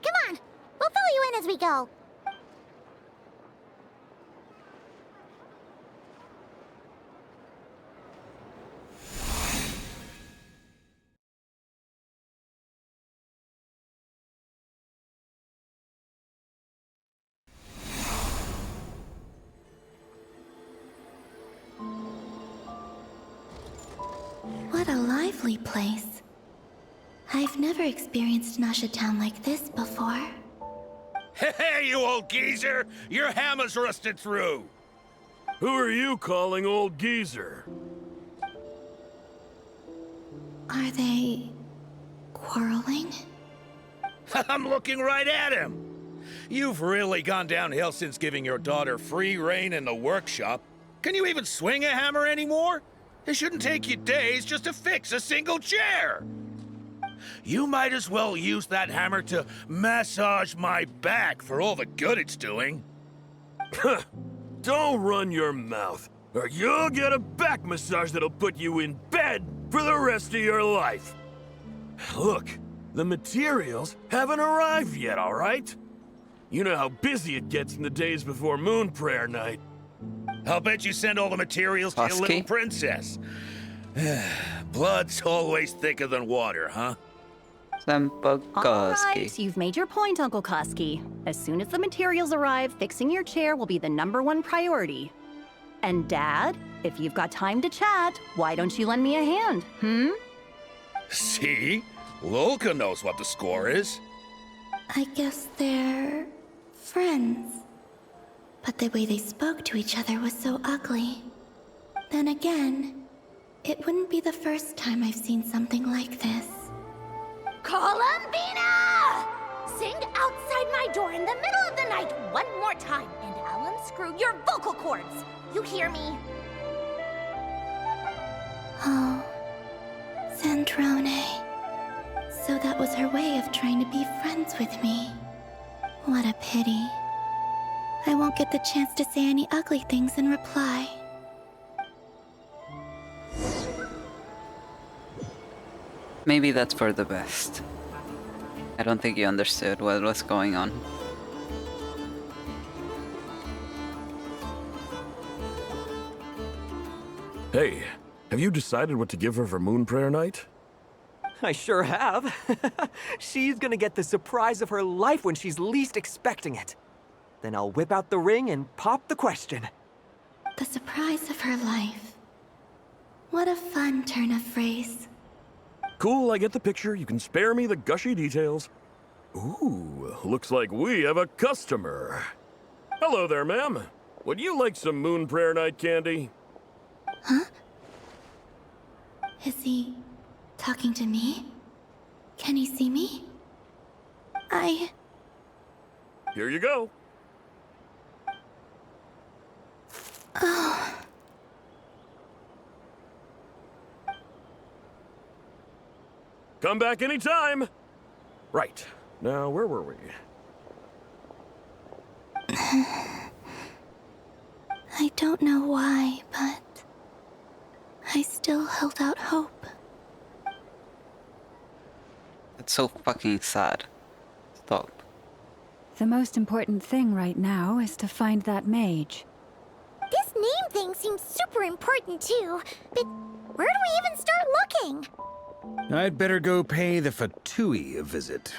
Speaker 4: Come on, we'll fill you in as we go.
Speaker 5: lovely place. I've never experienced Nasha Town like this before.
Speaker 21: Hey, you old geezer! Your hammer's rusted through!
Speaker 22: Who are you calling old geezer?
Speaker 5: Are they quarreling?
Speaker 21: I'm looking right at him! You've really gone downhill since giving your daughter free rein in the workshop. Can you even swing a hammer anymore? It shouldn't take you days just to fix a single chair! You might as well use that hammer to massage my back for all the good it's doing.
Speaker 22: Don't run your mouth, or you'll get a back massage that'll put you in bed for the rest of your life. Look, the materials haven't arrived yet, all right? You know how busy it gets in the days before Moon Prayer Night.
Speaker 21: I'll bet you send all the materials to your little princess. Blood's always thicker than water, huh?
Speaker 23: Alright, you've made your point, Uncle Koski. As soon as the materials arrive, fixing your chair will be the #1 priority. And Dad, if you've got time to chat, why don't you lend me a hand,
Speaker 21: See? Lolka knows what the score is.
Speaker 5: I guess they're friends. But the way they spoke to each other was so ugly. Then again, it wouldn't be the first time I've seen something like this.
Speaker 14: Columbina! Sing outside my door in the middle of the night one more time, and I'll unscrew your vocal cords. You hear me?
Speaker 5: Oh, Sandrone. So that was her way of trying to be friends with me. What a pity. I won't get the chance to say any ugly things in reply.
Speaker 2: Maybe that's for the best. I don't think you understood what was going on.
Speaker 22: Hey, have you decided what to give her for Moon Prayer Night?
Speaker 24: I sure have. She's gonna get the surprise of her life when she's least expecting it. Then I'll whip out the ring and pop the question.
Speaker 5: The surprise of her life. What a fun turn of phrase.
Speaker 22: Cool, I get the picture. You can spare me the gushy details. Ooh, looks like we have a customer. Hello there, ma'am. Would you like some Moon Prayer Night candy?
Speaker 5: Huh? Is he talking to me? Can he see me?
Speaker 22: Here you go.
Speaker 5: Oh.
Speaker 22: Come back anytime. Right. Now, where were we?
Speaker 5: I don't know why, but I still held out hope.
Speaker 2: It's so fucking sad. Stop.
Speaker 8: The most important thing right now is to find that mage.
Speaker 4: This name thing seems super important too, but where do we even start looking?
Speaker 7: I'd better go pay the Fatui a visit.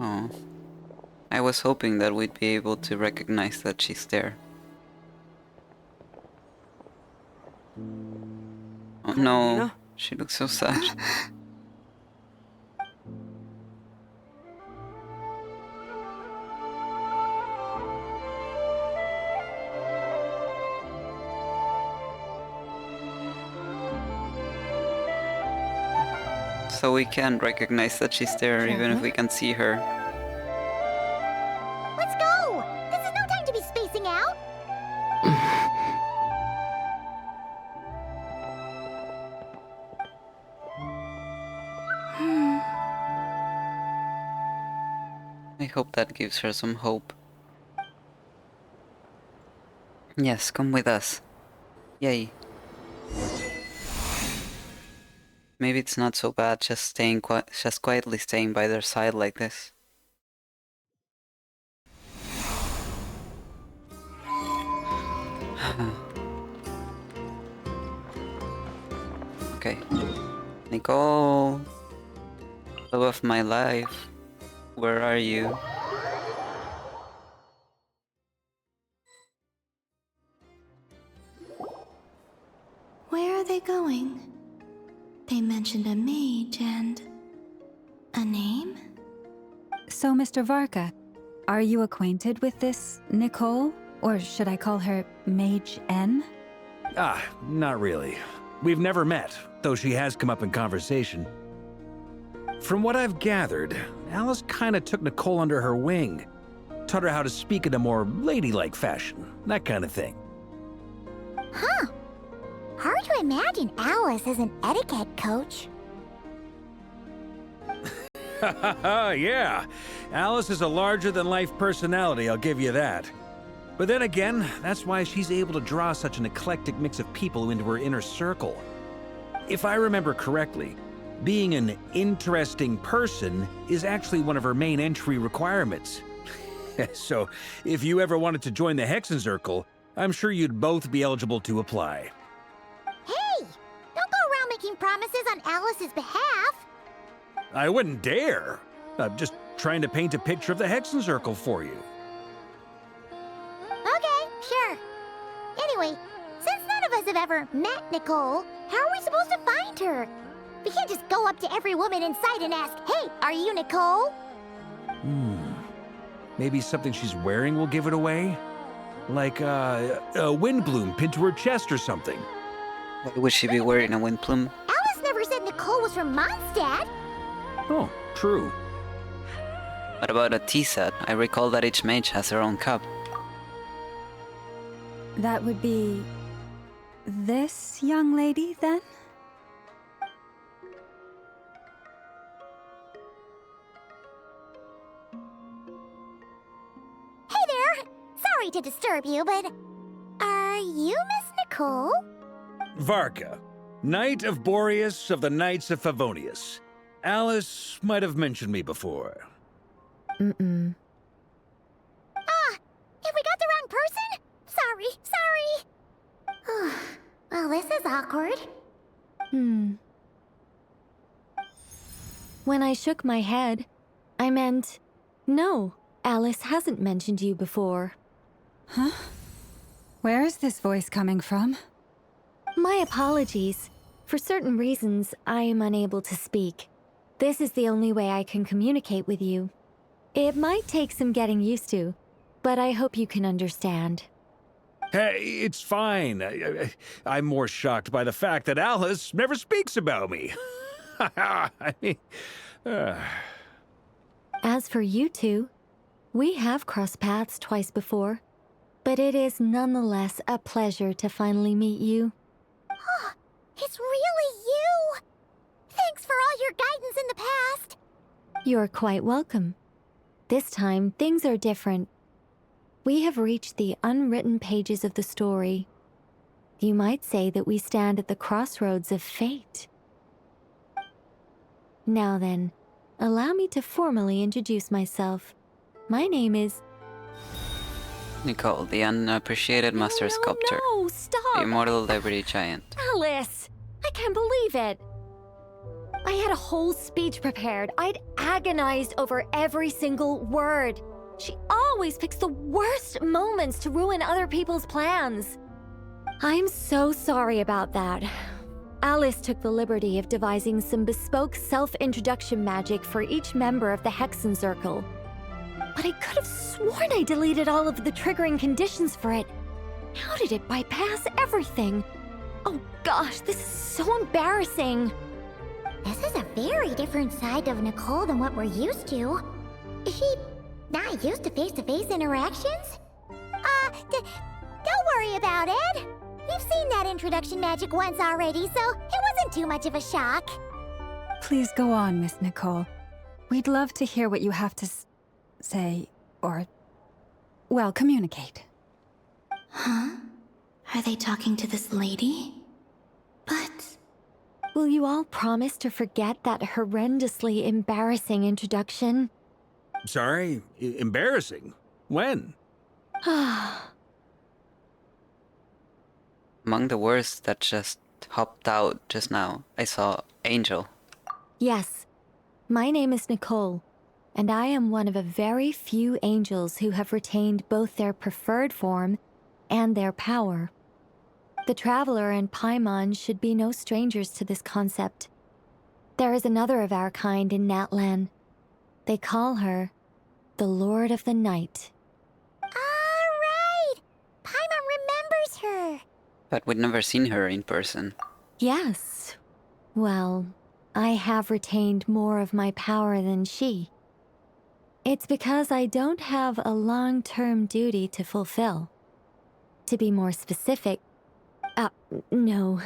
Speaker 2: Oh. I was hoping that we'd be able to recognize that she's there. Oh no, she looks so sad. So we can recognize that she's there even if we can see her.
Speaker 4: Let's go! This is no time to be spacing out!
Speaker 2: I hope that gives her some hope. Yes, come with us. Yay. Maybe it's not so bad just quietly staying by their side like this. Okay. Nicole, love of my life, where are you?
Speaker 5: Where are they going? They mentioned a mage and... a name?
Speaker 8: So, Mr. Varka, are you acquainted with this Nicole? Or should I call her Mage N?
Speaker 7: Ah, not really. We've never met, though she has come up in conversation. From what I've gathered, Alice kinda took Nicole under her wing. Taught her how to speak in a more ladylike fashion, that kind of thing.
Speaker 4: Huh. Hard to imagine Alice as an etiquette coach.
Speaker 7: Yeah, Alice is a larger-than-life personality, I'll give you that. But then again, that's why she's able to draw such an eclectic mix of people into her inner circle. If I remember correctly, being an interesting person is actually one of her main entry requirements. So, if you ever wanted to join the Hexenzirkel, I'm sure you'd both be eligible to apply.
Speaker 4: Hey! Don't go around making promises on Alice's behalf!
Speaker 7: I wouldn't dare. I'm just trying to paint a picture of the Hexenzirkel for you.
Speaker 4: Okay, sure. Anyway, since none of us have ever met Nicole, how are we supposed to find her? We can't just go up to every woman in sight and ask, "Hey, are you Nicole?"
Speaker 7: Maybe something she's wearing will give it away? Like, a wind plume pinned to her chest or something.
Speaker 2: Why would she be wearing a wind plume?
Speaker 4: Alice never said Nicole was from Mondstadt.
Speaker 7: Oh, true.
Speaker 2: What about a tea set? I recall that each mage has their own cup.
Speaker 8: That would be... this young lady, then?
Speaker 4: Hey there! Sorry to disturb you, but... are you Miss Nicole?
Speaker 7: Varka, Knight of Boreas of the Knights of Favonius. Alice might have mentioned me before.
Speaker 8: Mm-mm.
Speaker 4: Ah! If we got the wrong person? Sorry. Well, this is awkward.
Speaker 3: When I shook my head, I meant, no, Alice hasn't mentioned you before.
Speaker 8: Huh? Where is this voice coming from?
Speaker 3: My apologies. For certain reasons, I am unable to speak. This is the only way I can communicate with you. It might take some getting used to, but I hope you can understand.
Speaker 7: Hey, it's fine. I'm more shocked by the fact that Alice never speaks about me. I mean,
Speaker 3: As for you two, we have crossed paths twice before, but it is nonetheless a pleasure to finally meet you.
Speaker 4: Oh, it's really you! Thanks for all your guidance in the past.
Speaker 3: You're quite welcome. This time, things are different. We have reached the unwritten pages of the story. You might say that we stand at the crossroads of fate. Now then, allow me to formally introduce myself. My name is...
Speaker 2: Nicole, the unappreciated master sculptor.
Speaker 3: No, stop!
Speaker 2: The immortal Liberty Giant.
Speaker 3: Alice! I can't believe it! I had a whole speech prepared. I'd agonized over every single word. She always picks the worst moments to ruin other people's plans. I'm so sorry about that. Alice took the liberty of devising some bespoke self-introduction magic for each member of the Hexenzirkel. But I could have sworn I deleted all of the triggering conditions for it. How did it bypass everything? Oh gosh, this is so embarrassing.
Speaker 4: This is a very different side of Nicole than what we're used to. Is she not used to face-to-face interactions? Don't worry about it. We've seen that introduction magic once already, so it wasn't too much of a shock.
Speaker 8: Please go on, Miss Nicole. We'd love to hear what you have to say, or, well, communicate.
Speaker 5: Huh? Are they talking to this lady? But...
Speaker 3: Will you all promise to forget that horrendously embarrassing introduction?
Speaker 7: Sorry? Embarrassing? When?
Speaker 2: Among the worst that just hopped out just now. I saw Angel.
Speaker 3: Yes, my name is Nicole, and I am one of a very few angels who have retained both their preferred form and their power. The Traveler and Paimon should be no strangers to this concept. There is another of our kind in Natlan. They call her the Lord of the Night.
Speaker 4: Alright! Paimon remembers her!
Speaker 2: But we'd never seen her in person.
Speaker 3: Yes. Well, I have retained more of my power than she. It's because I don't have a long-term duty to fulfill. To be more specific, no.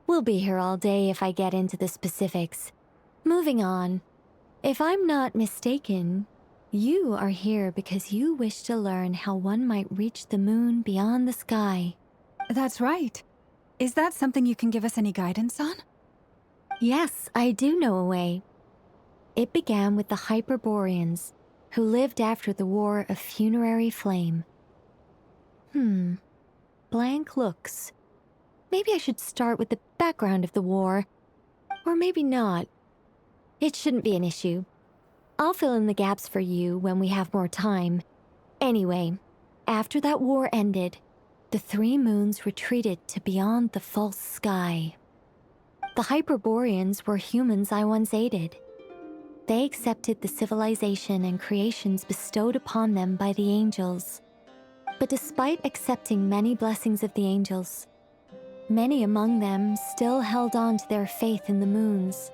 Speaker 3: We'll be here all day if I get into the specifics. Moving on. If I'm not mistaken, you are here because you wish to learn how one might reach the moon beyond the sky.
Speaker 8: That's right. Is that something you can give us any guidance on?
Speaker 3: Yes, I do know a way. It began with the Hyperboreans, who lived after the War of Funerary Flame. Blank looks. Maybe I should start with the background of the war. Or maybe not. It shouldn't be an issue. I'll fill in the gaps for you when we have more time. Anyway, after that war ended, the three moons retreated to beyond the false sky. The Hyperboreans were humans I once aided. They accepted the civilization and creations bestowed upon them by the angels. But despite accepting many blessings of the angels, many among them still held on to their faith in the moons.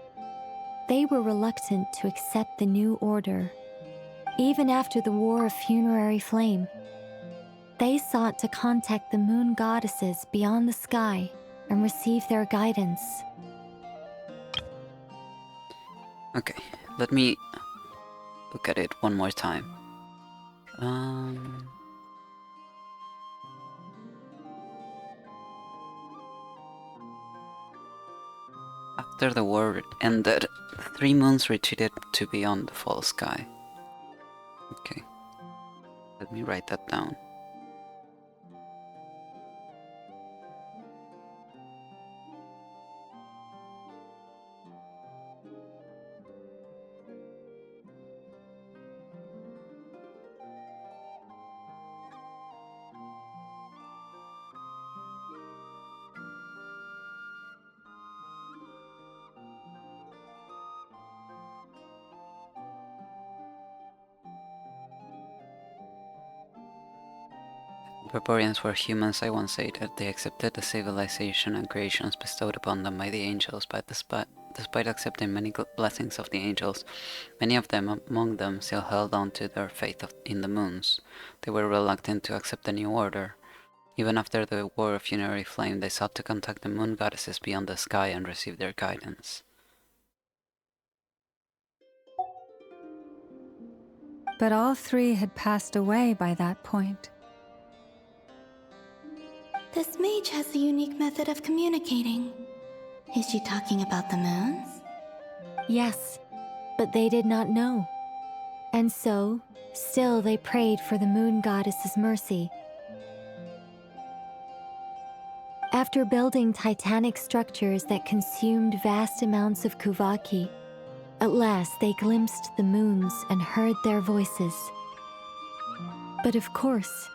Speaker 3: They were reluctant to accept the new order. Even after the War of Funerary Flame, they sought to contact the moon goddesses beyond the sky and receive their guidance.
Speaker 2: Okay, let me look at it one more time. After the war ended, the three moons retreated to beyond the false sky. Okay, let me write that down. Hyperboreans were humans I once aided. They accepted the civilization and creations bestowed upon them by the angels, but despite accepting many blessings of the angels, many of them among them still held on to their faith in the moons. They were reluctant to accept the new order. Even after the War of Funerary Flame, they sought to contact the moon goddesses beyond the sky and receive their guidance.
Speaker 8: But all three had passed away by that point.
Speaker 5: This mage has a unique method of communicating. Is she talking about the moons?
Speaker 3: Yes, but they did not know. And so, still they prayed for the moon goddess's mercy. After building titanic structures that consumed vast amounts of Kuvaki, at last they glimpsed the moons and heard their voices. But of course,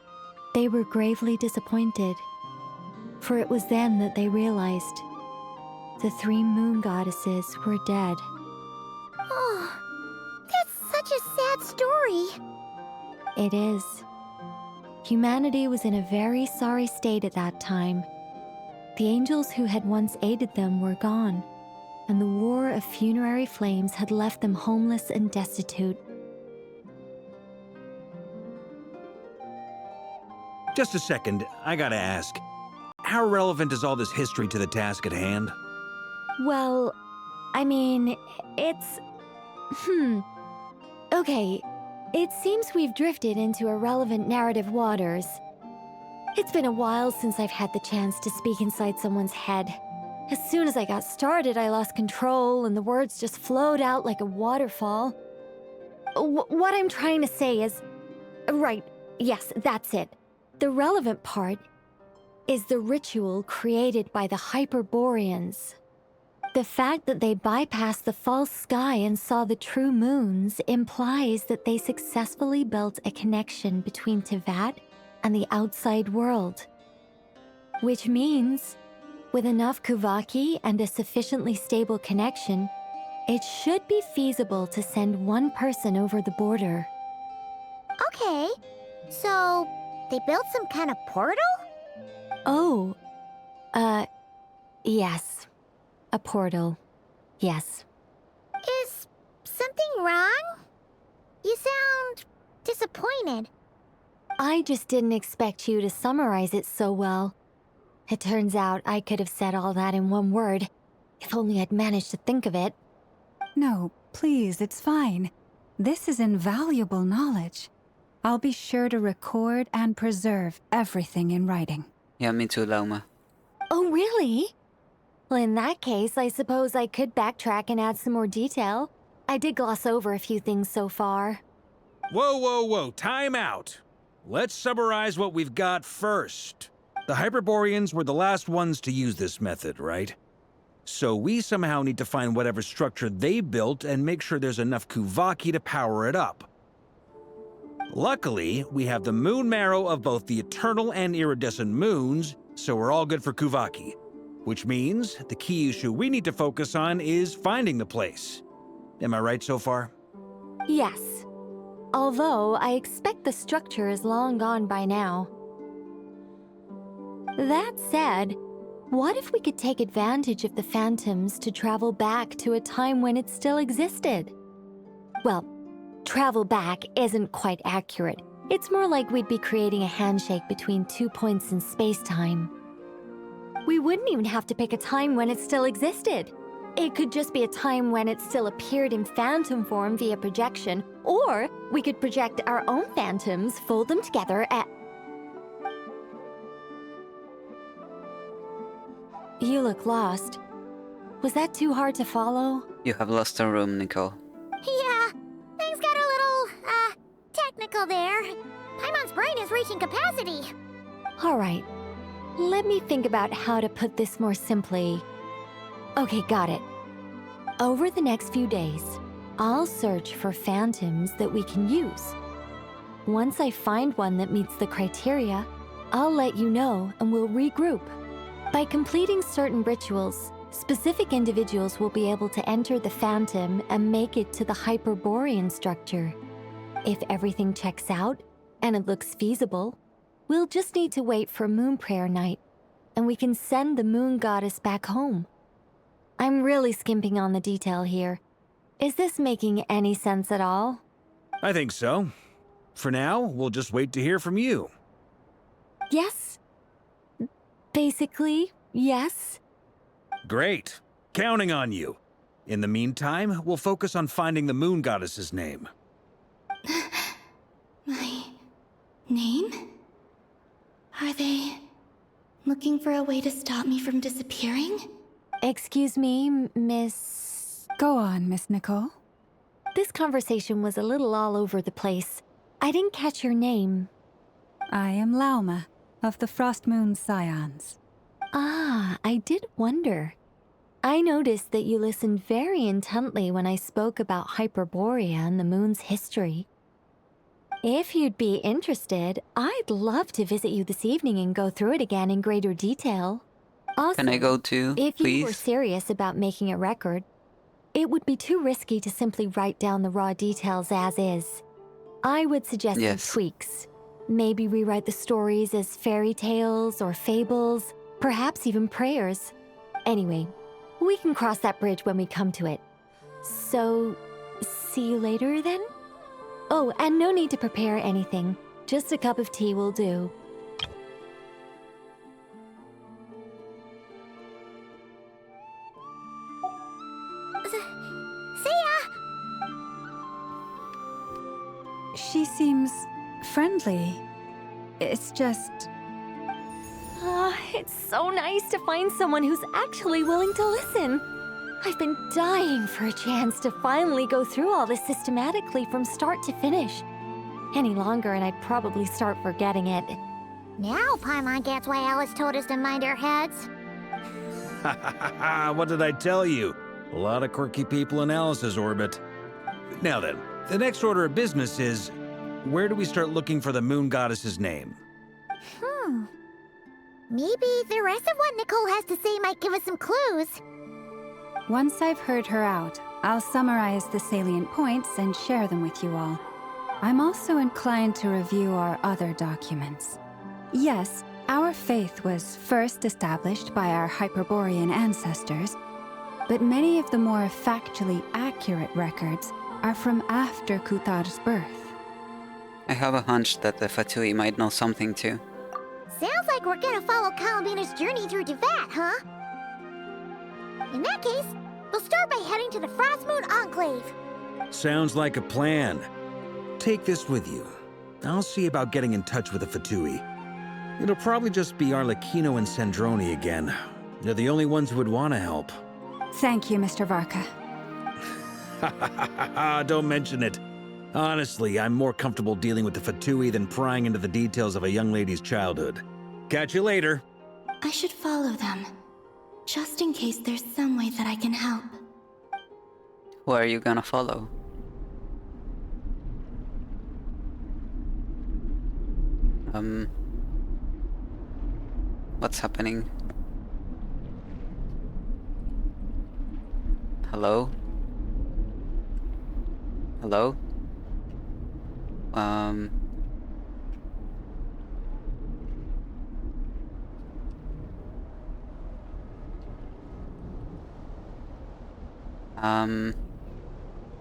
Speaker 3: they were gravely disappointed. For it was then that they realized the three moon goddesses were dead.
Speaker 4: Oh, that's such a sad story.
Speaker 3: It is. Humanity was in a very sorry state at that time. The angels who had once aided them were gone, and the War of Funerary Flames had left them homeless and destitute.
Speaker 7: Just a second, I gotta ask. How relevant is all this history to the task at hand?
Speaker 3: Well, I mean, it's... Okay, it seems we've drifted into irrelevant narrative waters. It's been a while since I've had the chance to speak inside someone's head. As soon as I got started, I lost control, and the words just flowed out like a waterfall. What I'm trying to say is... Right, yes, that's it. The relevant part is the ritual created by the Hyperboreans. The fact that they bypassed the false sky and saw the true moons implies that they successfully built a connection between Teyvat and the outside world. Which means, with enough Kuvaki and a sufficiently stable connection, it should be feasible to send one person over the border.
Speaker 4: Okay, so they built some kind of portal?
Speaker 3: Oh, yes. A portal. Yes.
Speaker 4: Is something wrong? You sound disappointed.
Speaker 3: I just didn't expect you to summarize it so well. It turns out I could have said all that in one word, if only I'd managed to think of it.
Speaker 8: No, please, it's fine. This is invaluable knowledge. I'll be sure to record and preserve everything in writing.
Speaker 2: Yeah, me too, Lauma.
Speaker 3: Oh, really? Well, in that case, I suppose I could backtrack and add some more detail. I did gloss over a few things so far.
Speaker 7: Whoa, whoa, whoa, time out. Let's summarize what we've got first. The Hyperboreans were the last ones to use this method, right? So we somehow need to find whatever structure they built and make sure there's enough Kuvaki to power it up. Luckily, we have the moon marrow of both the eternal and iridescent moons, so we're all good for Kuvaki. Which means the key issue we need to focus on is finding the place. Am I right so far?
Speaker 3: Yes. Although I expect the structure is long gone by now. That said, what if we could take advantage of the phantoms to travel back to a time when it still existed? Well, travel back isn't quite accurate. It's more like we'd be creating a handshake between 2 points in space-time. We wouldn't even have to pick a time when it still existed. It could just be a time when it still appeared in phantom form via projection, or we could project our own phantoms, fold them together, and... You look lost. Was that too hard to follow?
Speaker 2: You have lost a room, Nicole.
Speaker 4: Yeah, things got a little, technical there. Paimon's brain is reaching capacity.
Speaker 3: All right. Let me think about how to put this more simply. Okay, got it. Over the next few days, I'll search for phantoms that we can use. Once I find one that meets the criteria, I'll let you know and we'll regroup. By completing certain rituals, specific individuals will be able to enter the phantom and make it to the Hyperborean structure. If everything checks out and it looks feasible, we'll just need to wait for Moon Prayer Night, and we can send the Moon Goddess back home. I'm really skimping on the detail here. Is this making any sense at all?
Speaker 7: I think so. For now, we'll just wait to hear from you.
Speaker 3: Yes. Basically, yes.
Speaker 7: Great. Counting on you. In the meantime, we'll focus on finding the Moon Goddess's name.
Speaker 5: My name? Are they looking for a way to stop me from disappearing?
Speaker 3: Excuse me, Miss...
Speaker 8: Go on, Miss Nicole.
Speaker 3: This conversation was a little all over the place. I didn't catch your name.
Speaker 8: I am Lauma, of the Frost Moon Scions.
Speaker 3: Ah, I did wonder. I noticed that you listened very intently when I spoke about Hyperborea and the moon's history. If you'd be interested, I'd love to visit you this evening and go through it again in greater detail. Also,
Speaker 2: Can I go too,
Speaker 3: if
Speaker 2: please?
Speaker 3: you were serious about making a record, it would be too risky to simply write down the raw details as is. I would suggest some tweaks. Maybe rewrite the stories as fairy tales or fables, perhaps even prayers. Anyway, we can cross that bridge when we come to it. So, see you later then? Oh, and no need to prepare anything. Just a cup of tea will do.
Speaker 4: See ya!
Speaker 8: She seems friendly. It's just...
Speaker 3: It's so nice to find someone who's actually willing to listen. I've been dying for a chance to finally go through all this systematically from start to finish. Any longer and I'd probably start forgetting it.
Speaker 4: Now Paimon gets why Alice told us to mind our heads.
Speaker 7: What did I tell you? A lot of quirky people in Alice's orbit. Now then, the next order of business is, where do we start looking for the moon goddess's name?
Speaker 4: Maybe the rest of what Nicole has to say might give us some clues.
Speaker 8: Once I've heard her out, I'll summarize the salient points and share them with you all. I'm also inclined to review our other documents. Yes, our faith was first established by our Hyperborean ancestors, but many of the more factually accurate records are from after Kuthar's birth.
Speaker 2: I have a hunch that the Fatui might know something too.
Speaker 4: Sounds like we're gonna follow Columbina's journey through Teyvat, huh? In that case, we'll start by heading to the Frostmoon Enclave.
Speaker 7: Sounds like a plan. Take this with you. I'll see about getting in touch with the Fatui. It'll probably just be Arlecchino and Sandroni again. They're the only ones who would want to help.
Speaker 8: Thank you, Mr. Varka.
Speaker 7: Don't mention it. Honestly, I'm more comfortable dealing with the Fatui than prying into the details of a young lady's childhood. Catch you later.
Speaker 5: I should follow them, just in case there's some way that I can help.
Speaker 2: Who are you gonna follow? What's happening? Hello? Hello?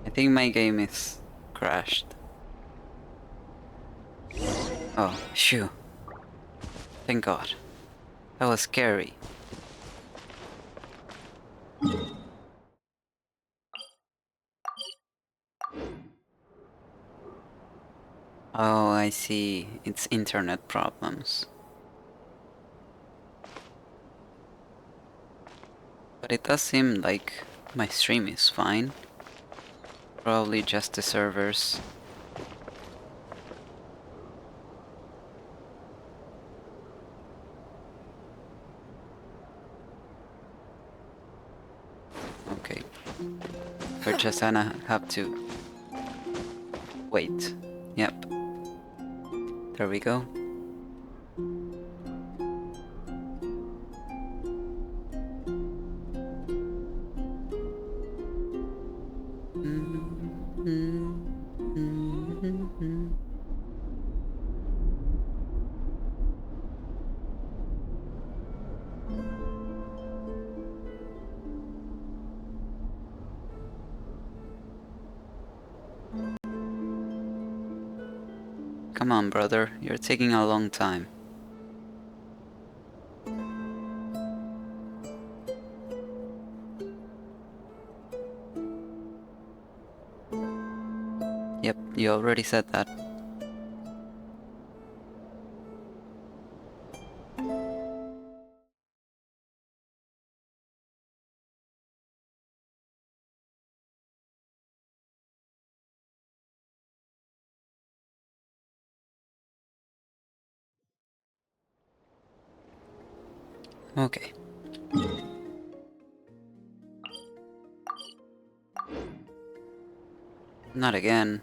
Speaker 2: I think my game is crashed. Oh, shoo. Thank God. That was scary. Oh, I see. It's internet problems. But it does seem like my stream is fine. Probably just the servers. Okay. We're just gonna have to wait. Yep. There we go. Come on, brother. You're taking a long time. Yep, you already said that. Okay. Not again.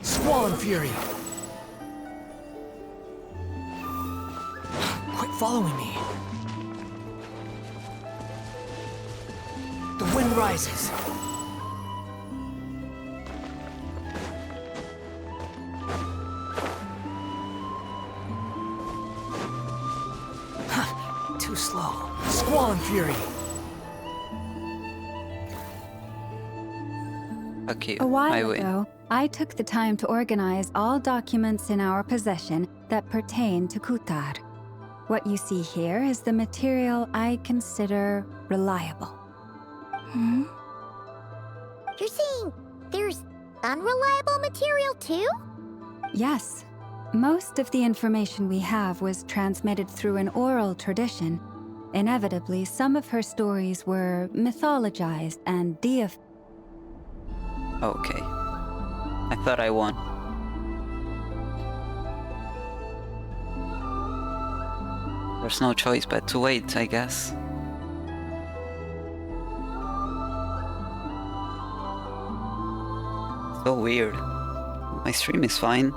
Speaker 1: Squall Fury! Quit following me. The wind rises. Too slow. Squall Fury!
Speaker 2: Okay,
Speaker 8: A while
Speaker 2: I win.
Speaker 8: ago, I took the time to organize all documents in our possession that pertain to Kuthar. What you see here is the material I consider reliable.
Speaker 4: You're saying there's unreliable material too?
Speaker 8: Yes. Most of the information we have was transmitted through an oral tradition, Inevitably, some of her stories were mythologized and
Speaker 2: Okay. I thought I won. There's no choice but to wait, I guess. So weird. My stream is fine.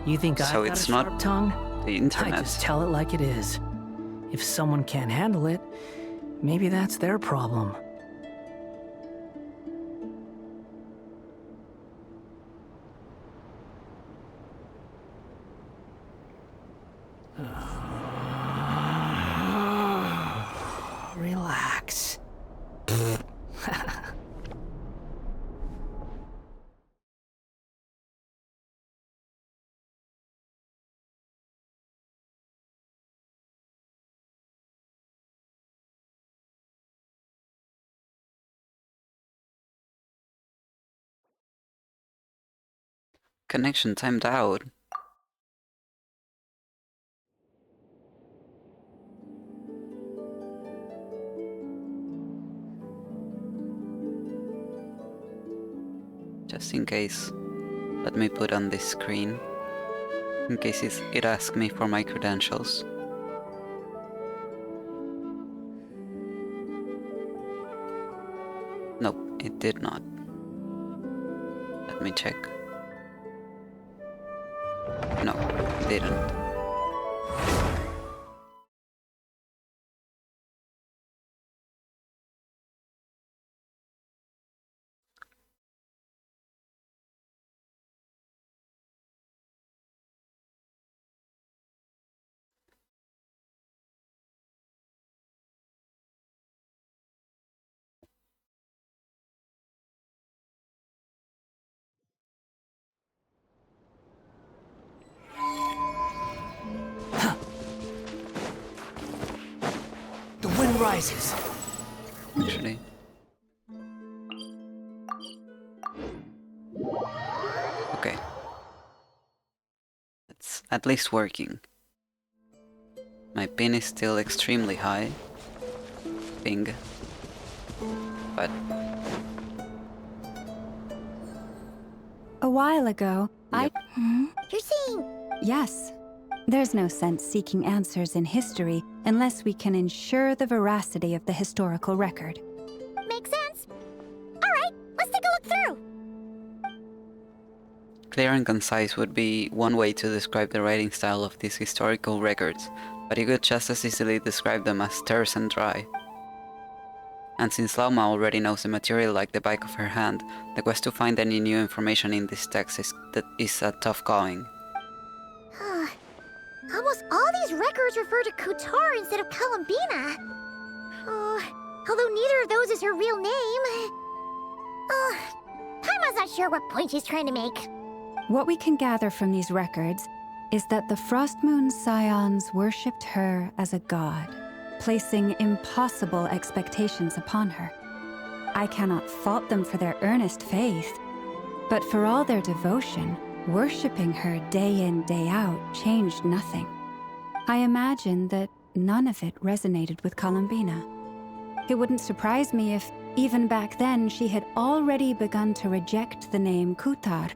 Speaker 1: You think
Speaker 2: So
Speaker 1: I've got
Speaker 2: it's
Speaker 1: a
Speaker 2: not
Speaker 1: sharp tongue?
Speaker 2: the internet.
Speaker 1: I just tell it like it is. If someone can't handle it, maybe that's their problem. Relax.
Speaker 2: Connection timed out. Just in case, let me put on this screen. In case it asks me for my credentials. Nope, it did not. Let me check. No, it didn't.
Speaker 1: The wind rises.
Speaker 2: Actually. Okay. It's at least working. My pin is still extremely high. Ping. But
Speaker 8: A while ago,
Speaker 4: You're seeing...
Speaker 8: Yes. There's no sense seeking answers in history unless we can ensure the veracity of the historical record.
Speaker 4: Makes sense. Alright, let's take a look through.
Speaker 2: clear and concise would be one way to describe the writing style of these historical records, but you could just as easily describe them as terse and dry. And since Lauma already knows the material like the back of her hand, the quest to find any new information in this text is a tough going.
Speaker 4: Almost all these records refer to Kutar instead of Columbina. Although neither of those is her real name. Paimon's not sure what point she's trying to make.
Speaker 8: What we can gather from these records is that the Frost Moon Scions worshipped her as a god, placing impossible expectations upon her. I cannot fault them for their earnest faith, but for all their devotion, worshipping her day in, day out changed nothing. I imagine that none of it resonated with Columbina. It wouldn't surprise me if, even back then, she had already begun to reject the name Kutar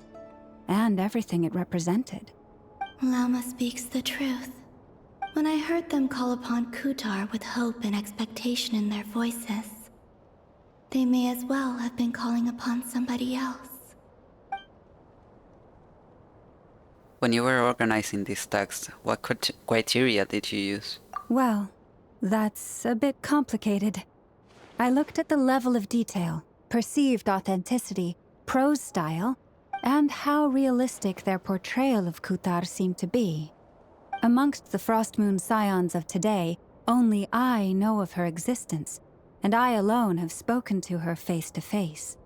Speaker 8: and everything it represented.
Speaker 5: Lauma speaks the truth. When I heard them call upon Kutar with hope and expectation in their voices, they may as well have been calling upon somebody else.
Speaker 2: When you were organizing this text, what criteria did you use?
Speaker 8: Well, that's a bit complicated. I looked at the level of detail, perceived authenticity, prose style, and how realistic their portrayal of Kutar seemed to be. Amongst the Frost Moon Scions of today, only I know of her existence, and I alone have spoken to her face to face.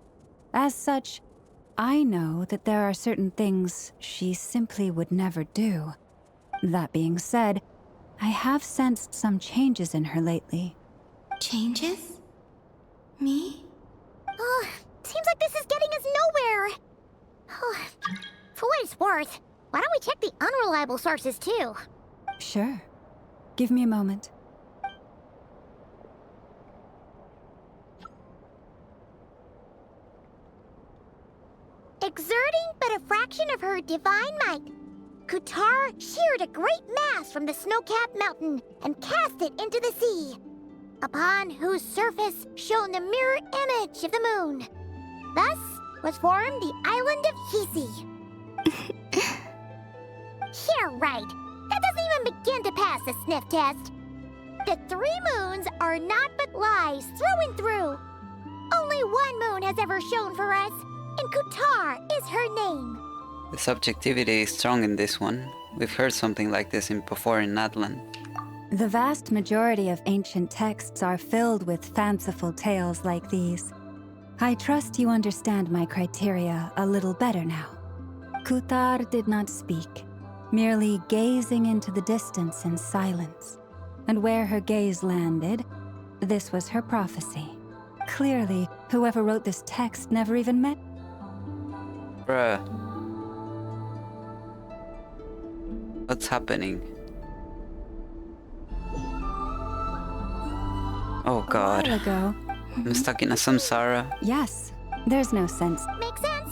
Speaker 8: As such, I know that there are certain things she simply would never do. That being said, I have sensed some changes in her lately.
Speaker 5: Changes? Me?
Speaker 4: Seems like this is getting us nowhere. For what it's worth, why don't we check the unreliable sources too?
Speaker 8: Sure. Give me a moment.
Speaker 4: but a fraction of her divine might, Kutar sheared a great mass from the snow-capped mountain and cast it into the sea, upon whose surface shone the mirror image of the moon. Thus was formed the island of Hisi. Yeah, right. That doesn't even begin to pass the sniff test. The 3 moons are naught but lies through and through. Only one moon has ever shone for us, and Kutar is her name.
Speaker 2: The subjectivity is strong in this one. We've heard something like this before in Natlan.
Speaker 8: The vast majority of ancient texts are filled with fanciful tales like these. I trust you understand my criteria a little better now. Kutar did not speak, merely gazing into the distance in silence. And where her gaze landed, this was her prophecy. Clearly, whoever wrote this text never even met.
Speaker 2: Bruh. What's happening? Oh god.
Speaker 8: A while ago.
Speaker 2: I'm stuck in a samsara.
Speaker 8: Yes, there's no sense.
Speaker 4: Makes sense.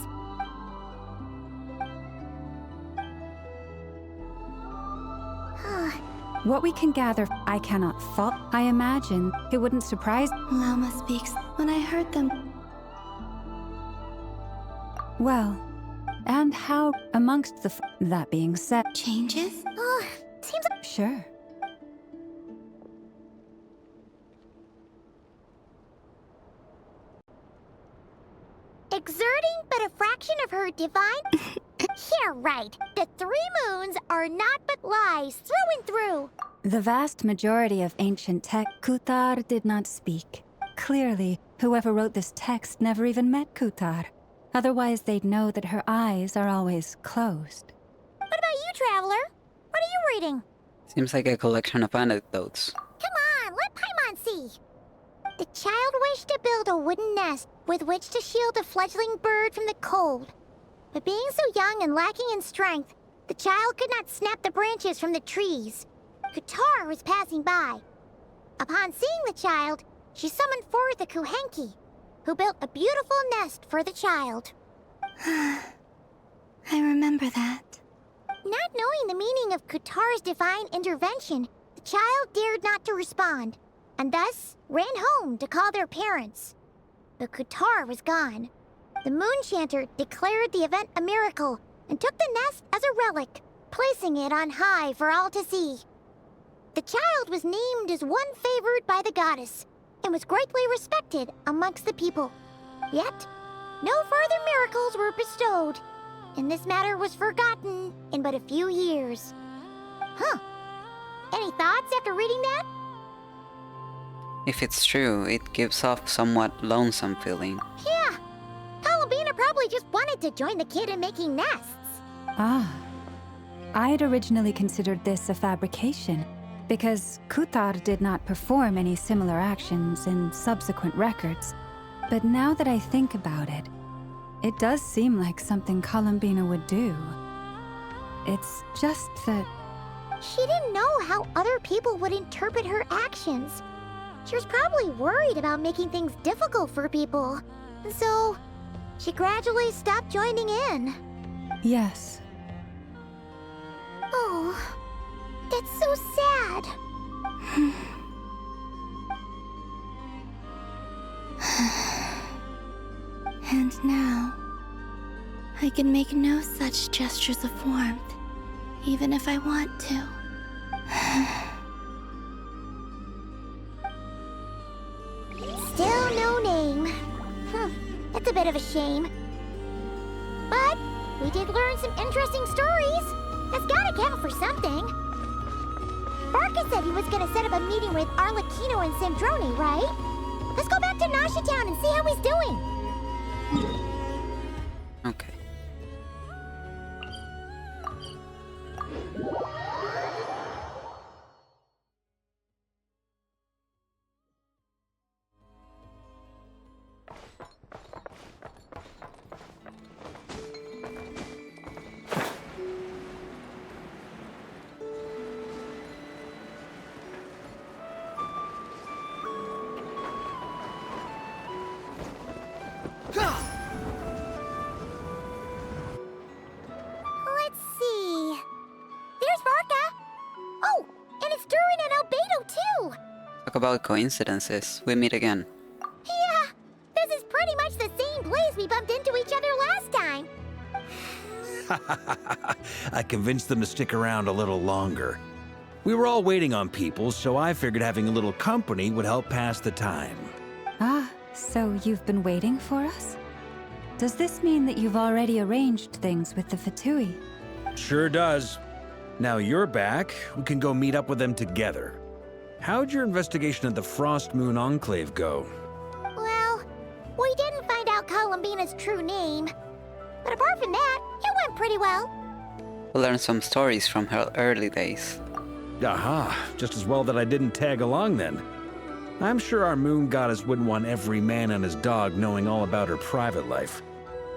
Speaker 8: What we can gather, I cannot fault. I imagine it wouldn't surprise.
Speaker 5: Lama speaks. When I heard them.
Speaker 8: Well, and how amongst the that being said.
Speaker 5: Changes?
Speaker 4: Seems like.
Speaker 8: Sure.
Speaker 4: Exerting but a fraction of her divine. Yeah, right. The 3 moons are naught but lies through and through.
Speaker 8: The vast majority of ancient text, Kutar did not speak. Clearly, whoever wrote this text never even met Kutar. Otherwise, they'd know that her eyes are always closed.
Speaker 4: What about you, Traveler? What are you reading?
Speaker 2: Seems like a collection of anecdotes.
Speaker 4: Come on, let Paimon see. The child wished to build a wooden nest with which to shield a fledgling bird from the cold. But being so young and lacking in strength, the child could not snap the branches from the trees. Kutar was passing by. Upon seeing the child, she summoned forth a Kuhenki, who built a beautiful nest for the child.
Speaker 5: I remember that.
Speaker 4: Not knowing the meaning of Kutar's divine intervention, the child dared not to respond, and thus ran home to call their parents. But Kutar was gone. The Moonchanter declared the event a miracle and took the nest as a relic, placing it on high for all to see. The child was named as one favored by the goddess and was greatly respected amongst the people. Yet, no further miracles were bestowed, and this matter was forgotten in but a few years. Huh. Any thoughts after reading that?
Speaker 2: If it's true, it gives off somewhat lonesome feeling.
Speaker 4: Yeah. Albina probably just wanted to join the kid in making nests.
Speaker 8: Ah. I'd originally considered this a fabrication, because Kutar did not perform any similar actions in subsequent records. But now that I think about it, it does seem like something Columbina would do. It's just that...
Speaker 4: She didn't know how other people would interpret her actions. She was probably worried about making things difficult for people. So, she gradually stopped joining in.
Speaker 8: Yes.
Speaker 4: Oh, that's so sad.
Speaker 5: And now, I can make no such gestures of warmth, even if I want to.
Speaker 4: Still no name. That's a bit of a shame. But we did learn some interesting stories. That's gotta count for something. Barca said he was gonna set up a meeting with Arlecchino and Sandrone, right? Let's go back to Nasha Town and see how he's doing.
Speaker 2: Okay.
Speaker 4: too!
Speaker 2: Talk about coincidences. We meet again.
Speaker 4: Yeah, this is pretty much the same place we bumped into each other last time.
Speaker 7: I convinced them to stick around a little longer. We were all waiting on people, so I figured having a little company would help pass the time.
Speaker 8: Ah, so you've been waiting for us? Does this mean that you've already arranged things with the Fatui?
Speaker 7: Sure does. Now you're back, we can go meet up with them together. How'd your investigation at the Frost Moon Enclave go?
Speaker 4: Well, we didn't find out Columbina's true name. But apart from that, it went pretty well.
Speaker 2: We learned some stories from her early days.
Speaker 7: Aha, just as well that I didn't tag along then. I'm sure our moon goddess wouldn't want every man and his dog knowing all about her private life.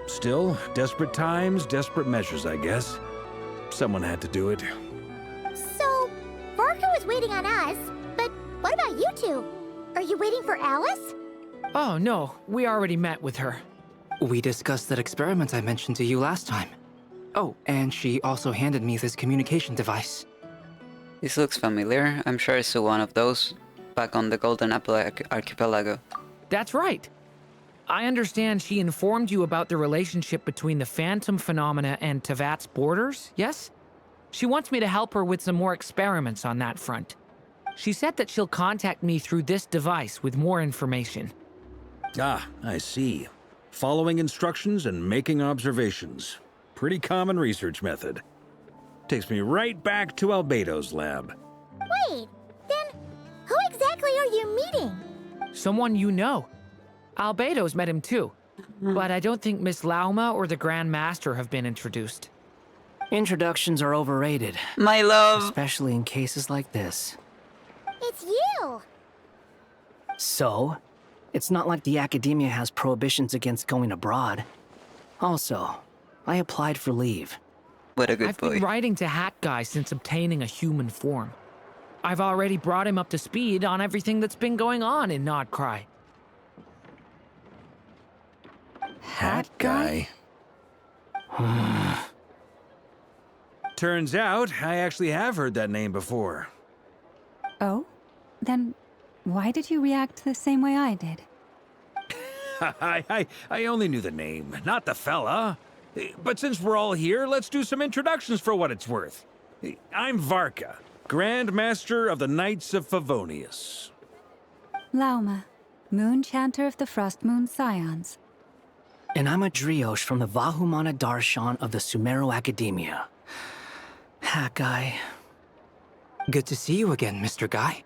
Speaker 7: Still, desperate times, desperate measures, I guess. Someone had to do it.
Speaker 4: So, Varka was waiting on us, but what about you two? Are you waiting for Alice?
Speaker 6: Oh, no, we already met with her. We discussed that experiment I mentioned to you last time. Oh, and she also handed me this communication device.
Speaker 2: This looks familiar. I'm sure it's one of those back on the Golden Apple Archipelago.
Speaker 6: That's right. I understand she informed you about the relationship between the phantom phenomena and Tevat's borders, yes? She wants me to help her with some more experiments on that front. She said that she'll contact me through this device with more information.
Speaker 7: Ah, I see. Following instructions and making observations. Pretty common research method. Takes me right back to Albedo's lab.
Speaker 4: Wait, then who exactly are you meeting?
Speaker 6: Someone you know. Albedo's met him too. But I don't think Miss Lauma or the Grand Master have been introduced.
Speaker 1: Introductions are overrated.
Speaker 2: My love!
Speaker 1: Especially in cases like this.
Speaker 4: It's you!
Speaker 1: So? It's not like the academia has prohibitions against going abroad. Also, I applied for leave.
Speaker 2: What a good
Speaker 6: I've been writing to Hat Guy since obtaining a human form. I've already brought him up to speed on everything that's been going on in nod-krai.
Speaker 7: Hat Guy? Turns out, I actually have heard that name before.
Speaker 8: Oh? Then why did you react the same way I did?
Speaker 7: I only knew the name, not the fella. But since we're all here, let's do some introductions for what it's worth. I'm Varka, Grand Master of the Knights of Favonius.
Speaker 8: Lauma, Moon Chanter of the Frost Moon Scions.
Speaker 1: And I'm a Driosh from the Vahumana Darshan of the Sumero Academia. Hat Guy. Good to see you again, Mr. Guy.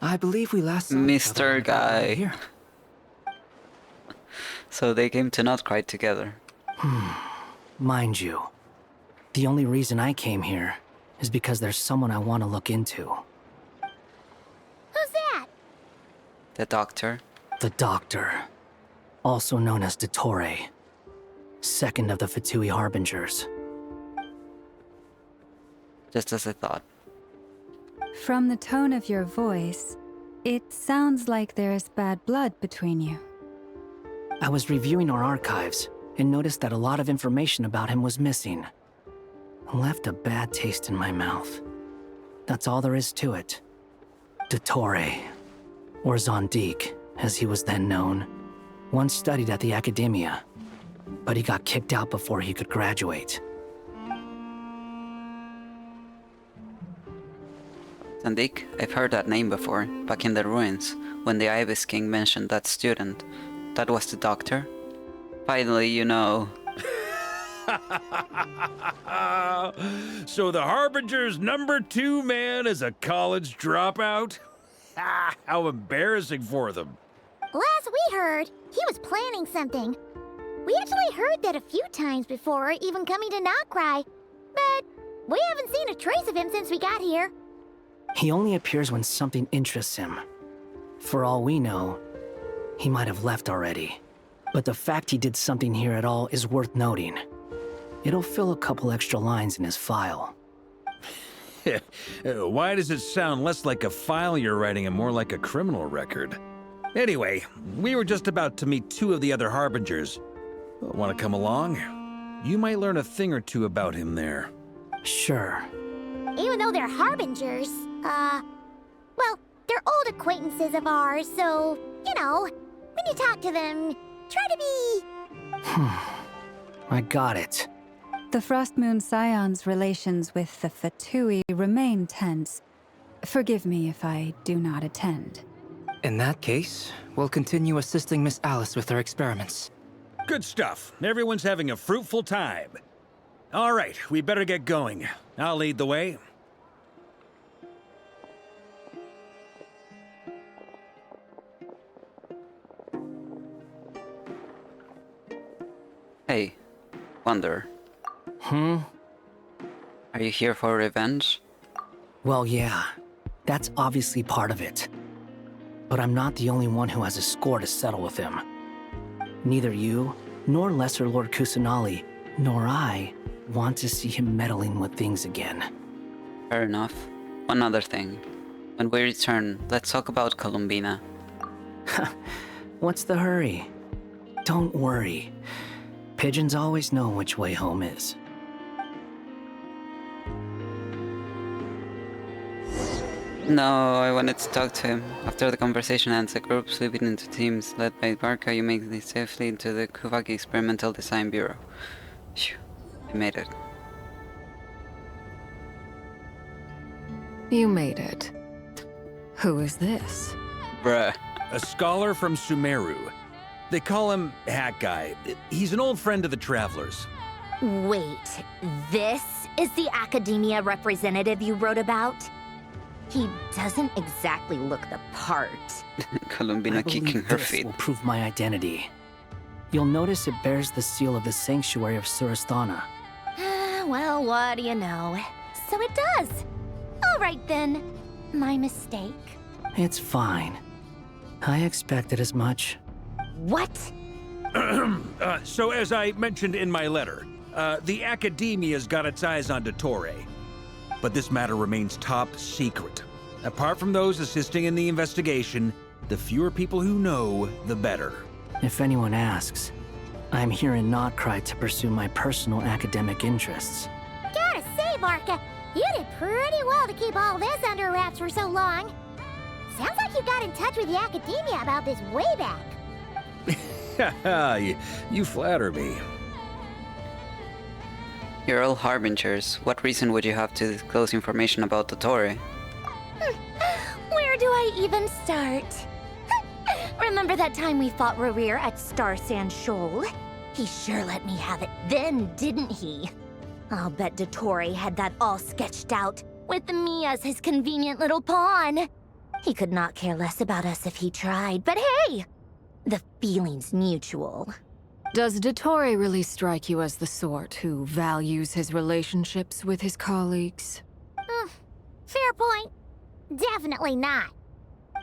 Speaker 1: I believe we last saw
Speaker 2: Mr. Guy.
Speaker 1: Here.
Speaker 2: So they came to nod-krai together.
Speaker 1: Mind you, the only reason I came here is because there's someone I want to look into.
Speaker 4: Who's that?
Speaker 2: The doctor.
Speaker 1: The Doctor. Also known as Dottore. Second of the Fatui Harbingers.
Speaker 2: Just as I thought.
Speaker 8: From the tone of your voice, it sounds like there is bad blood between you.
Speaker 1: I was reviewing our archives and noticed that a lot of information about him was missing. Left a bad taste in my mouth. That's all there is to it. Dottore, or Zondik, as he was then known, once studied at the Academia, but he got kicked out before he could graduate.
Speaker 2: Zondik, I've heard that name before, back in the ruins, when the Ibis King mentioned that student. That was the doctor? Finally, you know.
Speaker 7: So the Harbinger's #2 man is a college dropout? How embarrassing for them.
Speaker 4: Last we heard, he was planning something. We actually heard that a few times before, even coming to nod-krai. But we haven't seen a trace of him since we got here.
Speaker 1: He only appears when something interests him. For all we know, he might have left already. But the fact he did something here at all is worth noting. It'll fill a couple extra lines in his file.
Speaker 7: Why does it sound less like a file you're writing and more like a criminal record? Anyway, we were just about to meet 2 of the other Harbingers. Want to come along? You might learn a thing or two about him there.
Speaker 1: Sure.
Speaker 4: Even though they're Harbingers, well, They're old acquaintances of ours, so, you know, when you talk to them, try to be...
Speaker 1: I got it.
Speaker 8: The Frostmoon Scion's relations with the Fatui remain tense. Forgive me if I do not attend.
Speaker 9: In that case, we'll continue assisting Miss Alice with her experiments.
Speaker 7: Good stuff. Everyone's having a fruitful time. All right, we better get going. I'll lead the way.
Speaker 2: Hey, Wonder.
Speaker 1: Hmm?
Speaker 2: Are you here for revenge?
Speaker 1: Well, yeah. That's obviously part of it. But I'm not the only one who has a score to settle with him. Neither you, nor Lesser Lord Kusanali, nor I want to see him meddling with things again.
Speaker 2: Fair enough. One other thing. When we return, let's talk about Columbina.
Speaker 1: What's the hurry? Don't worry. Pigeons always know which way home is.
Speaker 2: No, I wanted to talk to him. After the conversation ends, a group split into teams. Led by Barca, you make it safely into the Kuvaki Experimental Design Bureau. Phew, I made it.
Speaker 10: You made it. Who is this?
Speaker 2: Bruh.
Speaker 7: A scholar from Sumeru. They call him Hat Guy. He's an old friend of the Travelers.
Speaker 3: Wait, this is the academia representative you wrote about? He doesn't exactly look the part.
Speaker 2: Columbina kicking her
Speaker 1: this
Speaker 2: feet.
Speaker 1: will prove my identity. You'll notice it bears the seal of the Sanctuary of Surasthana.
Speaker 3: Well, what do you know? So it does. All right then. My mistake.
Speaker 1: It's fine. I expected as much.
Speaker 3: What?
Speaker 7: So as I mentioned in my letter, the Academia's got its eyes on Dottore. But this matter remains top secret. Apart from those assisting in the investigation, the fewer people who know, the better.
Speaker 1: If anyone asks, I'm here in nod-krai to pursue my personal academic interests.
Speaker 4: Gotta say, Barca, you did pretty well to keep all this under wraps for so long. Sounds like you got in touch with the Academia about this way back.
Speaker 7: you flatter me.
Speaker 2: You're all harbingers. What reason would you have to disclose information about Dottore?
Speaker 3: Where do I even start? Remember that time we fought Rerir at Star Sand Shoal? He sure let me have it then, didn't he? I'll bet Dottore had that all sketched out, with me as his convenient little pawn. He could not care less about us if he tried, but hey! The feeling's mutual.
Speaker 10: Does Dottore really strike you as the sort who values his relationships with his colleagues?
Speaker 4: Fair point. Definitely not.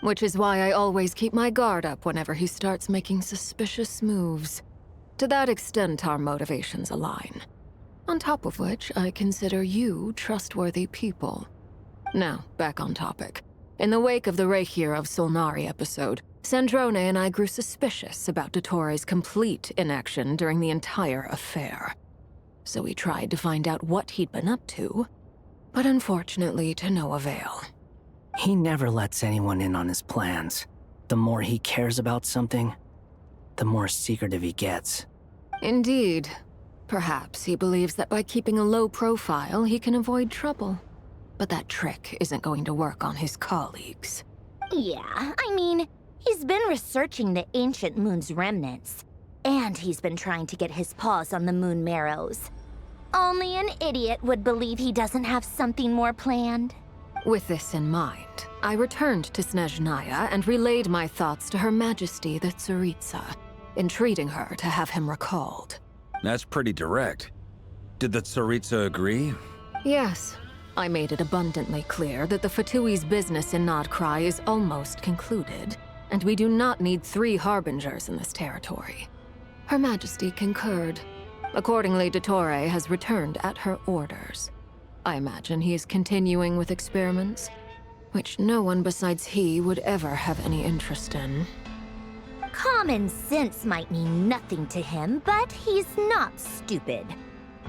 Speaker 10: Which is why I always keep my guard up whenever he starts making suspicious moves. To that extent, our motivations align. On top of which, I consider you trustworthy people. Now, back on topic. In the wake of the Reikir of Solnari episode, Sandrone and I grew suspicious about Dottore's complete inaction during the entire affair. So we tried to find out what he'd been up to, but unfortunately to no avail.
Speaker 1: He never lets anyone in on his plans. The more he cares about something, the more secretive he gets.
Speaker 10: Indeed. Perhaps he believes that by keeping a low profile, he can avoid trouble. But that trick isn't going to work on his colleagues.
Speaker 3: Yeah, I mean, he's been researching the ancient moon's remnants. And he's been trying to get his paws on the moon marrows. Only an idiot would believe he doesn't have something more planned.
Speaker 10: With this in mind, I returned to Snezhnaya and relayed my thoughts to Her Majesty the Tsaritsa, entreating her to have him recalled.
Speaker 7: That's pretty direct. Did the Tsaritsa agree?
Speaker 10: Yes. I made it abundantly clear that the Fatui's business in nod-krai is almost concluded, and we do not need 3 harbingers in this territory. Her Majesty concurred. Accordingly, Dottore has returned at her orders. I imagine he is continuing with experiments, which no one besides he would ever have any interest in.
Speaker 3: Common sense might mean nothing to him, but he's not stupid.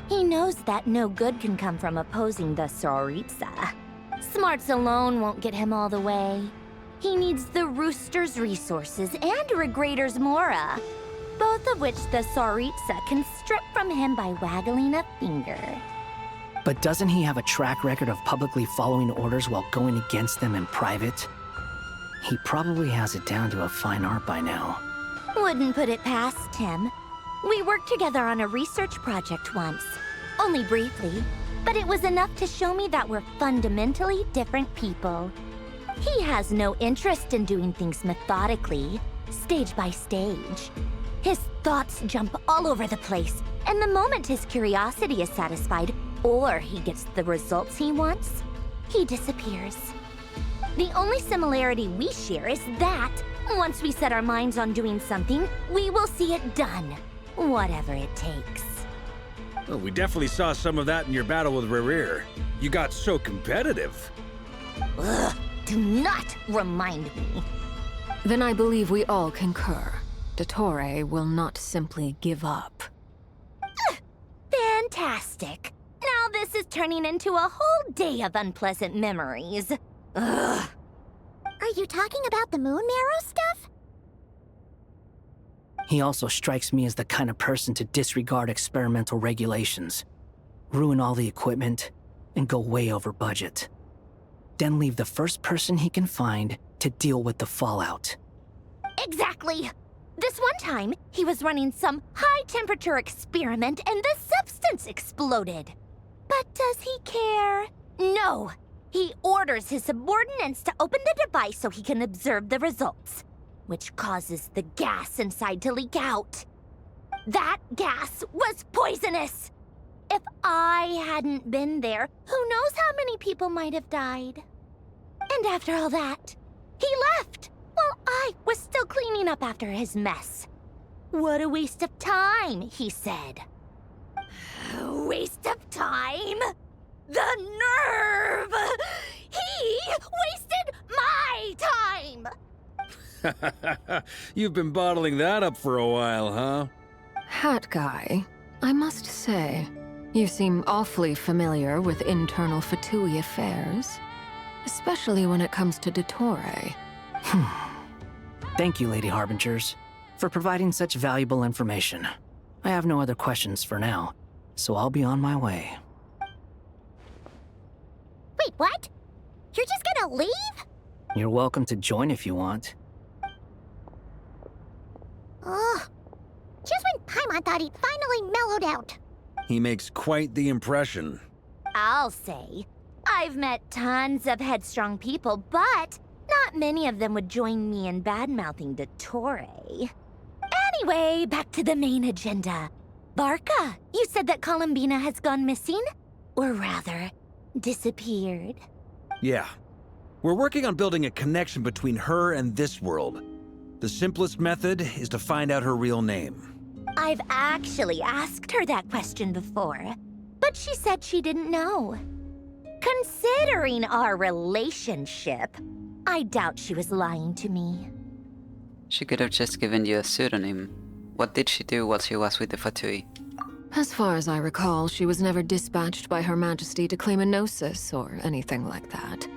Speaker 3: He knows that no good can come from opposing the Tsaritsa. Smarts alone won't get him all the way.
Speaker 4: He needs the Rooster's resources and Regrator's Mora, both of which the Tsaritsa can strip from him by waggling a finger.
Speaker 1: But doesn't he have a track record of publicly following orders while going against them in private? He probably has it down to a fine art by now.
Speaker 4: Wouldn't put it past him. We worked together on a research project once. Only briefly, but it was enough to show me that we're fundamentally different people. He has no interest in doing things methodically, stage by stage. His thoughts jump all over the place, and the moment his curiosity is satisfied, or he gets the results he wants, he disappears. The only similarity we share is that, once we set our minds on doing something, we will see it done, whatever it takes.
Speaker 7: Well, we definitely saw some of that in your battle with Rerir. You got so competitive.
Speaker 4: Ugh, do not remind me.
Speaker 10: Then I believe we all concur. Dottore will not simply give up.
Speaker 4: Fantastic. Now this is turning into a whole day of unpleasant memories. Ugh. Are you talking about the moon marrow stuff?
Speaker 1: He also strikes me as the kind of person to disregard experimental regulations, ruin all the equipment, and go way over budget. Then leave the first person he can find to deal with the fallout.
Speaker 4: Exactly. This one time, he was running some high-temperature experiment and the substance exploded. But does he care? No. He orders his subordinates to open the device so he can observe the results, which causes the gas inside to leak out. That gas was poisonous! If I hadn't been there, who knows how many people might have died. And after all that, he left while I was still cleaning up after his mess. What a waste of time, he said. Waste of time? The nerve! He wasted my time!
Speaker 7: You've been bottling that up for a while, huh?
Speaker 10: Hat guy, I must say, you seem awfully familiar with internal Fatui affairs. Especially when it comes to Dottore.
Speaker 1: Thank you, Lady Harbingers, for providing such valuable information. I have no other questions for now, so I'll be on my way.
Speaker 4: Wait, what? You're just gonna leave?
Speaker 1: You're welcome to join if you want.
Speaker 4: Ugh. Just when Paimon thought he'd finally mellowed out.
Speaker 7: He makes quite the impression.
Speaker 4: I'll say. I've met tons of headstrong people, but not many of them would join me in bad-mouthing Dottore. Anyway, back to the main agenda. Barca, you said that Columbina has gone missing? Or rather, disappeared.
Speaker 7: Yeah. We're working on building a connection between her and this world. The simplest method is to find out her real name.
Speaker 4: I've actually asked her that question before, but she said she didn't know. Considering our relationship, I doubt she was lying to me.
Speaker 2: She could have just given you a pseudonym. What did she do while she was with the Fatui?
Speaker 10: As far as I recall, she was never dispatched by Her Majesty to claim a gnosis or anything like that.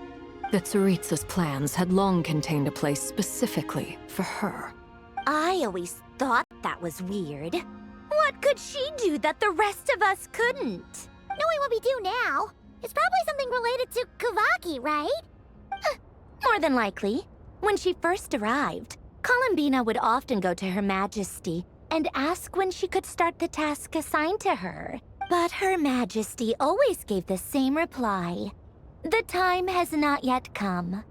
Speaker 10: The Tsaritsa's plans had long contained a place specifically for her.
Speaker 4: I always thought that was weird. What could she do that the rest of us couldn't? Knowing what we do now, it's probably something related to Kavaki, right? More than likely. When she first arrived, Columbina would often go to Her Majesty and ask when she could start the task assigned to her. But Her Majesty always gave the same reply. The time has not yet come.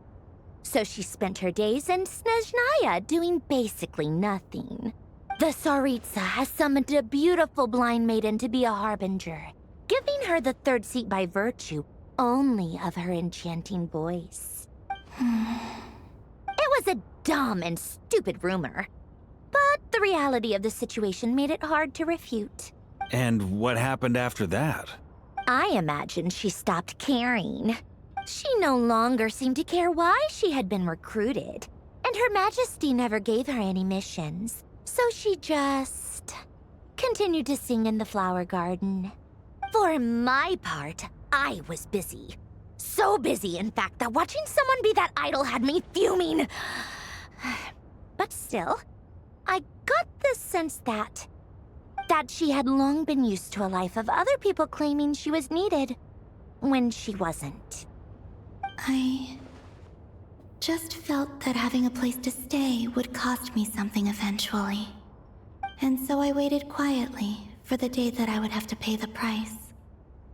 Speaker 4: So she spent her days in Snezhnaya doing basically nothing. The Tsaritsa has summoned a beautiful blind maiden to be a harbinger, giving her the third seat by virtue only of her enchanting voice. It was a dumb and stupid rumor, but the reality of the situation made it hard to refute.
Speaker 7: And what happened after that?
Speaker 4: I imagine she stopped caring. She no longer seemed to care why she had been recruited, and Her Majesty never gave her any missions. So she just continued to sing in the flower garden. For my part, I was busy.
Speaker 3: so busy, in fact, that watching someone be that idle had me fuming. But still, I got the sense that she had long been used to a life of other people claiming she was needed when she wasn't.
Speaker 5: I just felt that having a place to stay would cost me something eventually. And so I waited quietly for the day that I would have to pay the price.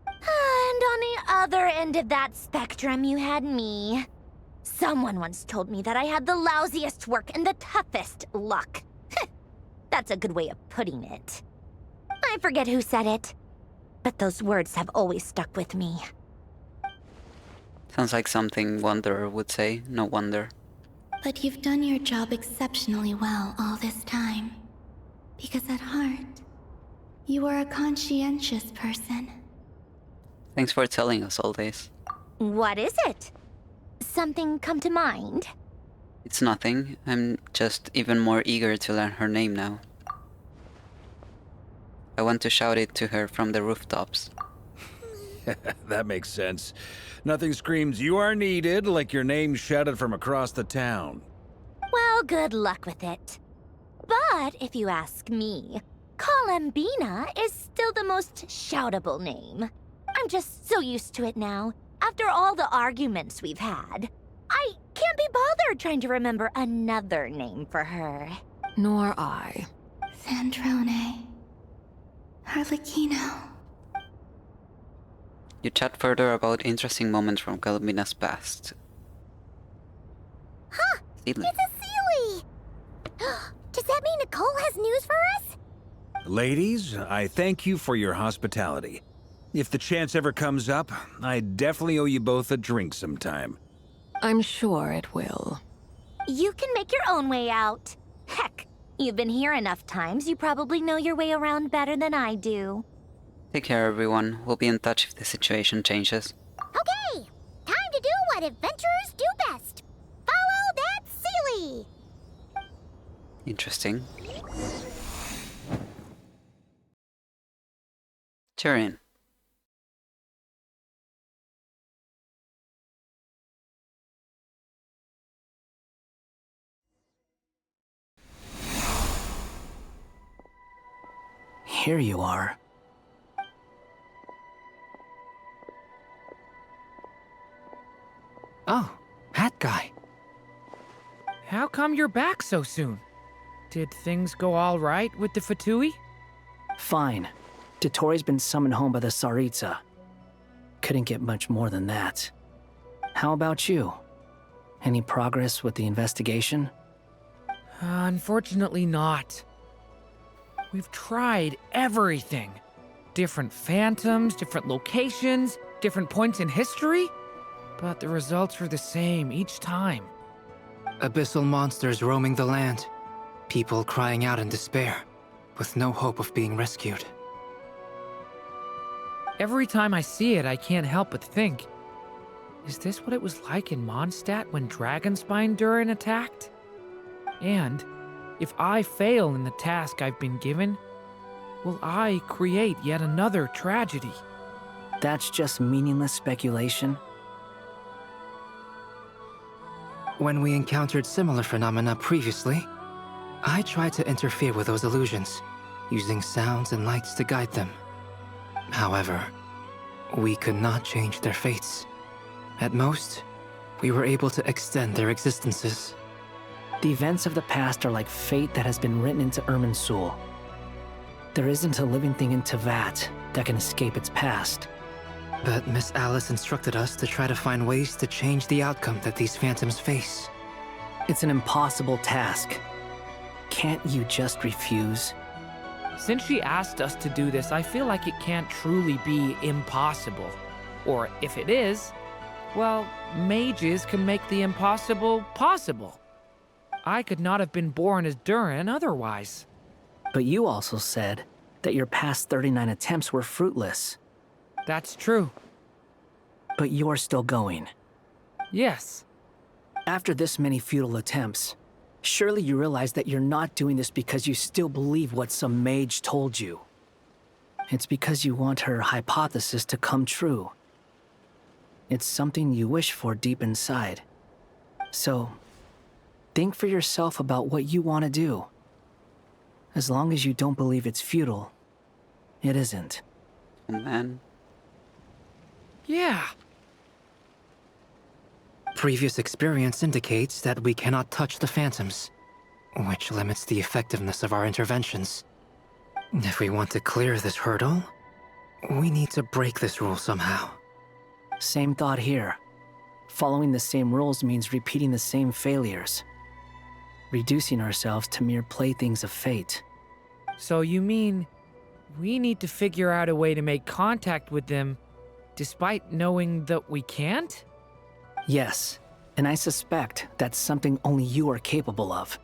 Speaker 3: And on the other end of that spectrum, you had me. Someone once told me that I had the lousiest work and the toughest luck. That's a good way of putting it. I forget who said it, but those words have always stuck with me.
Speaker 2: Sounds like something Wanderer would say, no wonder.
Speaker 5: But you've done your job exceptionally well all this time. Because at heart, you are a conscientious person.
Speaker 2: Thanks for telling us all this.
Speaker 3: What is it? Something come to mind?
Speaker 2: It's nothing. I'm just even more eager to learn her name now. I want to shout it to her from the rooftops.
Speaker 7: That makes sense. Nothing screams you are needed like your name shouted from across the town.
Speaker 3: Well, good luck with it. But if you ask me, Colambina is still the most shoutable name. I'm just so used to it now. After all the arguments we've had, I can't be bothered trying to remember another name for her.
Speaker 10: Nor I.
Speaker 5: Sandrone. Harlequino.
Speaker 2: You chat further about interesting moments from Colambina's past.
Speaker 4: Huh!
Speaker 2: Sealy.
Speaker 4: It's a Sealy! Does that mean Nicole has news for us?
Speaker 7: Ladies, I thank you for your hospitality. If the chance ever comes up, I definitely owe you both a drink sometime.
Speaker 10: I'm sure it will.
Speaker 3: You can make your own way out. Heck, you've been here enough times, you probably know your way around better than I do.
Speaker 2: Take care, everyone. We'll be in touch if the situation changes.
Speaker 4: Okay! Time to do what adventurers do best. Follow that Sealy!
Speaker 2: Interesting. Tyrion.
Speaker 1: Here you are.
Speaker 6: Oh, that guy. How come you're back so soon? Did things go all right with the Fatui?
Speaker 1: Fine. Dotori's been summoned home by the Tsaritsa. Couldn't get much more than that. How about you? Any progress with the investigation?
Speaker 6: Unfortunately not. We've tried everything. Different phantoms, different locations, different points in history. But the results are the same each time.
Speaker 9: Abyssal monsters roaming the land. People crying out in despair, with no hope of being rescued.
Speaker 6: Every time I see it, I can't help but think, is this what it was like in Mondstadt when Dragonspine Durin attacked? And if I fail in the task I've been given, will I create yet another tragedy?
Speaker 1: That's just meaningless speculation.
Speaker 9: When we encountered similar phenomena previously, I tried to interfere with those illusions, using sounds and lights to guide them. However, we could not change their fates. At most, we were able to extend their existences.
Speaker 1: The events of the past are like fate that has been written into Irminsul. There isn't a living thing in Teyvat that can escape its past.
Speaker 9: But Miss Alice instructed us to try to find ways to change the outcome that these phantoms face.
Speaker 1: It's an impossible task. Can't you just refuse?
Speaker 6: Since she asked us to do this, I feel like it can't truly be impossible. Or if it is, well, mages can make the impossible possible. I could not have been born as Durin otherwise.
Speaker 1: But you also said that your past 39 attempts were fruitless.
Speaker 6: That's true.
Speaker 1: But you're still going.
Speaker 6: Yes.
Speaker 1: After this many futile attempts, surely you realize that you're not doing this because you still believe what some mage told you. It's because you want her hypothesis to come true. It's something you wish for deep inside. So, think for yourself about what you want to do. As long as you don't believe it's futile, it isn't.
Speaker 2: Oh man.
Speaker 6: Yeah.
Speaker 9: Previous experience indicates that we cannot touch the phantoms, which limits the effectiveness of our interventions. If we want to clear this hurdle, we need to break this rule somehow.
Speaker 1: Same thought here. Following the same rules means repeating the same failures. Reducing ourselves to mere playthings of fate.
Speaker 6: So you mean we need to figure out a way to make contact with them despite knowing that we can't?
Speaker 1: Yes, and I suspect that's something only you are capable of.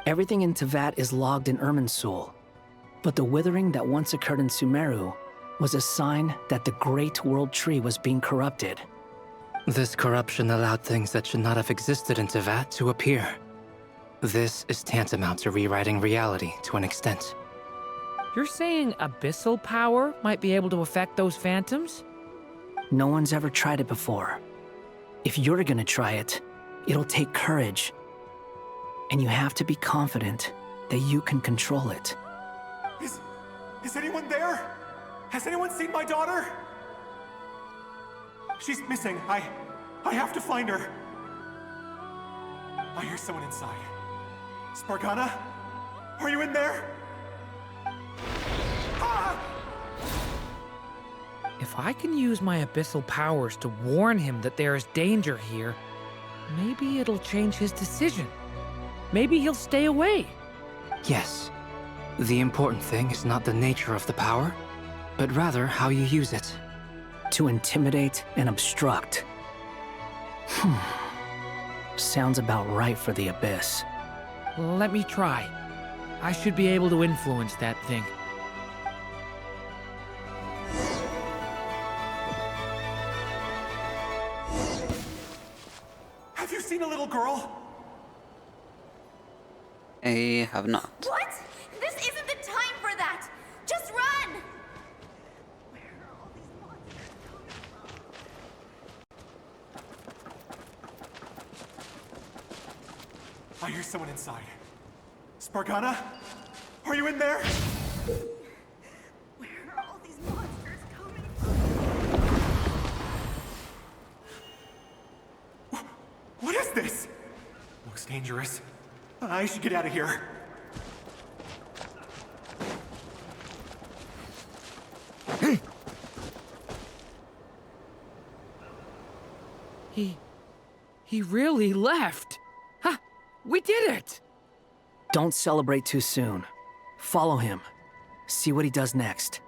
Speaker 1: Everything in Teyvat is logged in Irminsul, but the withering that once occurred in Sumeru was a sign that the Great World Tree was being corrupted.
Speaker 9: This corruption allowed things that should not have existed in Teyvat to appear. This is tantamount to rewriting reality to an extent.
Speaker 6: You're saying abyssal power might be able to affect those phantoms?
Speaker 1: No one's ever tried it before. If you're gonna try it, it'll take courage. And you have to be confident that you can control it.
Speaker 11: Is anyone there? Has anyone seen my daughter? She's missing. I have to find her. I hear someone inside. Spargana? Are you in there? Ah!
Speaker 6: If I can use my abyssal powers to warn him that there is danger here, maybe it'll change his decision. Maybe he'll stay away.
Speaker 9: Yes. The important thing is not the nature of the power, but rather how you use it.
Speaker 1: To intimidate and obstruct. Sounds about right for the Abyss.
Speaker 6: Let me try. I should be able to influence that thing.
Speaker 11: Have you seen a little girl?
Speaker 2: I have not.
Speaker 20: What? This isn't the time for that! Just run!
Speaker 11: I hear someone inside. Spargana? Are you in there?
Speaker 20: Where are all these monsters coming from?
Speaker 11: What is this? Looks dangerous. I should get out of here.
Speaker 6: He really left. Ha! We did it!
Speaker 1: Don't celebrate too soon. Follow him. See what he does next.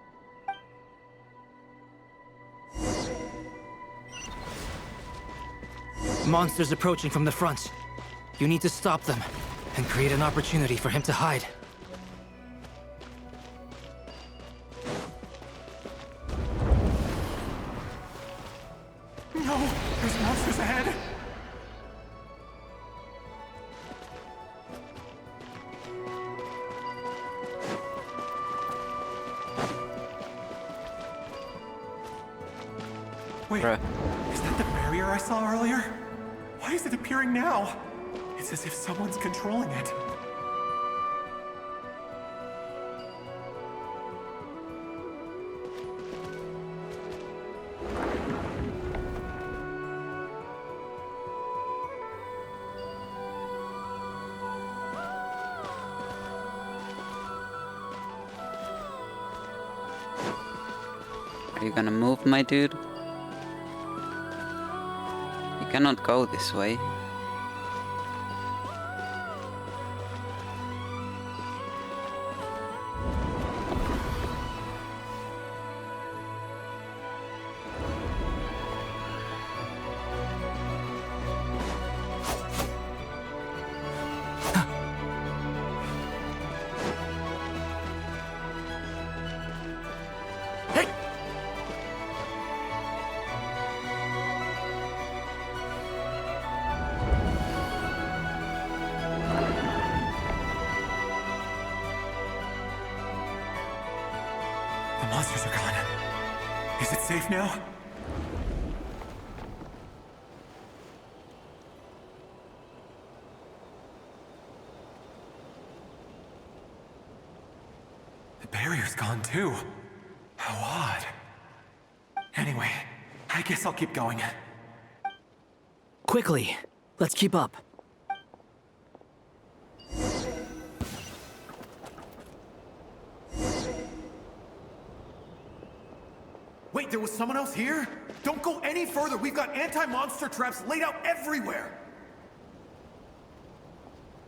Speaker 9: Monsters approaching from the front. You need to stop them and create an opportunity for him to hide.
Speaker 11: No! There's monsters ahead! Wait, is that the barrier I saw earlier? Why is it appearing now? It's as if someone's controlling it.
Speaker 2: Are you gonna move, my dude? You cannot go this way.
Speaker 11: The monsters are gone. Is it safe now? barrier's gone too. How odd. Anyway, I guess I'll keep going.
Speaker 1: Quickly, let's keep up.
Speaker 11: Wait, there was someone else here? Don't go any further. We've got anti-monster traps laid out everywhere.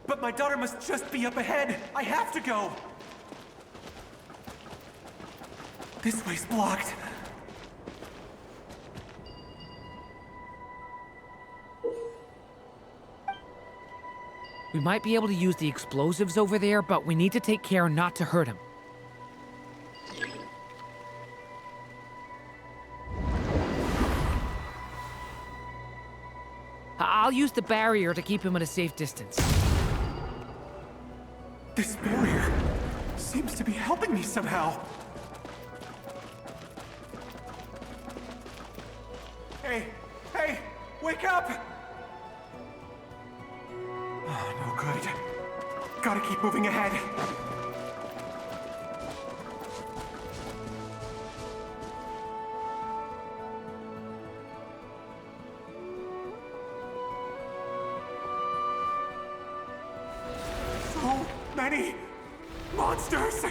Speaker 11: But my daughter must just be up ahead. I have to go. This way's blocked.
Speaker 6: We might be able to use the explosives over there, but we need to take care not to hurt him. I'll use the barrier to keep him at a safe distance.
Speaker 11: This barrier seems to be helping me somehow. Hey, wake up! Oh, no good. Gotta keep moving ahead. So many monsters!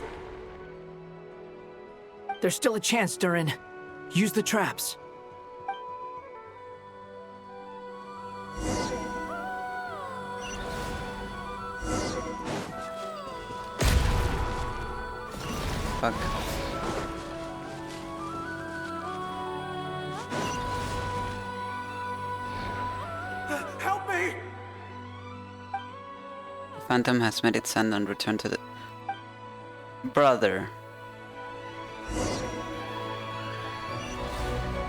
Speaker 1: There's still a chance, Durin. Use the traps.
Speaker 2: Fuck.
Speaker 11: Help me!
Speaker 2: Phantom has made its end and returned to the... Brother.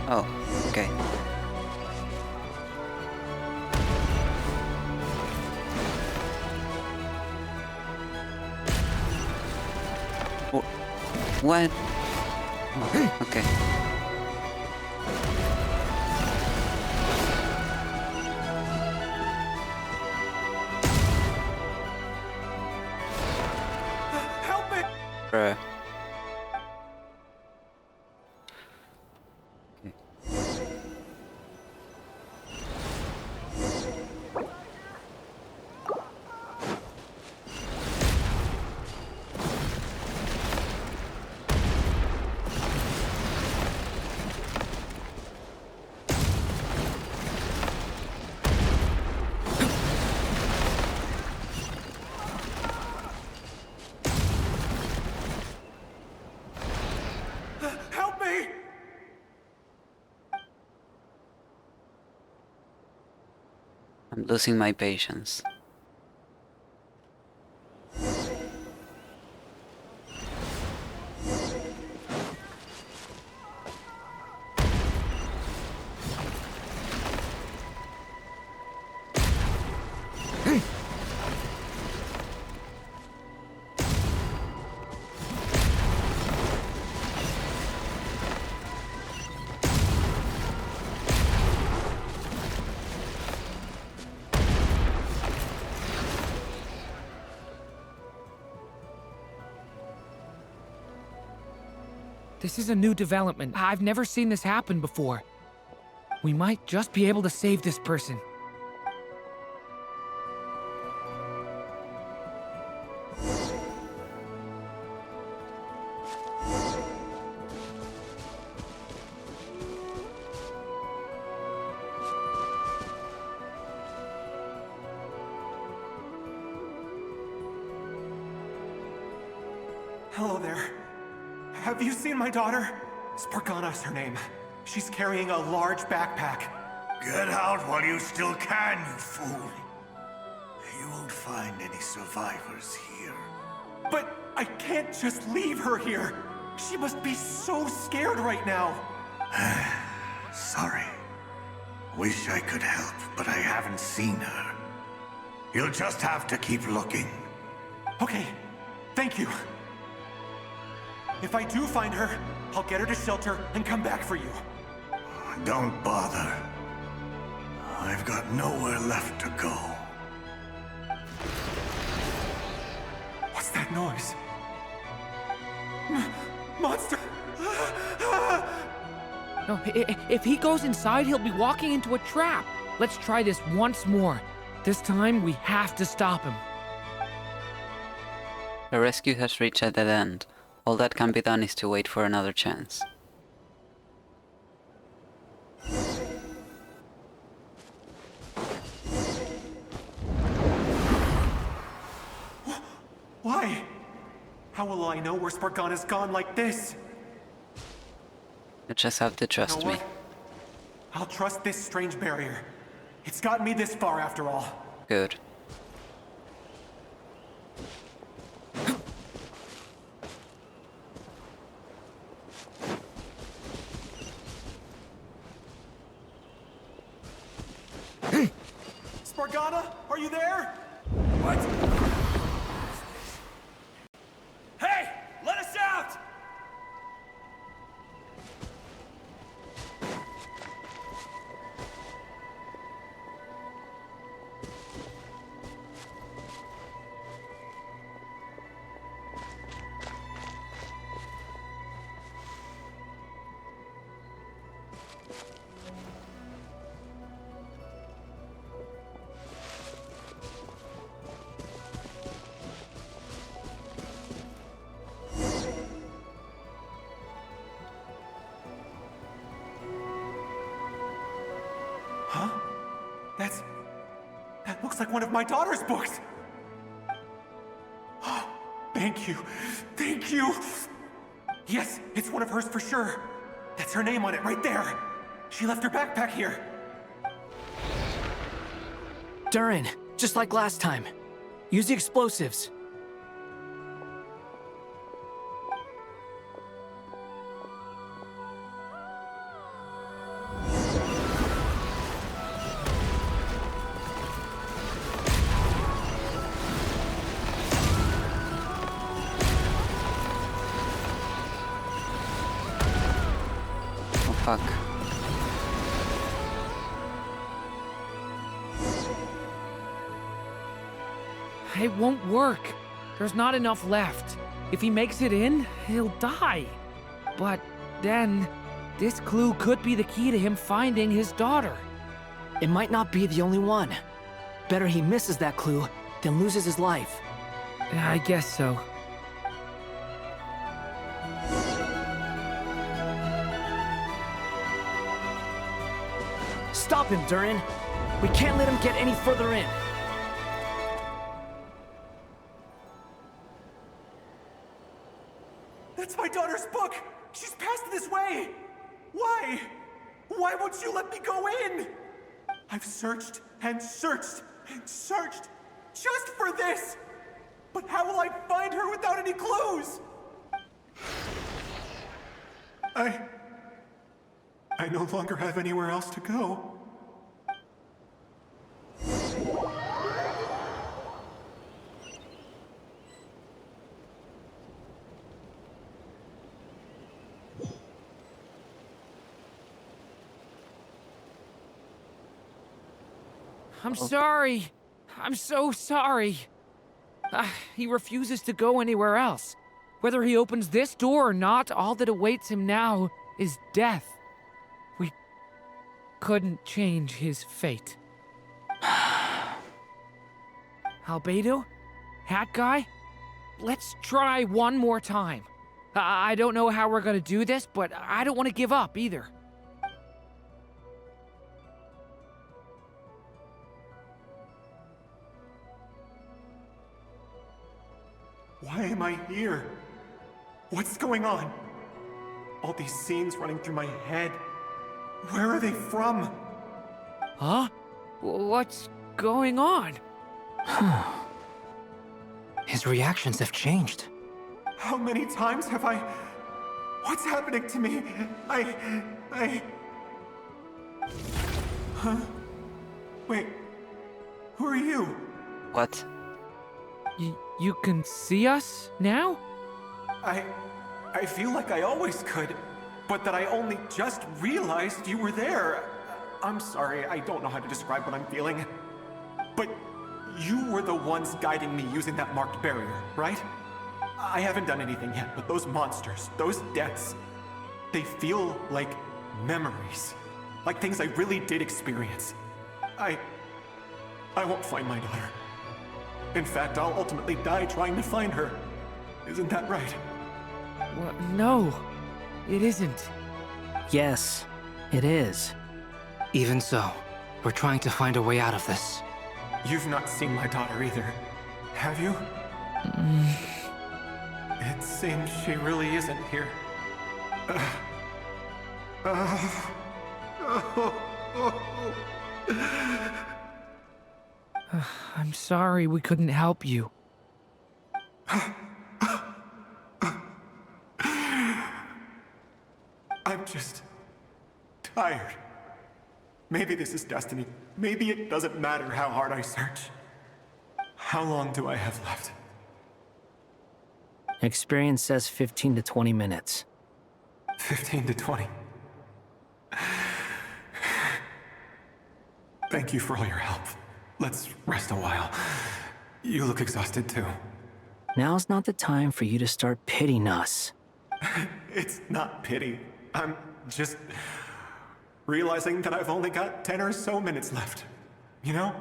Speaker 2: Oh, okay. What? Oh, okay.
Speaker 11: Help me!
Speaker 2: Bruh.
Speaker 11: Help me!
Speaker 2: I'm losing my patience.
Speaker 6: This is a new development. I've never seen this happen before. We might just be able to save this person.
Speaker 11: Hello there. Have you seen my daughter? Spargana's her name. She's carrying a large backpack.
Speaker 12: Get out while you still can, you fool. You won't find any survivors here.
Speaker 11: But I can't just leave her here. She must be so scared right now.
Speaker 12: Sorry. Wish I could help, but I haven't seen her. You'll just have to keep looking.
Speaker 11: Okay, thank you. If I do find her, I'll get her to shelter and come back for you.
Speaker 12: Don't bother. I've got nowhere left to go.
Speaker 11: What's that noise? Monster!
Speaker 6: No, if he goes inside, he'll be walking into a trap. Let's try this once more. This time, we have to stop him.
Speaker 2: The rescue has reached a dead end. All that can be done is to wait for another chance.
Speaker 11: Why? How will I know where Spargana's gone like this?
Speaker 2: You just have to trust me.
Speaker 11: I'll trust this strange barrier. It's gotten me this far after all.
Speaker 2: Good.
Speaker 11: Spargana, are you there? What? Hey, let us out! Huh? That looks like one of my daughter's books! Thank you. Thank you! Yes, it's one of hers for sure. That's her name on it right there. She left her backpack here.
Speaker 1: Durin, just like last time. Use the explosives.
Speaker 2: Fuck.
Speaker 6: It won't work. There's not enough left. If he makes it in, he'll die. But then, this clue could be the key to him finding his daughter.
Speaker 1: It might not be the only one. Better he misses that clue than loses his life.
Speaker 6: I guess so.
Speaker 1: Stop him, Durin. We can't let him get any further in.
Speaker 11: That's my daughter's book! She's passed this way! Why? Why won't you let me go in? I've searched and searched and searched just for this! But how will I find her without any clues? I no longer have anywhere else to go.
Speaker 6: I'm sorry. I'm so sorry. He refuses to go anywhere else. Whether he opens this door or not, all that awaits him now is death. We couldn't change his fate. Albedo? Hat guy? Let's try one more time. I don't know how we're gonna do this, but I don't want to give up either.
Speaker 11: Why am I here? What's going on? All these scenes running through my head. Where are they from?
Speaker 6: Huh? What's going on?
Speaker 9: His reactions have changed.
Speaker 11: How many times have I... What's happening to me? Huh? Wait. Who are you?
Speaker 2: What?
Speaker 6: You can see us now?
Speaker 11: I feel like I always could, but that I only just realized you were there. I'm sorry, I don't know how to describe what I'm feeling. But you were the ones guiding me using that marked barrier, right? I haven't done anything yet, but those monsters, those deaths, they feel like memories. Like things I really did experience. I won't find my daughter. In fact, I'll ultimately die trying to find her. Isn't that right?
Speaker 6: Well, no, it isn't.
Speaker 1: Yes, it is.
Speaker 9: Even so, we're trying to find a way out of this.
Speaker 11: You've not seen my daughter either, have you? It seems she really isn't here.
Speaker 6: I'm sorry we couldn't help you.
Speaker 11: I'm just tired. Maybe this is destiny. Maybe it doesn't matter how hard I search. How long do I have left?
Speaker 1: Experience says 15 to 20 minutes.
Speaker 11: 15 to 20. Thank you for all your help. Let's rest a while. You look exhausted too.
Speaker 1: Now's not the time for you to start pitying us.
Speaker 11: It's not pity. I'm just realizing that I've only got 10 or so minutes left. You know?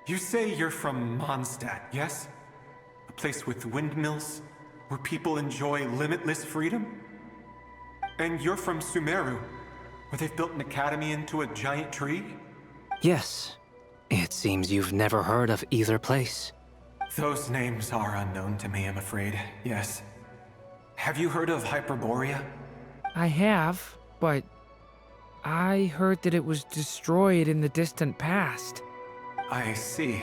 Speaker 11: You say you're from Mondstadt, yes? A place with windmills, where people enjoy limitless freedom? And you're from Sumeru, where they've built an academy into a giant tree?
Speaker 9: Yes. It seems you've never heard of either place.
Speaker 11: Those names are unknown to me, I'm afraid, yes. Have you heard of Hyperborea?
Speaker 6: I have, but I heard that it was destroyed in the distant past.
Speaker 11: I see.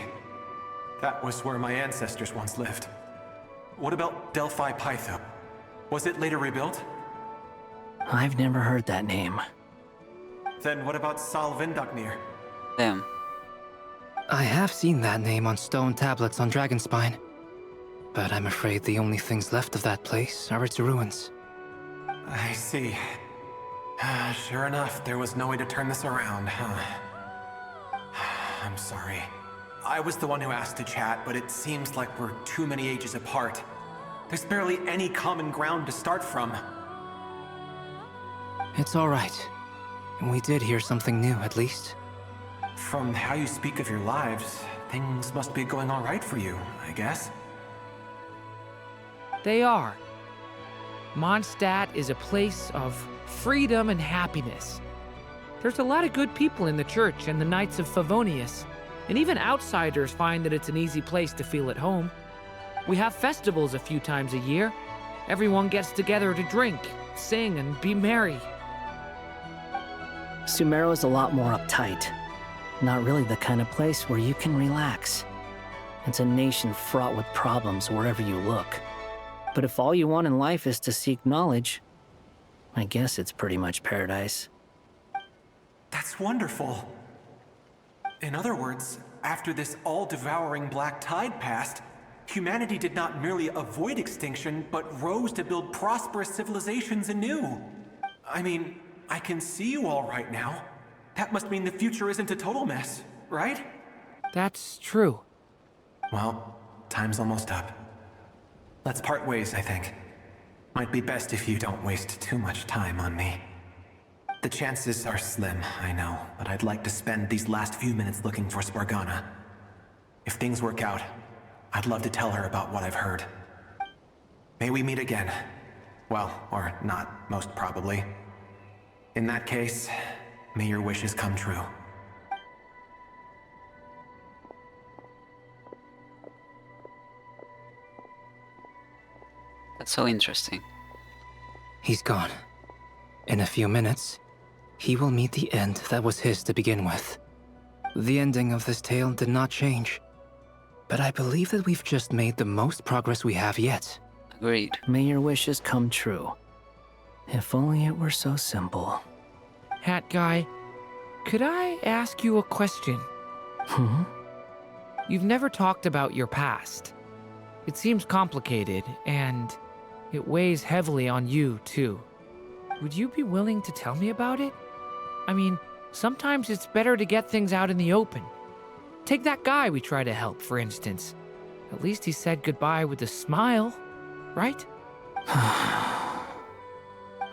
Speaker 11: That was where my ancestors once lived. What about Delphi Pytho? Was it later rebuilt?
Speaker 1: I've never heard that name.
Speaker 11: Then what about Sal Vindaknir?
Speaker 2: Damn.
Speaker 9: I have seen that name on stone tablets on Dragonspine. But I'm afraid the only things left of that place are its ruins.
Speaker 11: I see. Sure enough, there was no way to turn this around, huh? I'm sorry. I was the one who asked to chat, but it seems like we're too many ages apart. There's barely any common ground to start from.
Speaker 9: It's all right. We did hear something new, at least.
Speaker 11: From how you speak of your lives, things must be going all right for you, I guess.
Speaker 6: They are. Mondstadt is a place of freedom and happiness. There's a lot of good people in the church and the Knights of Favonius, and even outsiders find that it's an easy place to feel at home. We have festivals a few times a year. Everyone gets together to drink, sing, and be merry.
Speaker 1: Sumeru is a lot more uptight. Not really the kind of place where you can relax. It's a nation fraught with problems wherever you look. But if all you want in life is to seek knowledge, I guess it's pretty much paradise.
Speaker 11: That's wonderful. In other words, after this all-devouring black tide passed, humanity did not merely avoid extinction, but rose to build prosperous civilizations anew. I mean, I can see you all right now. That must mean the future isn't a total mess, right?
Speaker 6: That's true.
Speaker 11: Well, time's almost up. Let's part ways, I think. Might be best if you don't waste too much time on me. The chances are slim, I know, but I'd like to spend these last few minutes looking for Spargana. If things work out, I'd love to tell her about what I've heard. May we meet again. Well, or not, most probably. In that case, may your wishes come true.
Speaker 2: That's so interesting.
Speaker 9: He's gone. In a few minutes, he will meet the end that was his to begin with. The ending of this tale did not change, but I believe that we've just made the most progress we have yet.
Speaker 2: Agreed.
Speaker 1: May your wishes come true. If only it were so simple.
Speaker 6: Hat Guy, could I ask you a question? You've never talked about your past. It seems complicated, and it weighs heavily on you, too. Would you be willing to tell me about it? I mean, Sometimes it's better to get things out in the open. Take that guy we try to help, for instance. At least he said goodbye with a smile, right?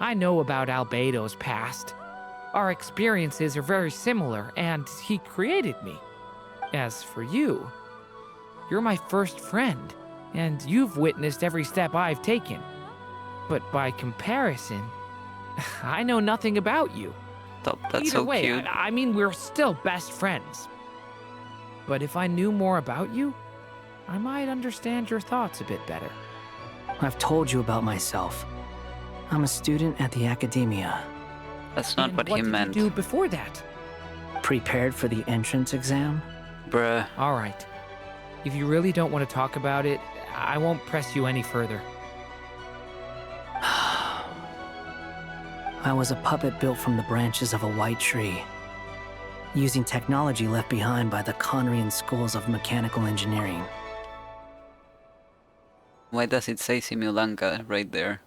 Speaker 6: I know about Albedo's past. Our experiences are very similar, and he created me. As for you, you're my first friend, and you've witnessed every step I've taken. But by comparison, I know nothing about you.
Speaker 2: That's
Speaker 6: Either
Speaker 2: so
Speaker 6: way,
Speaker 2: cute.
Speaker 6: I mean, we're still best friends. But if I knew more about you, I might understand your thoughts a bit better.
Speaker 1: I've told you about myself. I'm a student at the academia.
Speaker 2: That's not what he
Speaker 6: What
Speaker 2: meant.
Speaker 6: did you do before that?
Speaker 1: Prepared for the entrance exam?
Speaker 2: Bruh.
Speaker 6: All right. If you really don't want to talk about it, I won't press you any further.
Speaker 1: I was a puppet built from the branches of a white tree, using technology left behind by the Conrian schools of mechanical engineering.
Speaker 2: Why does it say Simulanka right there?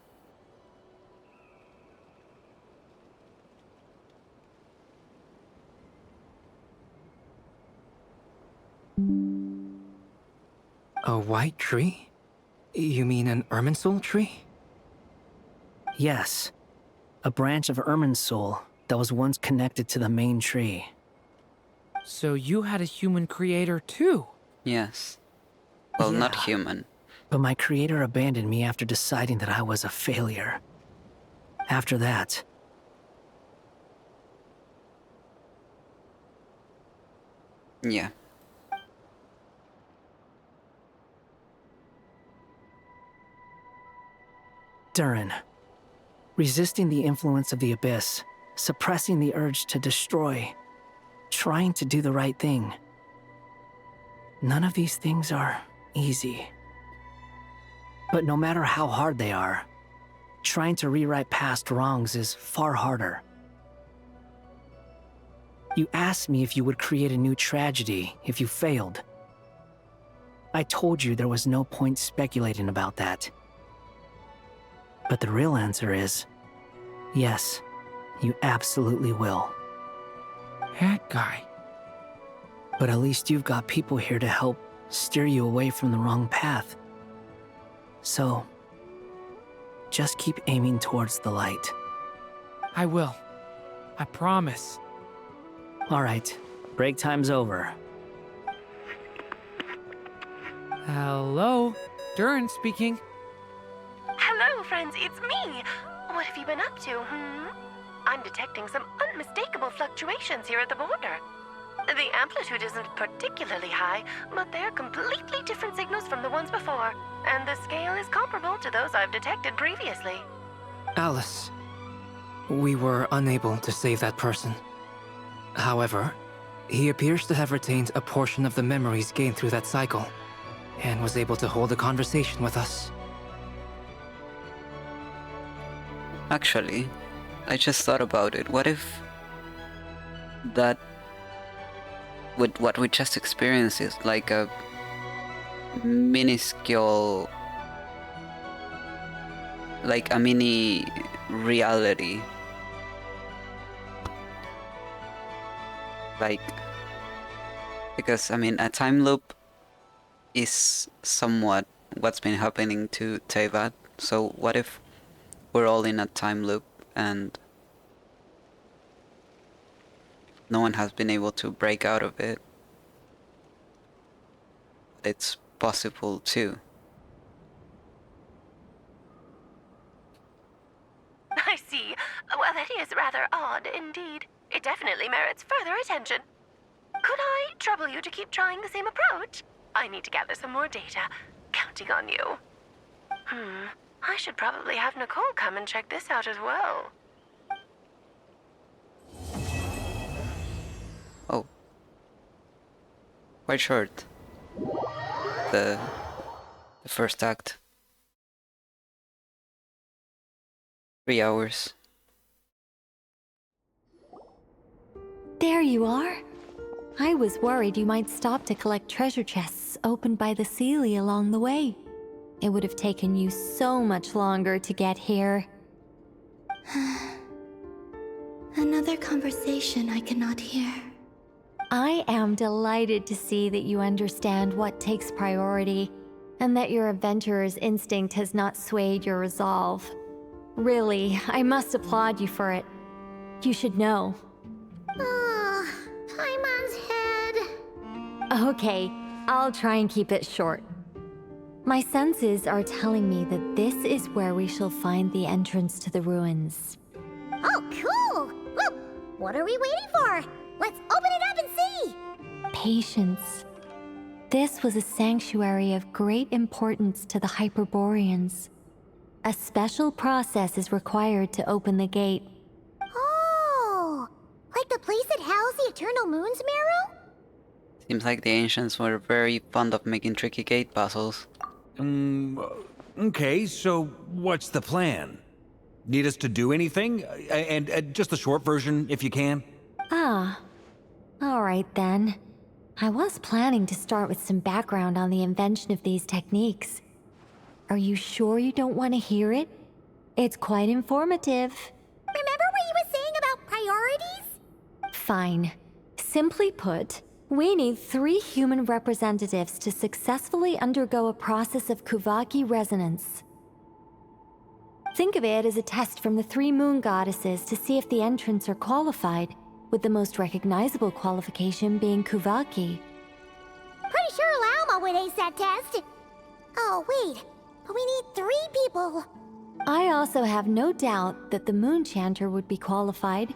Speaker 9: A white tree? You mean an Irminsul tree?
Speaker 1: Yes, a branch of Irminsul that was once connected to the main tree.
Speaker 6: So you had a human creator too?
Speaker 2: Yes. Well, not human.
Speaker 1: But my creator abandoned me after deciding that I was a failure. After that,
Speaker 2: Yeah.
Speaker 1: Durin. Resisting the influence of the Abyss, suppressing the urge to destroy, trying to do the right thing. None of these things are easy. But no matter how hard they are, trying to rewrite past wrongs is far harder. You asked me if you would create a new tragedy if you failed. I told you there was no point speculating about that. But the real answer is, yes, you absolutely will.
Speaker 6: That guy.
Speaker 1: But at least you've got people here to help steer you away from the wrong path. So, just keep aiming towards the light.
Speaker 6: I will. I promise.
Speaker 1: All right, break time's over.
Speaker 6: Hello? Durin speaking.
Speaker 15: Hello, friends, it's me. What have you been up to, I'm detecting some unmistakable fluctuations here at the border. The amplitude isn't particularly high, but they're completely different signals from the ones before, and the scale is comparable to those I've detected previously.
Speaker 9: Alice, we were unable to save that person. However, he appears to have retained a portion of the memories gained through that cycle, and was able to hold a conversation with us.
Speaker 2: Actually, I just thought about it. What if that, with what we just experienced, is like a minuscule, like a mini reality? Like, because I mean, a time loop is somewhat what's been happening to Teyvat. So what if we're all in a time loop and no one has been able to break out of it? It's possible too.
Speaker 15: I see. Well, that is rather odd indeed. It definitely merits further attention. Could I trouble you to keep trying the same approach? I need to gather some more data. Counting on you. I should probably have Nicole come and check this out as well.
Speaker 2: Oh. Quite short. The first act. 3 hours.
Speaker 3: There you are. I was worried you might stop to collect treasure chests opened by the Seelie along the way. It would have taken you so much longer to get here.
Speaker 5: Another conversation I cannot hear.
Speaker 3: I am delighted to see that you understand what takes priority, and that your adventurer's instinct has not swayed your resolve. Really, I must applaud you for it. You should know.
Speaker 4: Paimon's head.
Speaker 3: Okay, I'll try and keep it short. My senses are telling me that this is where we shall find the entrance to the ruins.
Speaker 4: Oh, cool! Well, what are we waiting for? Let's open it up and see!
Speaker 3: Patience. This was a sanctuary of great importance to the Hyperboreans. A special process is required to open the gate.
Speaker 4: Oh! Like the place that housed the Eternal Moon's Marrow?
Speaker 2: Seems like the ancients were very fond of making tricky gate puzzles.
Speaker 7: Okay, so what's the plan? Need us to do anything? And just the short version, if you can.
Speaker 3: Ah. Alright then. I was planning to start with some background on the invention of these techniques. Are you sure you don't want to hear it? It's quite informative.
Speaker 4: Remember what you were saying about priorities?
Speaker 3: Fine. Simply put, we need 3 human representatives to successfully undergo a process of Kuvaki resonance. Think of it as a test from the 3 moon goddesses to see if the entrants are qualified, with the most recognizable qualification being Kuvaki.
Speaker 4: Pretty sure Lauma would ace that test. Oh, wait. But we need 3 people.
Speaker 3: I also have no doubt that the Moon Chanter would be qualified,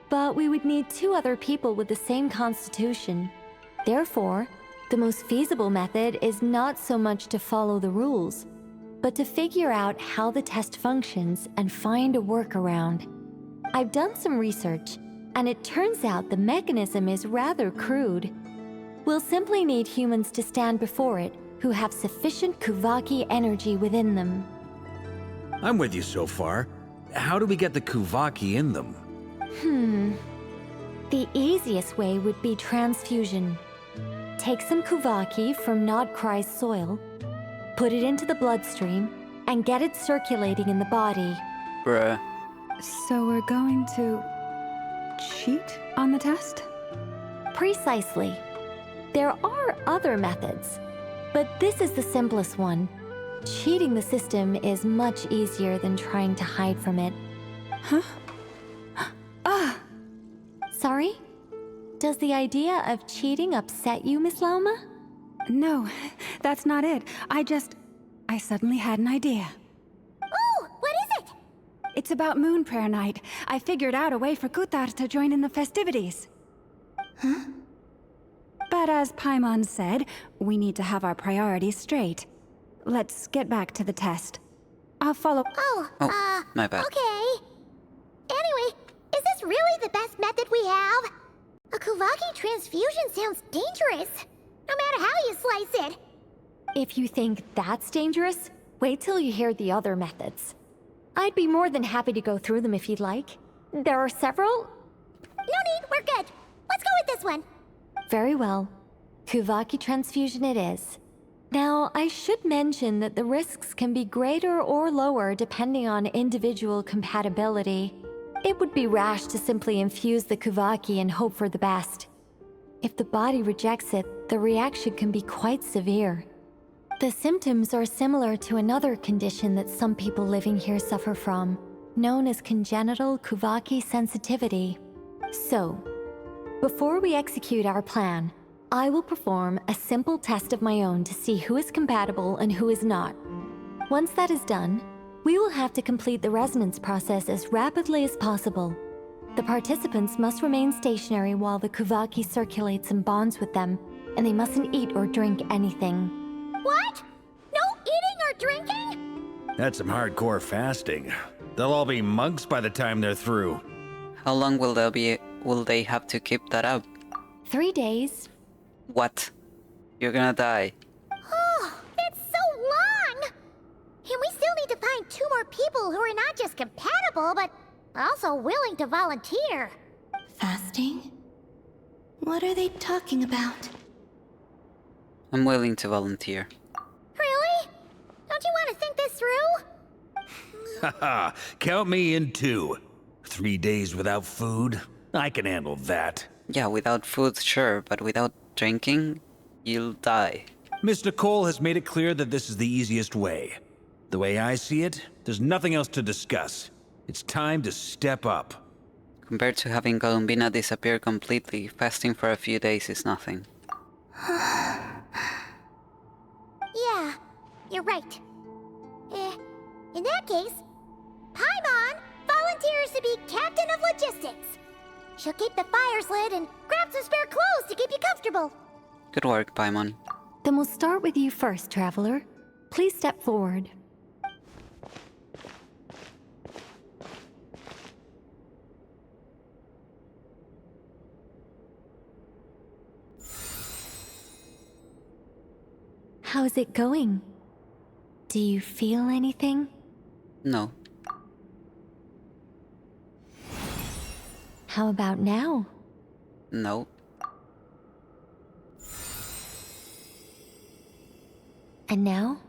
Speaker 3: but we would need 2 other people with the same constitution. Therefore, the most feasible method is not so much to follow the rules, but to figure out how the test functions and find a workaround. I've done some research, and it turns out the mechanism is rather crude. We'll simply need humans to stand before it who have sufficient Kuvaki energy within them.
Speaker 7: I'm with you so far. How do we get the Kuvaki in them?
Speaker 3: The easiest way would be transfusion. Take some Kuvaki from nod-krai's soil, put it into the bloodstream, and get it circulating in the body.
Speaker 2: Bruh.
Speaker 8: So we're going to cheat on the test?
Speaker 3: Precisely. There are other methods, but this is the simplest one. Cheating the system is much easier than trying to hide from it.
Speaker 8: Huh?
Speaker 3: Sorry? Does the idea of cheating upset you, Miss Lauma?
Speaker 8: No, that's not it. I suddenly had an idea.
Speaker 4: Oh, what is it?
Speaker 8: It's about Moon Prayer Night. I figured out a way for Kutar to join in the festivities.
Speaker 5: Huh?
Speaker 8: But as Paimon said, we need to have our priorities straight. Let's get back to the test. I'll follow.
Speaker 2: My bad.
Speaker 4: Okay. Anyway, is this really the best method we have? A Kuvaki transfusion sounds dangerous, no matter how you slice it.
Speaker 3: If you think that's dangerous, wait till you hear the other methods. I'd be more than happy to go through them if you'd like. There are several.
Speaker 4: No need, we're good. Let's go with this one.
Speaker 3: Very well. Kuvaki transfusion it is. Now, I should mention that the risks can be greater or lower depending on individual compatibility. It would be rash to simply infuse the Kuvaki and hope for the best. If the body rejects it, the reaction can be quite severe. The symptoms are similar to another condition that some people living here suffer from, known as congenital Kuvaki sensitivity. So, before we execute our plan, I will perform a simple test of my own to see who is compatible and who is not. Once that is done, we will have to complete the resonance process as rapidly as possible. The participants must remain stationary while the Kuvaki circulates and bonds with them, and they mustn't eat or drink anything.
Speaker 4: What? No eating or drinking?
Speaker 7: That's some hardcore fasting. They'll all be monks by the time they're through.
Speaker 2: How long will they have to keep that up?
Speaker 3: 3 days.
Speaker 2: What? You're gonna die.
Speaker 4: Oh, it's so long! And we still need to find 2 more people who are not just compatible, but also willing to volunteer.
Speaker 5: Fasting? What are they talking about?
Speaker 2: I'm willing to volunteer.
Speaker 4: Really? Don't you want to think this through?
Speaker 7: Haha, count me in too. 3 days without food? I can handle that.
Speaker 2: Yeah, without food, sure, but without drinking, you'll die.
Speaker 7: Miss Nicole has made it clear that this is the easiest way. The way I see it, there's nothing else to discuss. It's time to step up.
Speaker 2: Compared to having Columbina disappear completely, fasting for a few days is nothing.
Speaker 4: Yeah, you're right. In that case, Paimon volunteers to be Captain of Logistics. She'll keep the fires lit and grab some spare clothes to keep you comfortable.
Speaker 2: Good work, Paimon.
Speaker 3: Then we'll start with you first, Traveler. Please step forward. How's it going? Do you feel anything?
Speaker 2: No.
Speaker 3: How about now?
Speaker 2: No.
Speaker 3: And now?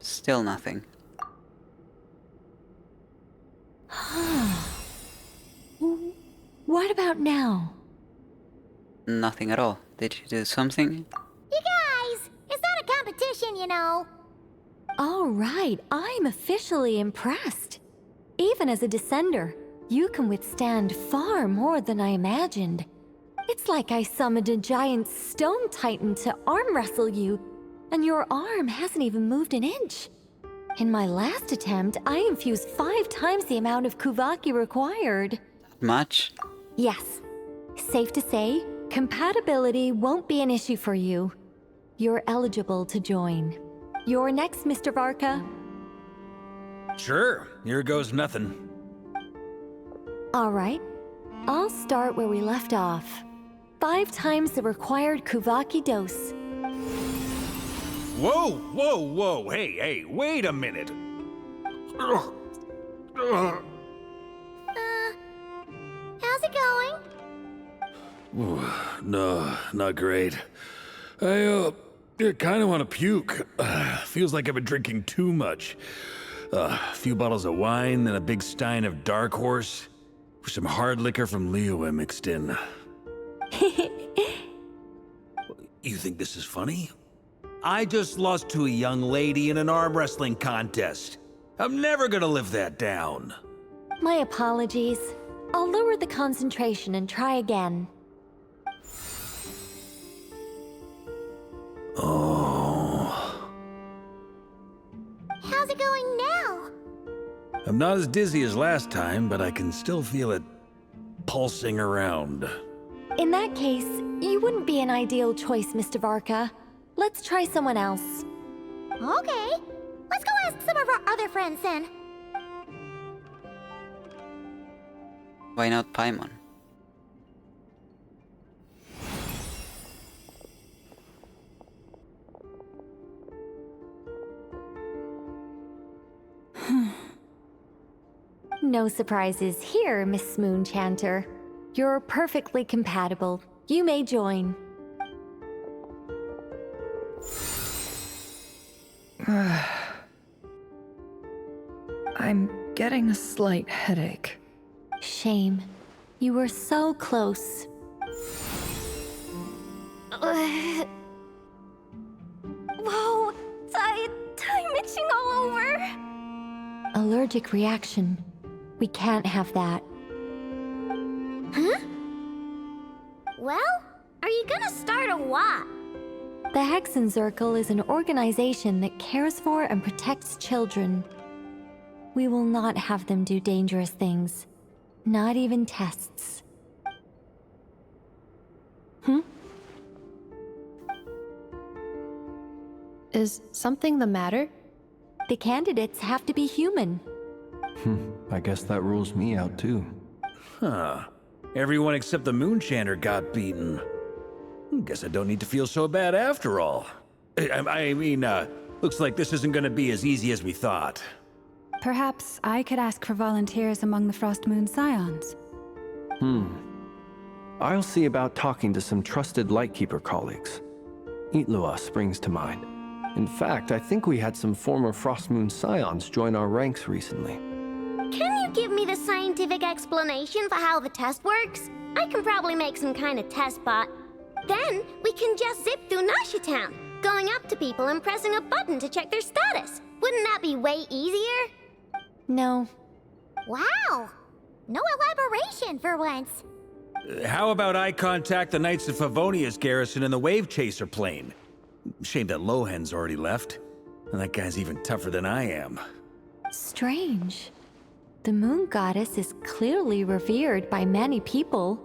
Speaker 2: Still nothing.
Speaker 3: What about now?
Speaker 2: Nothing at all. Did you do something?
Speaker 4: You guys, it's not a competition, you know.
Speaker 3: All right, I'm officially impressed. Even as a descender, you can withstand far more than I imagined. It's like I summoned a giant stone titan to arm wrestle you, and your arm hasn't even moved an inch. In my last attempt, I infused 5 times the amount of Kuvaki required.
Speaker 2: That much?
Speaker 3: Yes. Safe to say, compatibility won't be an issue for you. You're eligible to join. You're next, Mr. Varka.
Speaker 7: Sure, here goes nothing.
Speaker 3: All right. I'll start where we left off. 5 times the required Kuvaki dose.
Speaker 7: Whoa, whoa, whoa, hey, wait a minute.
Speaker 4: How's it going?
Speaker 7: Ooh, no, not great. I kind of want to puke. Feels like I've been drinking too much. A few bottles of wine, then a big stein of Dark Horse, with some hard liquor from Liyue mixed in. You think this is funny? I just lost to a young lady in an arm wrestling contest. I'm never gonna live that down.
Speaker 3: My apologies. I'll lower the concentration and try again.
Speaker 7: Oh.
Speaker 4: How's it going now?
Speaker 7: I'm not as dizzy as last time, but I can still feel it pulsing around.
Speaker 3: In that case, you wouldn't be an ideal choice, Mr. Varka. Let's try someone else.
Speaker 4: Okay. Let's go ask some of our other friends then.
Speaker 2: Why not Paimon?
Speaker 3: No surprises here, Miss Moonchanter. You're perfectly compatible. You may join.
Speaker 13: I'm getting a slight headache.
Speaker 3: Shame. You were so close.
Speaker 14: Whoa! I'm itching all over!
Speaker 3: Allergic reaction. We can't have that.
Speaker 4: Huh? Well, are you gonna start a what?
Speaker 3: The Hexenzirkel is an organization that cares for and protects children. We will not have them do dangerous things. Not even tests.
Speaker 16: Is something the matter?
Speaker 3: The candidates have to be human.
Speaker 17: I guess that rules me out too.
Speaker 7: Huh. Everyone except the Moonchanter got beaten. Guess I don't need to feel so bad after all. I mean, looks like this isn't gonna be as easy as we thought.
Speaker 8: Perhaps I could ask for volunteers among the Frost Moon Scions.
Speaker 17: I'll see about talking to some trusted Lightkeeper colleagues. Itlua springs to mind. In fact, I think we had some former Frost Moon Scions join our ranks recently.
Speaker 4: Can you give me the scientific explanation for how the test works? I can probably make some kind of test bot. Then we can just zip through Nasha Town, going up to people and pressing a button to check their status. Wouldn't that be way easier?
Speaker 14: No.
Speaker 4: Wow! No elaboration for once.
Speaker 7: How about I contact the Knights of Favonia's garrison in the Wave Chaser plane? Shame that Lohan's already left. And that guy's even tougher than I am.
Speaker 3: Strange. The moon goddess is clearly revered by many people.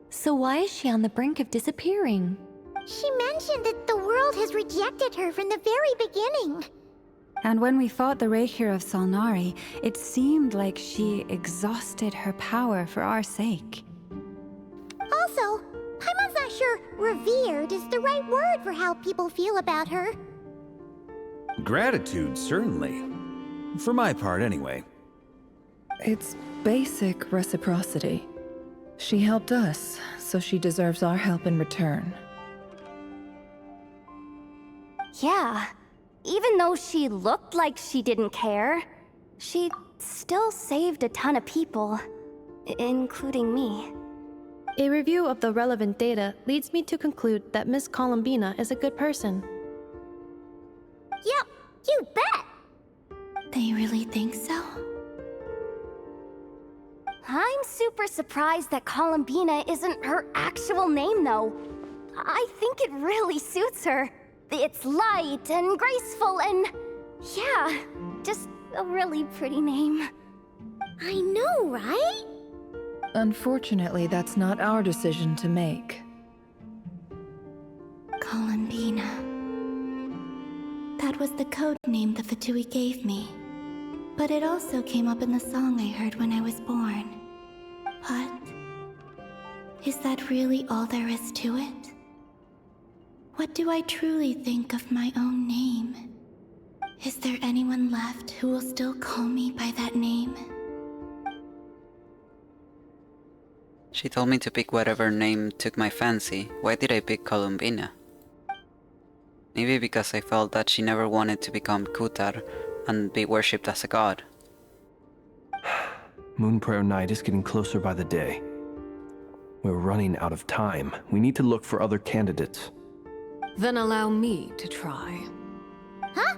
Speaker 3: So why is she on the brink of disappearing?
Speaker 4: She mentioned that the world has rejected her from the very beginning.
Speaker 8: And when we fought the Reikir of Solnari, it seemed like she exhausted her power for our sake.
Speaker 4: Also, Paimon's not sure revered is the right word for how people feel about her.
Speaker 7: Gratitude, certainly. For my part, anyway.
Speaker 13: It's basic reciprocity. She helped us, so she deserves our help in return.
Speaker 14: Yeah. Even though she looked like she didn't care, she still saved a ton of people, including me.
Speaker 16: A review of the relevant data leads me to conclude that Miss Columbina is a good person.
Speaker 4: Yep, you bet!
Speaker 5: They really think so?
Speaker 14: I'm super surprised that Columbina isn't her actual name, though. I think it really suits her. It's light and graceful and... yeah, just a really pretty name.
Speaker 4: I know, right?
Speaker 13: Unfortunately, that's not our decision to make.
Speaker 5: Columbina. That was the code name the Fatui gave me. But it also came up in the song I heard when I was born. But... is that really all there is to it? What do I truly think of my own name? Is there anyone left who will still call me by that name?
Speaker 2: She told me to pick whatever name took my fancy. Why did I pick Columbina? Maybe because I felt that she never wanted to become Kutar and be worshipped as a god.
Speaker 17: Moon Prayer Night is getting closer by the day. We're running out of time. We need to look for other candidates.
Speaker 10: Then allow me to try.
Speaker 4: Huh?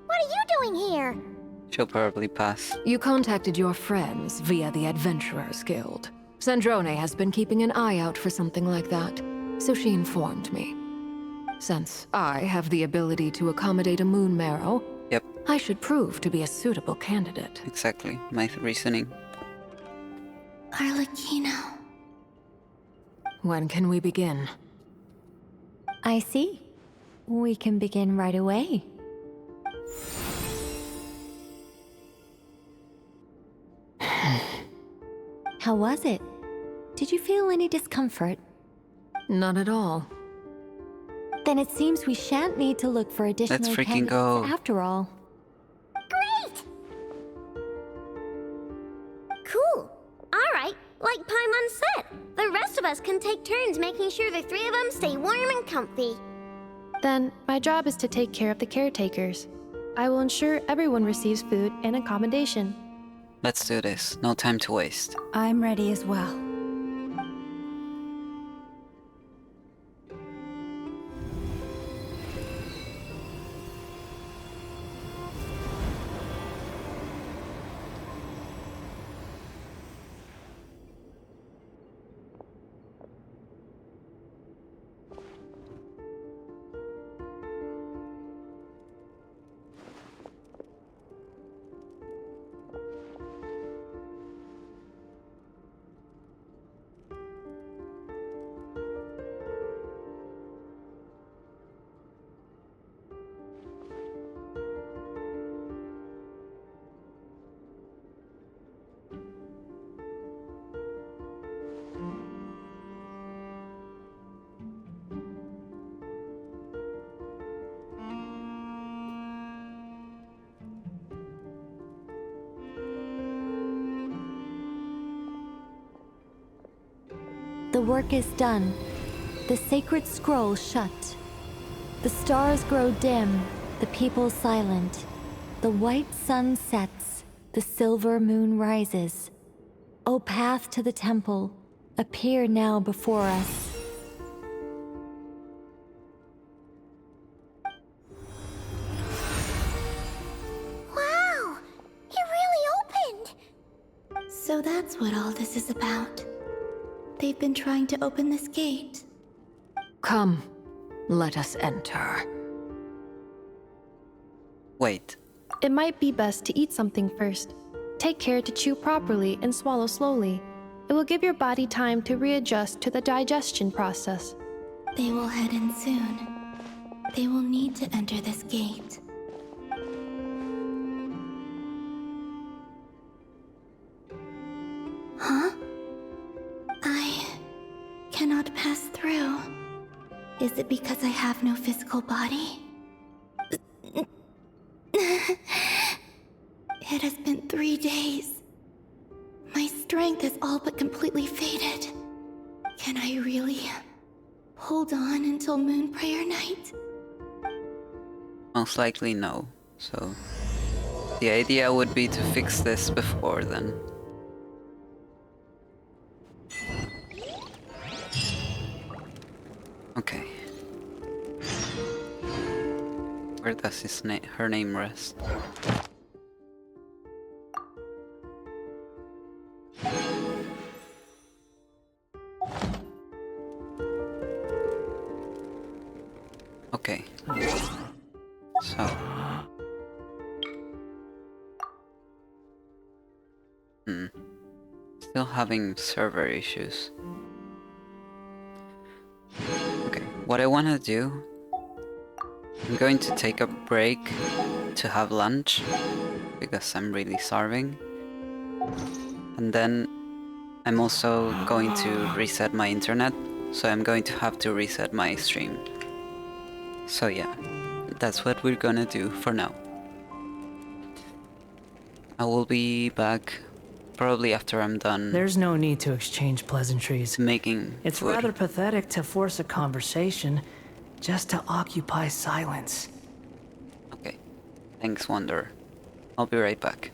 Speaker 4: What are you doing here?
Speaker 2: She'll probably pass.
Speaker 10: You contacted your friends via the Adventurers Guild. Sandrone has been keeping an eye out for something like that, so she informed me. Since I have the ability to accommodate a moon marrow,
Speaker 2: yep,
Speaker 10: I should prove to be a suitable candidate.
Speaker 2: Exactly, my reasoning.
Speaker 5: Arlecchino.
Speaker 10: When can we begin?
Speaker 3: I see. We can begin right away. How was it? Did you feel any discomfort?
Speaker 10: Not at all.
Speaker 3: Then it seems we shan't need to look for additional
Speaker 2: Let's freaking
Speaker 3: candidates
Speaker 2: go.
Speaker 3: after all.
Speaker 4: Great! Cool. Alright, like Paimon said, the rest of us can take turns making sure the three of them stay warm and comfy.
Speaker 16: Then, my job is to take care of the caretakers. I will ensure everyone receives food and accommodation.
Speaker 2: Let's do this. No time to waste.
Speaker 8: I'm ready as well.
Speaker 3: The work is done. The sacred scroll shut. The stars grow dim, the people silent. The white sun sets, the the silver moon rises. O path to the temple, appear now before us.
Speaker 4: Wow! It really opened!
Speaker 5: So that's what all this is about. They've been trying to open this gate.
Speaker 10: Come, let us enter.
Speaker 2: Wait.
Speaker 16: It might be best to eat something first. Take care to chew properly and swallow slowly. It will give your body time to readjust to the digestion process.
Speaker 5: They will head in soon. They will need to enter this gate. Huh? I cannot pass through. Is it because I have no physical body? It has been 3 days. My strength is all but completely faded. Can I really hold on until Moon Prayer Night?
Speaker 2: Most likely no. So the idea would be to fix this before then. Okay. Where does her name rest? Okay. So. Still having server issues. Okay, what I wanna do, I'm going to take a break to have lunch because I'm really starving. And then I'm also going to reset my internet, so I'm going to have to reset my stream. So yeah, that's what we're gonna do for now. I will be back probably after I'm done.
Speaker 1: There's no need to exchange pleasantries.
Speaker 2: Making
Speaker 1: It's
Speaker 2: food.
Speaker 1: rather pathetic to force a conversation just to occupy silence.
Speaker 2: Okay, thanks, Wanderer. I'll be right back.